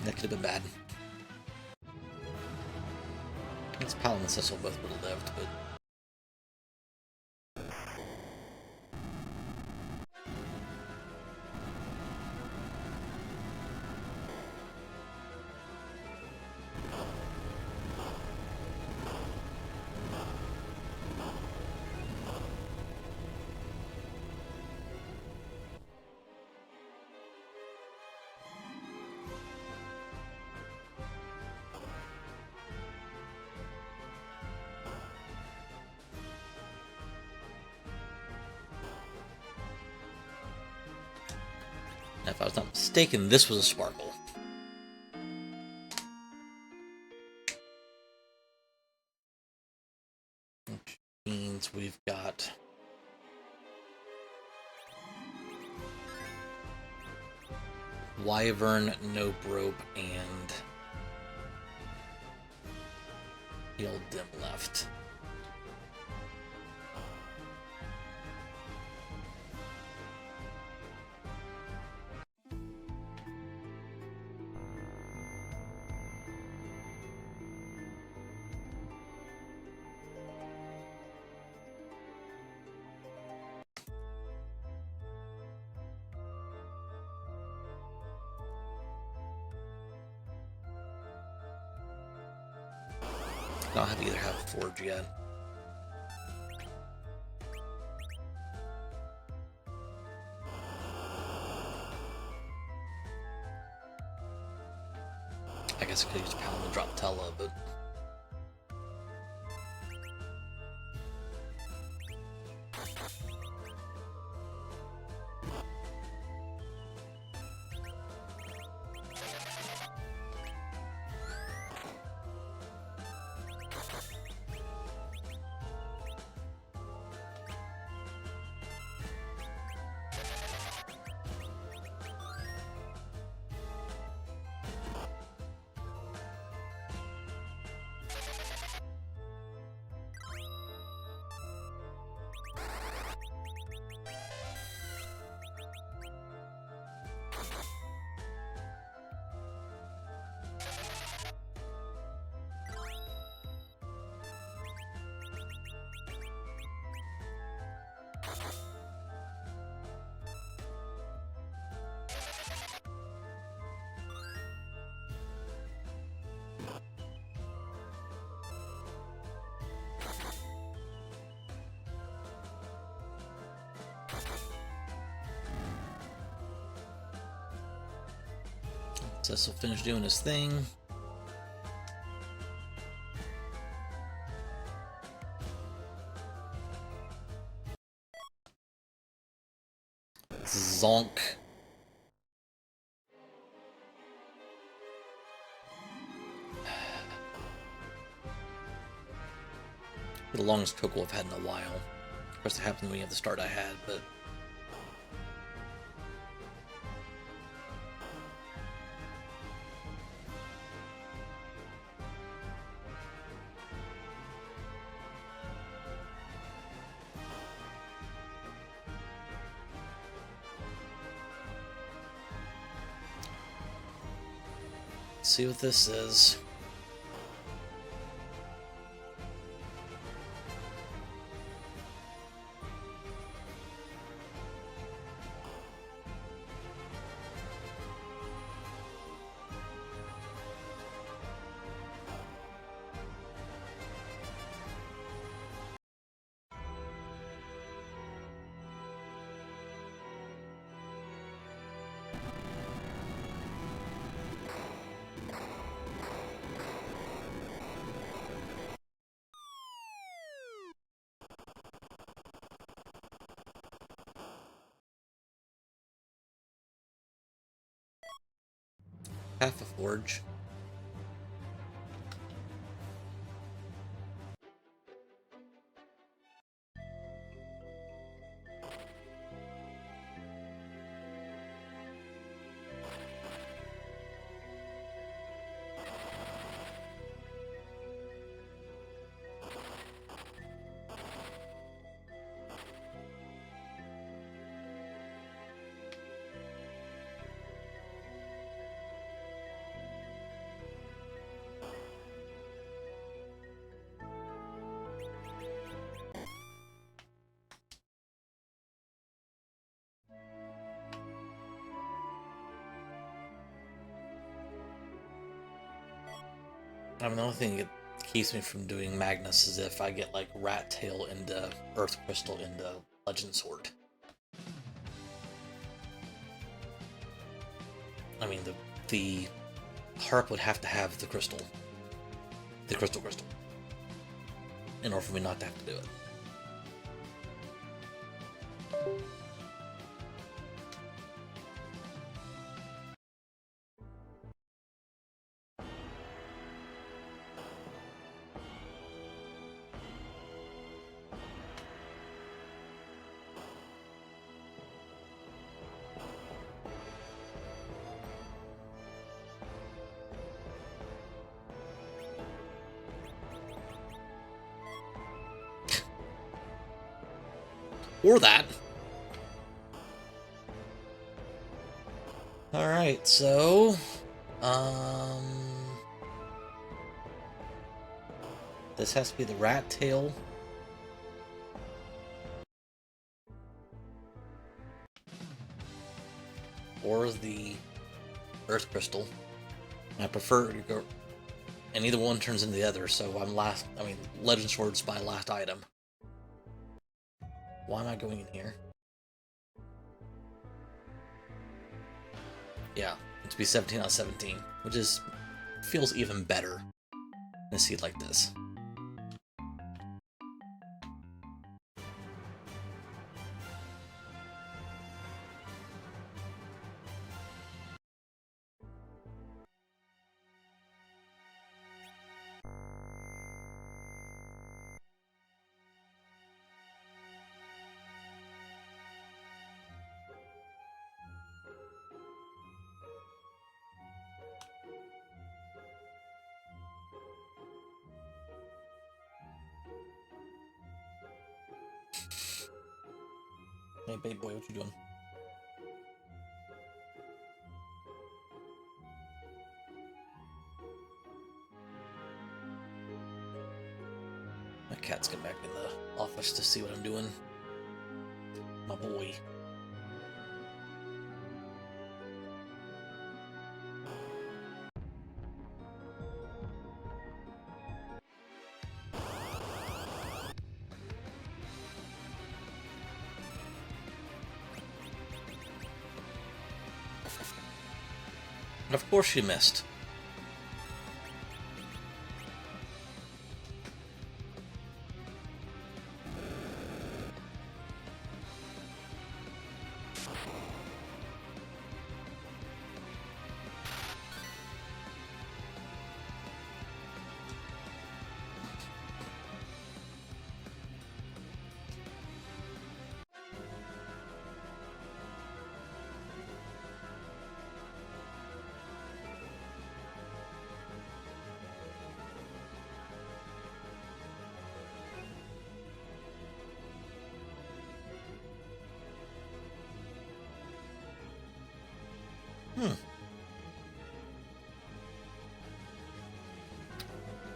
That could have been bad. It's Paladin and Cecil both would have lived, but... If I was not mistaken, this was a Sparkle. Which means we've got... Wyvern, Nope Rope, and... Heal Dim left. I don't have either have a Forge yet. I guess I could use Paladin to drop Tella, but... Cecil finished doing his thing. Zonk. The longest Coco I've had in a while. Of course, it happened when you have the start I had, but... Let's see what this is. Half a forge. I mean, the only thing that keeps me from doing Magnus is if I get, like, Rat Tail into Earth Crystal into Legend Sword. I mean, the harp would have to have the crystal. The crystal, in order for me not to have to do it. Or that. Alright, so... This has to be the Rat Tail. Or the Earth Crystal. I prefer to go... And either one turns into the other, so I'm last... I mean, Legend Sword's my last item. Why am I going in here? Yeah, it's be 17 out of 17, which is... feels even better in a seed like this. Hey, babe boy, what you doing? My cat's come back in the office to see what I'm doing. My boy. And of course she missed.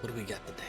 What do we got today?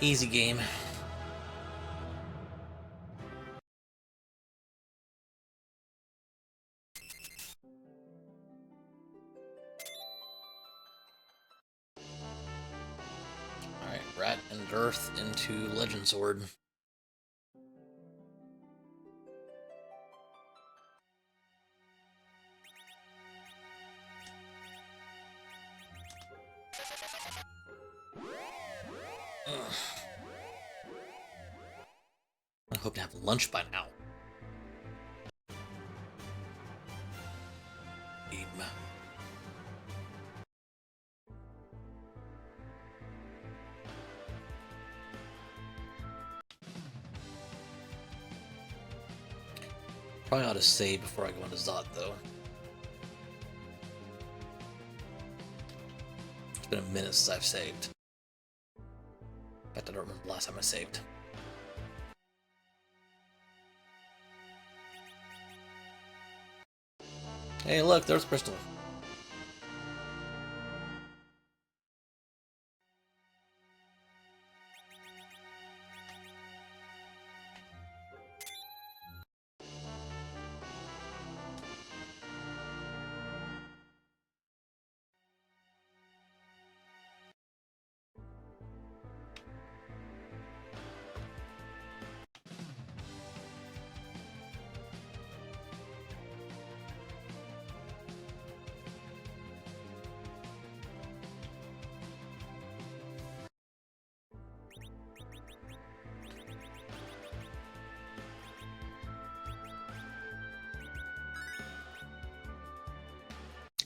Easy game. Alright, Rat and Earth into Legend Sword. Ugh. I hope to have lunch by now. Probably ought to save before I go into Zot, though. It's been a minute since I've saved. In fact, I don't remember the last time I saved. Hey, look, there's Crystal.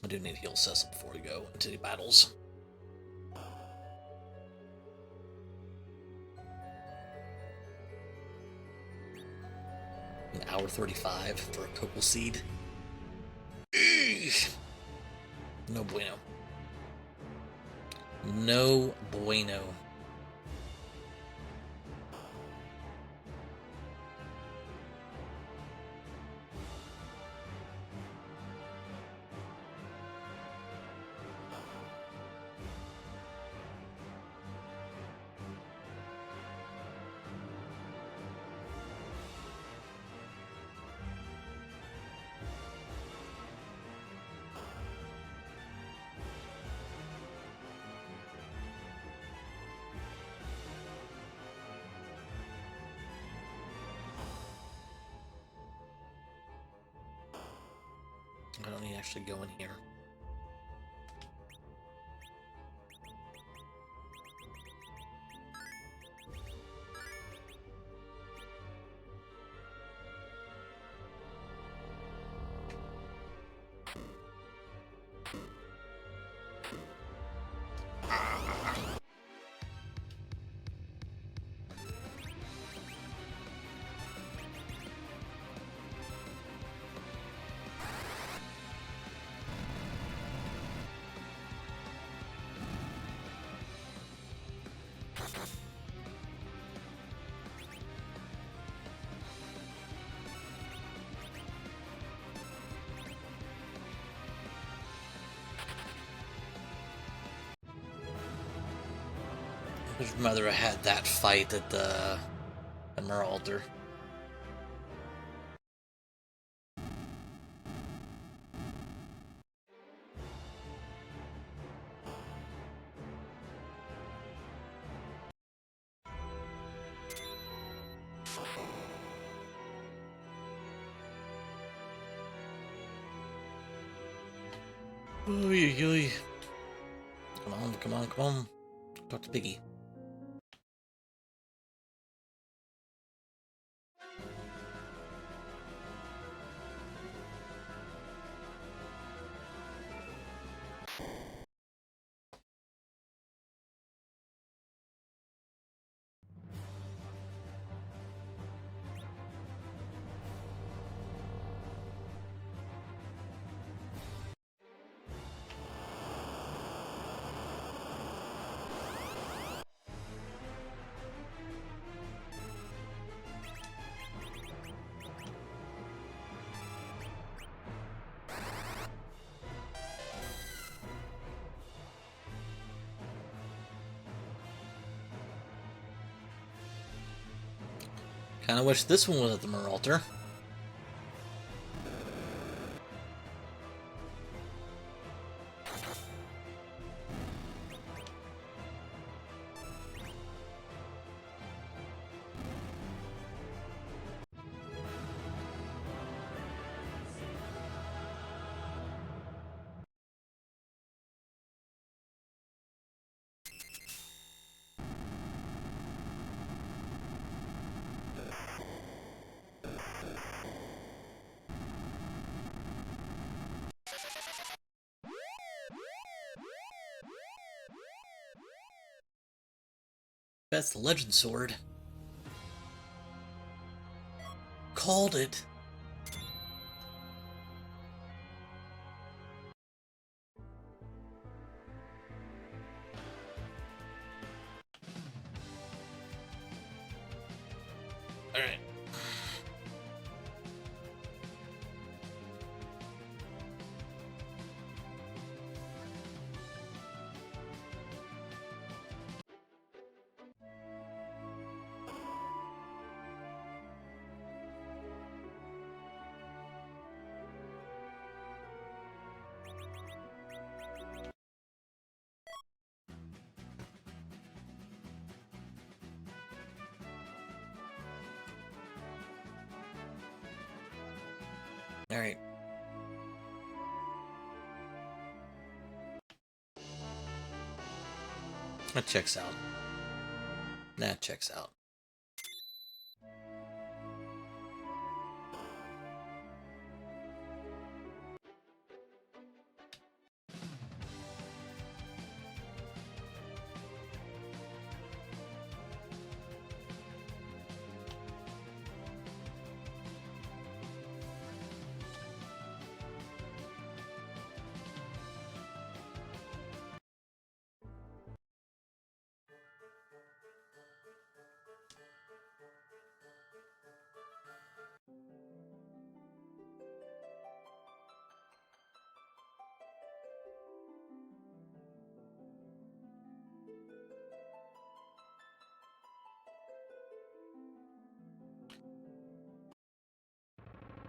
I do need to heal Cecil before we go into the battles. An hour 35 for a Copal Seed. No bueno. No bueno. I don't need to actually go in here. I'd rather have had that fight at the Mirror Altar. Oy, oy. Come on, come on, come on. Talk to Piggy. Kinda wish this one was at the Mirror Altar. That's the Legend Sword. Called it. Alright. Alright. That checks out. That checks out.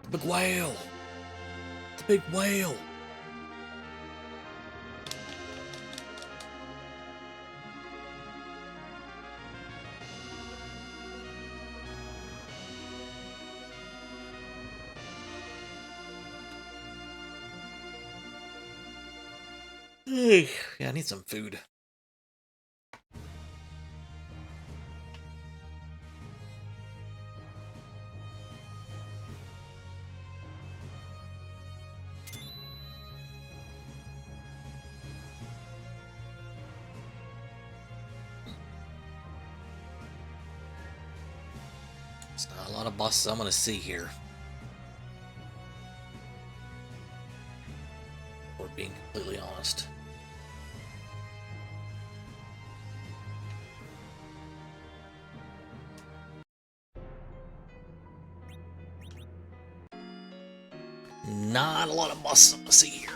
The big whale! The big whale! Ugh, yeah, I need some food. It's not a lot of bosses I'm gonna see here. Or being completely honest. Not a lot of bosses I'm gonna see here.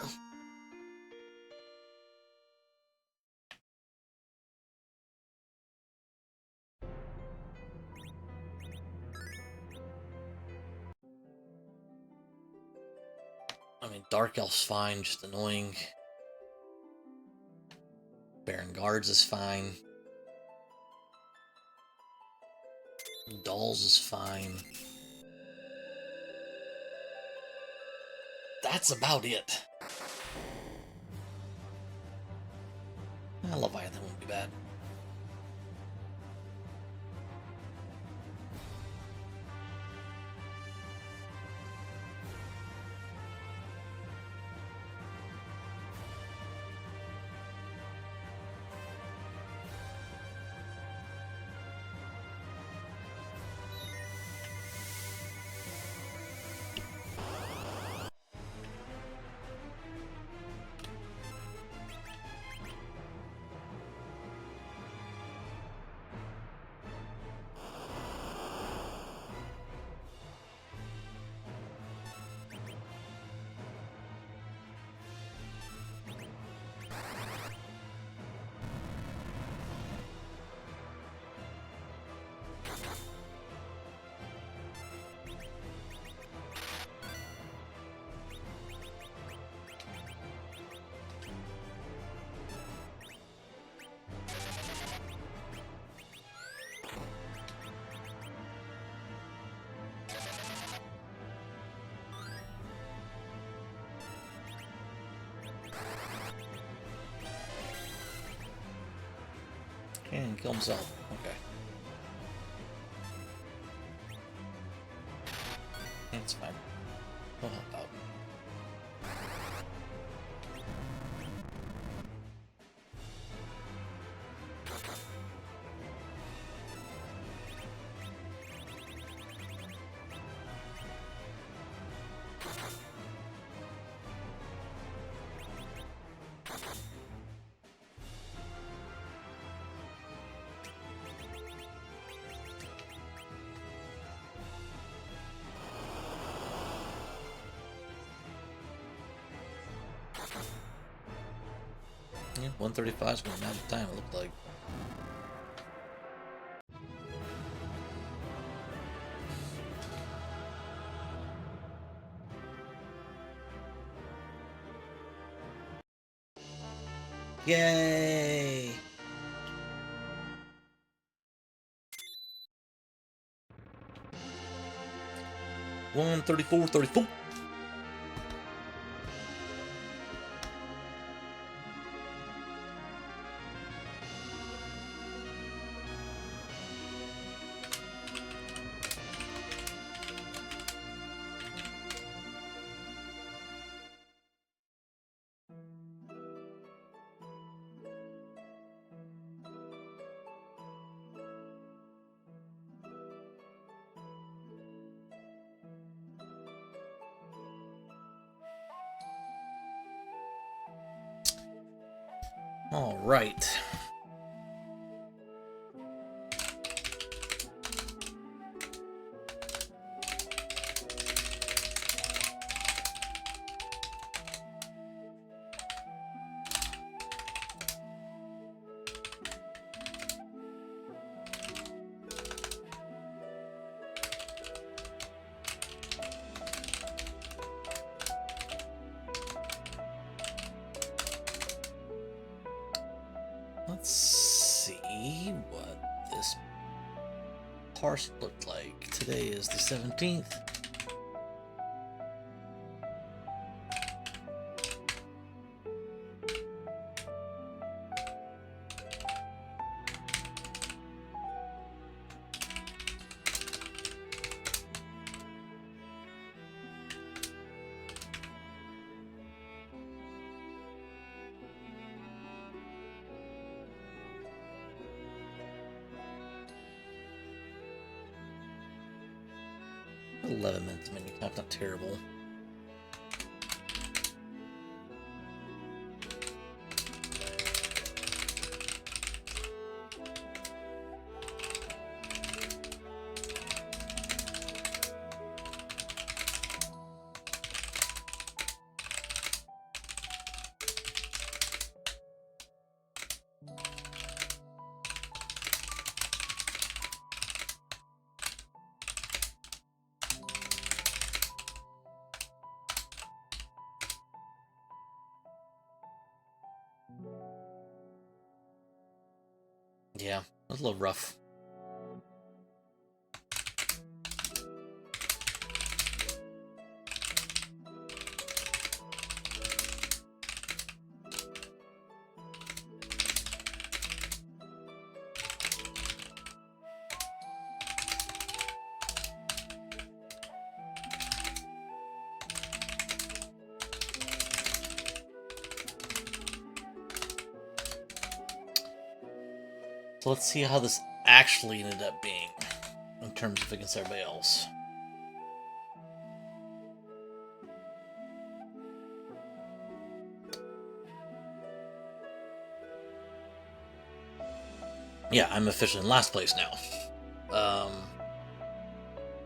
I mean, Dark Elf's fine, just annoying. Baron Guards is fine. Dolls is fine. That's about it. Leviathan won't be bad. And kill himself. Okay. That's fine. We'll help out. Yeah, 135 is going to have the time, it looked like. Yay! One 34. All right. Let's see what this parcel looked like. Today is the 17th. $11 menu. That's not terrible. Yeah, it was a little rough. So let's see how this actually ended up being in terms of against everybody else. Yeah, I'm officially in last place now.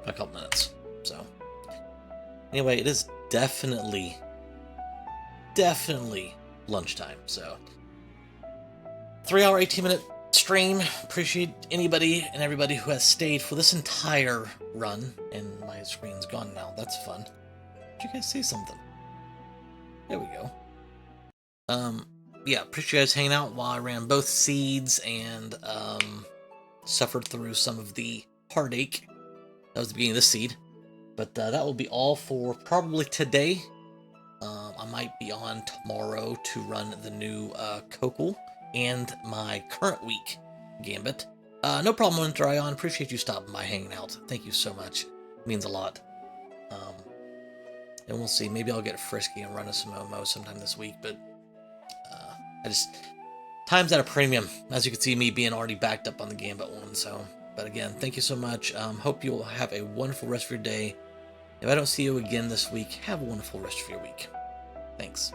A couple minutes. So anyway, it is definitely lunchtime. So 3-hour, 18-minute stream. Appreciate anybody and everybody who has stayed for this entire run. And my screen's gone now. That's fun. Did you guys say something? There we go. Yeah, appreciate you guys hanging out while I ran both seeds and suffered through some of the heartache. That was the beginning of this seed. But that will be all for probably today. I might be on tomorrow to run the new Kokul and my current week Gambit. No problem, Winter Ion. Appreciate you stopping by, hanging out. Thank you so much. It means a lot. And we'll see. Maybe I'll get frisky and run a Momo sometime this week. But time's at a premium. As you can see, me being already backed up on the Gambit one. So, but again, thank you so much. Hope you'll have a wonderful rest of your day. If I don't see you again this week, have a wonderful rest of your week. Thanks.